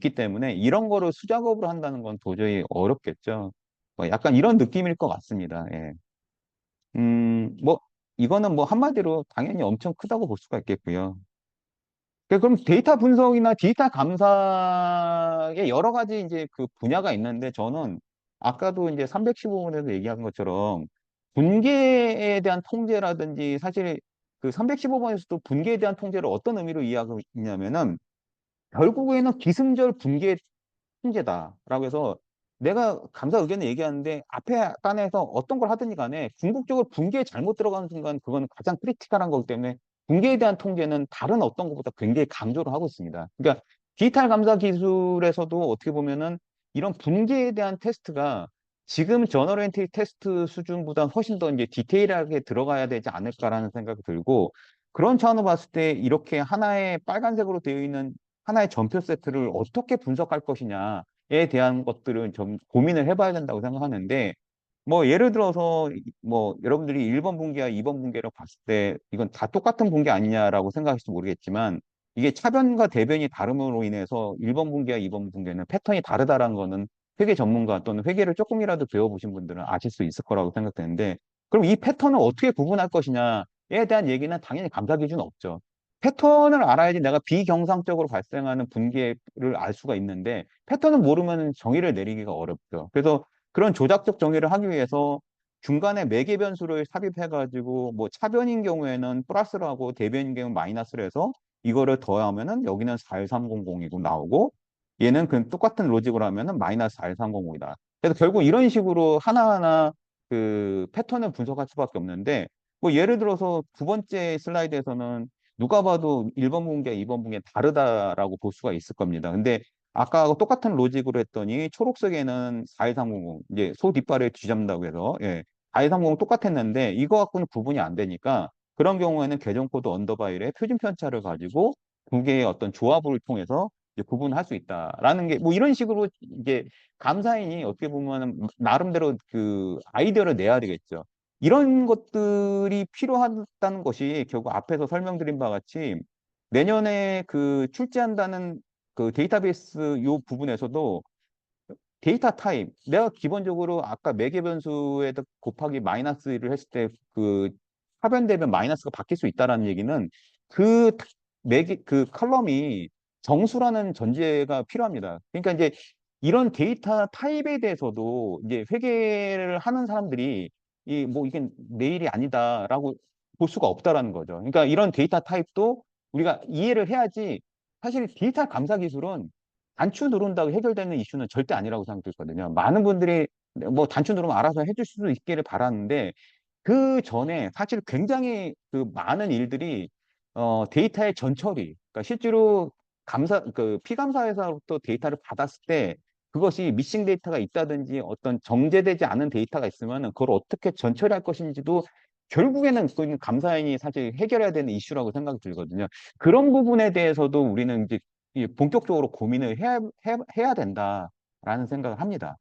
기 때문에 이런 거를 수작업으로 한다는 건 도저히 어렵겠죠. 뭐 약간 이런 느낌일 것 같습니다. 예. 뭐, 이거는 뭐 한마디로 당연히 엄청 크다고 볼 수가 있겠고요. 그럼 데이터 분석이나 데이터 감사에 여러 가지 이제 그 분야가 있는데, 저는 아까도 이제 315번에서 얘기한 것처럼 분계에 대한 통제라든지, 사실 그 315번에서도 분계에 대한 통제를 어떤 의미로 이해하고 있냐면은 결국에는 기승절 분계 통제다라고 해서, 내가 감사 의견을 얘기하는데 앞에 단에서 어떤 걸 하든지 간에 궁극적으로 분계에 잘못 들어가는 순간 그건 가장 크리티컬한 거기 때문에 분계에 대한 통제는 다른 어떤 것보다 굉장히 강조를 하고 있습니다. 그러니까 디지털 감사 기술에서도 어떻게 보면은 이런 분계에 대한 테스트가 지금 저너레이티브 테스트 수준보다 훨씬 더 이제 디테일하게 들어가야 되지 않을까라는 생각이 들고, 그런 차원으로 봤을 때 이렇게 하나의 빨간색으로 되어 있는 하나의 전표 세트를 어떻게 분석할 것이냐에 대한 것들은 좀 고민을 해봐야 된다고 생각하는데, 뭐 예를 들어서 뭐 여러분들이 1번 분기와 2번 분기를 봤을 때 이건 다 똑같은 분기 아니냐라고 생각하실지 모르겠지만, 이게 차변과 대변이 다름으로 인해서 1번 분기와 2번 분기는 패턴이 다르다라는 거는 회계 전문가 또는 회계를 조금이라도 배워보신 분들은 아실 수 있을 거라고 생각되는데, 그럼 이 패턴을 어떻게 구분할 것이냐에 대한 얘기는 당연히 감사 기준은 없죠. 패턴을 알아야지 내가 비경상적으로 발생하는 분기를 알 수가 있는데, 패턴을 모르면 정의를 내리기가 어렵죠. 그래서 그런 조작적 정의를 하기 위해서 중간에 매개 변수를 삽입해가지고, 뭐 차변인 경우에는 플러스를 하고 대변인 경우는 마이너스를 해서 이거를 더하면은 여기는 41300이고 나오고, 얘는 그 똑같은 로직으로 하면은 마이너스 41300이다. 그래서 결국 이런 식으로 하나하나 그 패턴을 분석할 수밖에 없는데, 뭐 예를 들어서 두 번째 슬라이드에서는 누가 봐도 1번 분기와 2번 분기가 다르다라고 볼 수가 있을 겁니다. 근데 아까 똑같은 로직으로 했더니 초록색에는 41300, 이제 소 뒷발을 뒤잡는다고 해서, 예, 41300 똑같았는데 이거 갖고는 구분이 안 되니까, 그런 경우에는 계정 코드 언더바일의 표준 편차를 가지고 두 개의 어떤 조합을 통해서 이제 구분할 수 있다라는 게, 뭐 이런 식으로 이제 감사인이 어떻게 보면 나름대로 그 아이디어를 내야 되겠죠. 이런 것들이 필요하다는 것이 결국 앞에서 설명드린 바와 같이 내년에 그 출제한다는 그 데이터베이스 요 부분에서도 데이터 타입, 내가 기본적으로 아까 매개 변수에다 곱하기 마이너스를 했을 때 그 하변되면 마이너스가 바뀔 수 있다라는 얘기는 그 매개 그 컬럼이 정수라는 전제가 필요합니다. 그러니까 이제 이런 데이터 타입에 대해서도 이제 회계를 하는 사람들이 이 뭐 이게 내 일이 아니다라고 볼 수가 없다라는 거죠. 그러니까 이런 데이터 타입도 우리가 이해를 해야지. 사실 데이터 감사 기술은 단추 누른다고 해결되는 이슈는 절대 아니라고 생각했거든요. 많은 분들이 뭐 단추 누르면 알아서 해줄 수 있기를 바라는데, 그 전에 사실 굉장히 그 많은 일들이 데이터의 전처리, 그러니까 실제로 감사 그 피감사에서부터 데이터를 받았을 때 그것이 미싱 데이터가 있다든지 어떤 정제되지 않은 데이터가 있으면 그걸 어떻게 전처리할 것인지도 결국에는 그 감사인이 사실 해결해야 되는 이슈라고 생각이 들거든요. 그런 부분에 대해서도 우리는 이제 이 본격적으로 고민을 해야 된다라는 생각을 합니다.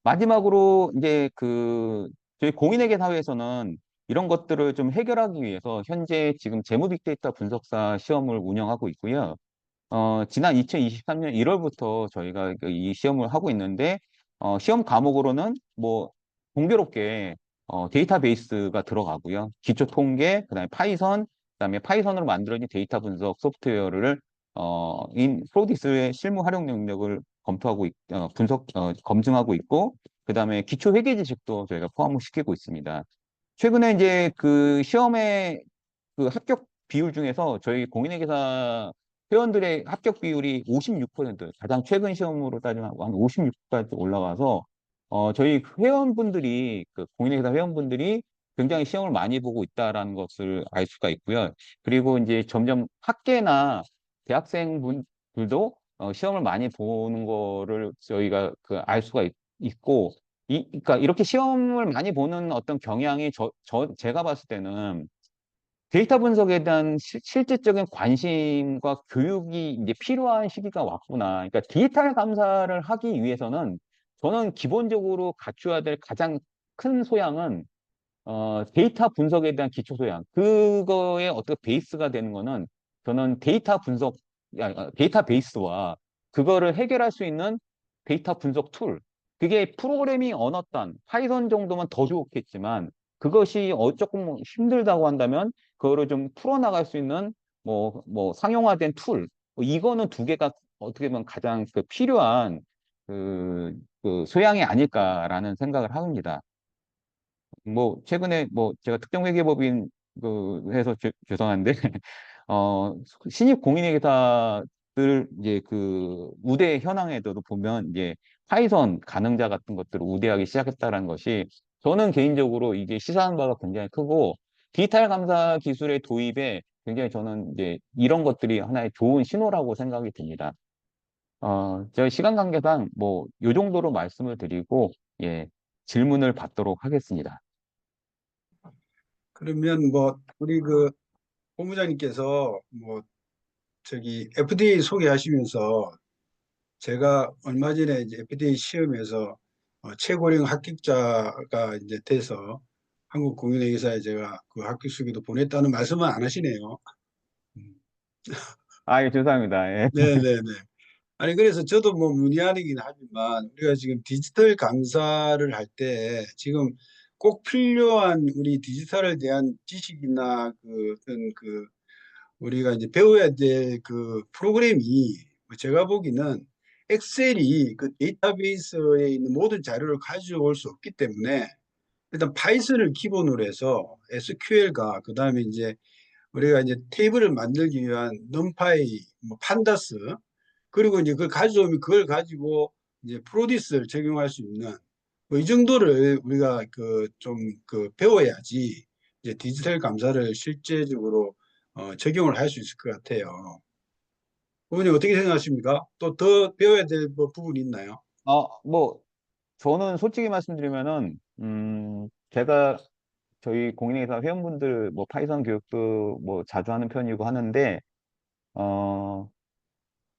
마지막으로 이제 그 저희 공인회계 사회에서는 이런 것들을 좀 해결하기 위해서 현재 지금 재무 빅데이터 분석사 시험을 운영하고 있고요. 지난 2023년 1월부터 저희가 그이 시험을 하고 있는데, 시험 과목으로는 뭐 공교롭게 데이터베이스가 들어가고요. 기초 통계, 그다음에 파이썬, 그다음에 파이썬으로 만들어진 데이터 분석 소프트웨어를 프로디스의 실무 활용 능력을 검증하고 있고, 그다음에 기초 회계 지식도 저희가 포함을 시키고 있습니다. 최근에 이제 그 시험의 그 합격 비율 중에서 저희 공인회계사 회원들의 합격 비율이 56%, 가장 최근 시험으로 따지면 한 56까지 올라가서 저희 회원분들이, 그 공인회계사 회원분들이 굉장히 시험을 많이 보고 있다라는 것을 알 수가 있고요. 그리고 이제 점점 학계나 대학생분들도 시험을 많이 보는 거를 저희가 그 알 수가 있고, 그러니까 이렇게 시험을 많이 보는 어떤 경향이 제가 봤을 때는 데이터 분석에 대한 실질적인 관심과 교육이 이제 필요한 시기가 왔구나. 그러니까 디지털 감사를 하기 위해서는 저는 기본적으로 갖춰야 될 가장 큰 소양은 데이터 분석에 대한 기초 소양. 그거에 어떻게 베이스가 되는 거는 저는 데이터 분석, 데이터베이스와 그거를 해결할 수 있는 데이터 분석 툴. 그게 프로그래밍 언어 단, 파이썬 정도면 더 좋겠지만 그것이 조금 힘들다고 한다면 그거를 좀 풀어나갈 수 있는 상용화된 툴. 이거는 두 개가 어떻게 보면 가장 그 필요한 그 소양이 아닐까라는 생각을 합니다. 최근에 제가 특정회계법인 해서 죄송한데 신입 공인회계사들 이제 그 우대 현황에도 보면 이제 파이썬 가능자 같은 것들을 우대하기 시작했다는 것이 저는 개인적으로 이게 시사하는 바가 굉장히 크고 디지털 감사 기술의 도입에 굉장히 저는 이제 이런 것들이 하나의 좋은 신호라고 생각이 듭니다. 제가 시간 관계상 요 정도로 말씀을 드리고 예, 질문을 받도록 하겠습니다. 그러면 우리 그 본부장님께서 저기 FDA 소개하시면서 제가 얼마 전에 이제 FDA 시험에서 최고령 합격자가 이제 돼서 한국공인회계사에 제가 그 합격 수기도 보냈다는 말씀은 안 하시네요. 음. 예, 죄송합니다. 예. 네네네. 아니 그래서 저도 문의하긴 하지만 우리가 지금 디지털 감사를 할 때 지금 꼭 필요한 우리 디지털에 대한 지식이나 그 어떤 그 우리가 이제 배워야 될 그 프로그램이 제가 보기는 엑셀이 그 데이터베이스에 있는 모든 자료를 가져올 수 없기 때문에 일단 파이썬을 기본으로 해서 SQL과 그다음에 이제 우리가 이제 테이블을 만들기 위한 넘파이, 판다스 그리고 이제 그걸 가져오면 그걸 가지고 이제 프로디스를 적용할 수 있는 이 정도를 우리가 그 좀 그 배워야지 이제 디지털 감사를 실제적으로 적용을 할 수 있을 것 같아요. 부모님 어떻게 생각하십니까? 또 더 배워야 될 부분이 있나요? 어, 뭐, 저는 솔직히 말씀드리면은, 제가 저희 공인회계사 회원분들 파이썬 교육도 자주 하는 편이고 하는데, 어,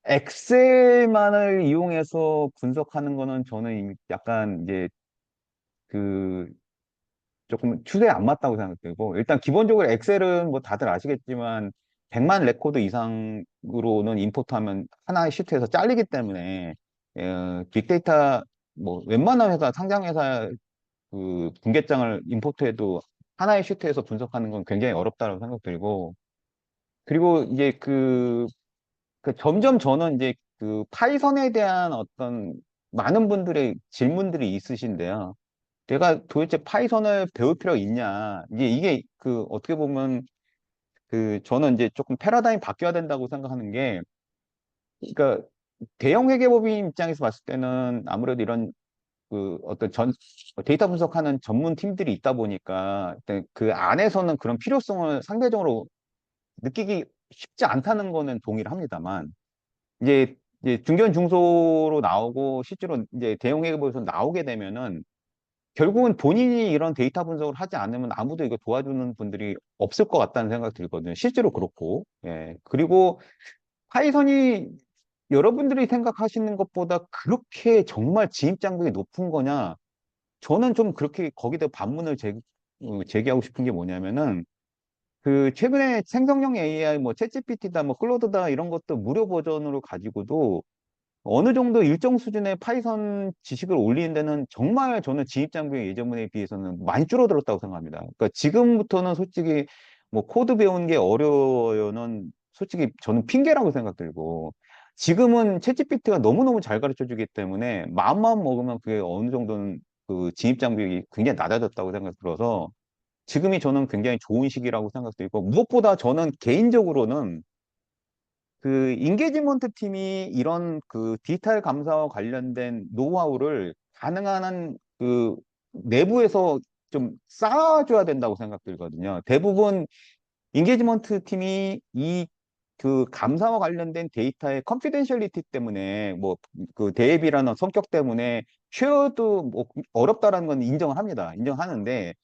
엑셀만을 이용해서 분석하는 거는 저는 약간 이제 그 조금 추세에 안 맞다고 생각되고, 일단 기본적으로 엑셀은 다들 아시겠지만, 100만 레코드 이상으로는 임포트하면 하나의 시트에서 잘리기 때문에, 빅데이터, 웬만한 회사, 상장 회사 그 분계장을 임포트해도 하나의 시트에서 분석하는 건 굉장히 어렵다고 생각들고, 그리고 이제 점점 저는 이제 그 파이썬에 대한 어떤 많은 분들의 질문들이 있으신데요. 내가 도대체 파이썬을 배울 필요가 있냐? 이게 어떻게 보면 저는 이제 조금 패러다임이 바뀌어야 된다고 생각하는 게, 그러니까 대형 회계법인 입장에서 봤을 때는 아무래도 이런 어떤 데이터 분석하는 전문 팀들이 있다 보니까 일단 그 안에서는 그런 필요성을 상대적으로 느끼기 쉽지 않다는 거는 동의를 합니다만, 이제 중견 중소로 나오고 실제로 이제 대형 회계법에서 나오게 되면은 결국은 본인이 이런 데이터 분석을 하지 않으면 아무도 이거 도와주는 분들이 없을 것 같다는 생각이 들거든요. 실제로 그렇고. 예. 그리고 파이썬이 여러분들이 생각하시는 것보다 그렇게 정말 진입 장벽이 높은 거냐? 저는 좀 그렇게 거기다 반문을 제기하고 싶은 게 뭐냐면은 최근에 생성형 AI 챗GPT다 클로드다 이런 것도 무료 버전으로 가지고도 어느 정도 일정 수준의 파이썬 지식을 올리는 데는 정말 저는 진입 장벽이 예전에 비해서는 많이 줄어들었다고 생각합니다. 그러니까 지금부터는 솔직히 코드 배우는 게 어려워요는 솔직히 저는 핑계라고 생각들고 지금은 챗GPT가 너무너무 잘 가르쳐 주기 때문에 마음만 먹으면 그게 어느 정도는 그 진입 장벽이 굉장히 낮아졌다고 생각 들어서 지금이 저는 굉장히 좋은 시기라고 생각되고 무엇보다 저는 개인적으로는 인게이지먼트 팀이 이런 디지털 감사와 관련된 노하우를 가능한 한 그 내부에서 좀 쌓아줘야 된다고 생각들거든요. 대부분 인게이지먼트 팀이 이 그 감사와 관련된 데이터의 컨피덴셜리티 때문에 뭐 그 대앱이라는 성격 때문에 쉐어도 뭐 어렵다라는 건 인정을 합니다. 인정하는데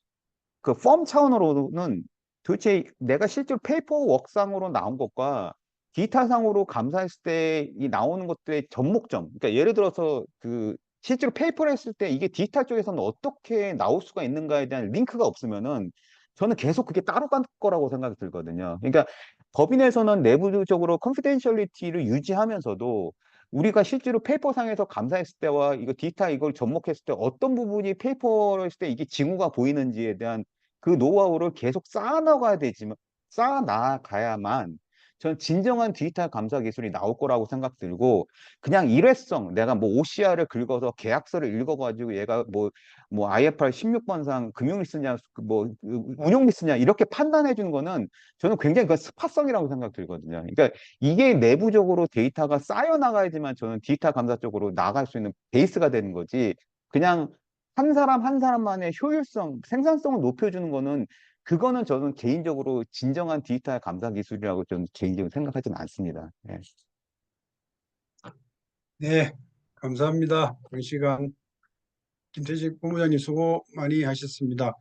그 펌 차원으로는 도대체 내가 실제로 페이퍼 웍상으로 나온 것과 기타상으로 감사했을 때 이 나오는 것들의 접목점. 그러니까 예를 들어서 그 실제로 페이퍼를 했을 때 이게 디지털 쪽에서는 어떻게 나올 수가 있는가에 대한 링크가 없으면은 저는 계속 그게 따로 갈 거라고 생각이 들거든요. 그러니까 법인에서는 내부적으로 컨피덴셜리티를 유지하면서도 우리가 실제로 페이퍼상에서 감사했을 때와 이거 디지털 이걸 접목했을 때 어떤 부분이 페이퍼를 했을 때 이게 징후가 보이는지에 대한 그 노하우를 계속 쌓아나가야 되지만 쌓아나가야만 전 진정한 디지털 감사 기술이 나올 거라고 생각 들고 그냥 일회성 내가 뭐 OCR을 긁어서 계약서를 읽어가지고 얘가 뭐 IFR 16번상 금융 리스냐 뭐 운용 리스냐 이렇게 판단해 주는 거는 저는 굉장히 그 스파성이라고 생각 들거든요. 그러니까 이게 내부적으로 데이터가 쌓여 나가야지만 저는 디지털 감사 쪽으로 나갈 수 있는 베이스가 되는 거지. 그냥 한 사람 한 사람만의 효율성, 생산성을 높여주는 거는 그거는 저는 개인적으로 진정한 디지털 감사 기술이라고 저는 개인적으로 생각하지는 않습니다. 예. 네, 감사합니다. 그 시간 김태식 본부장님 수고 많이 하셨습니다.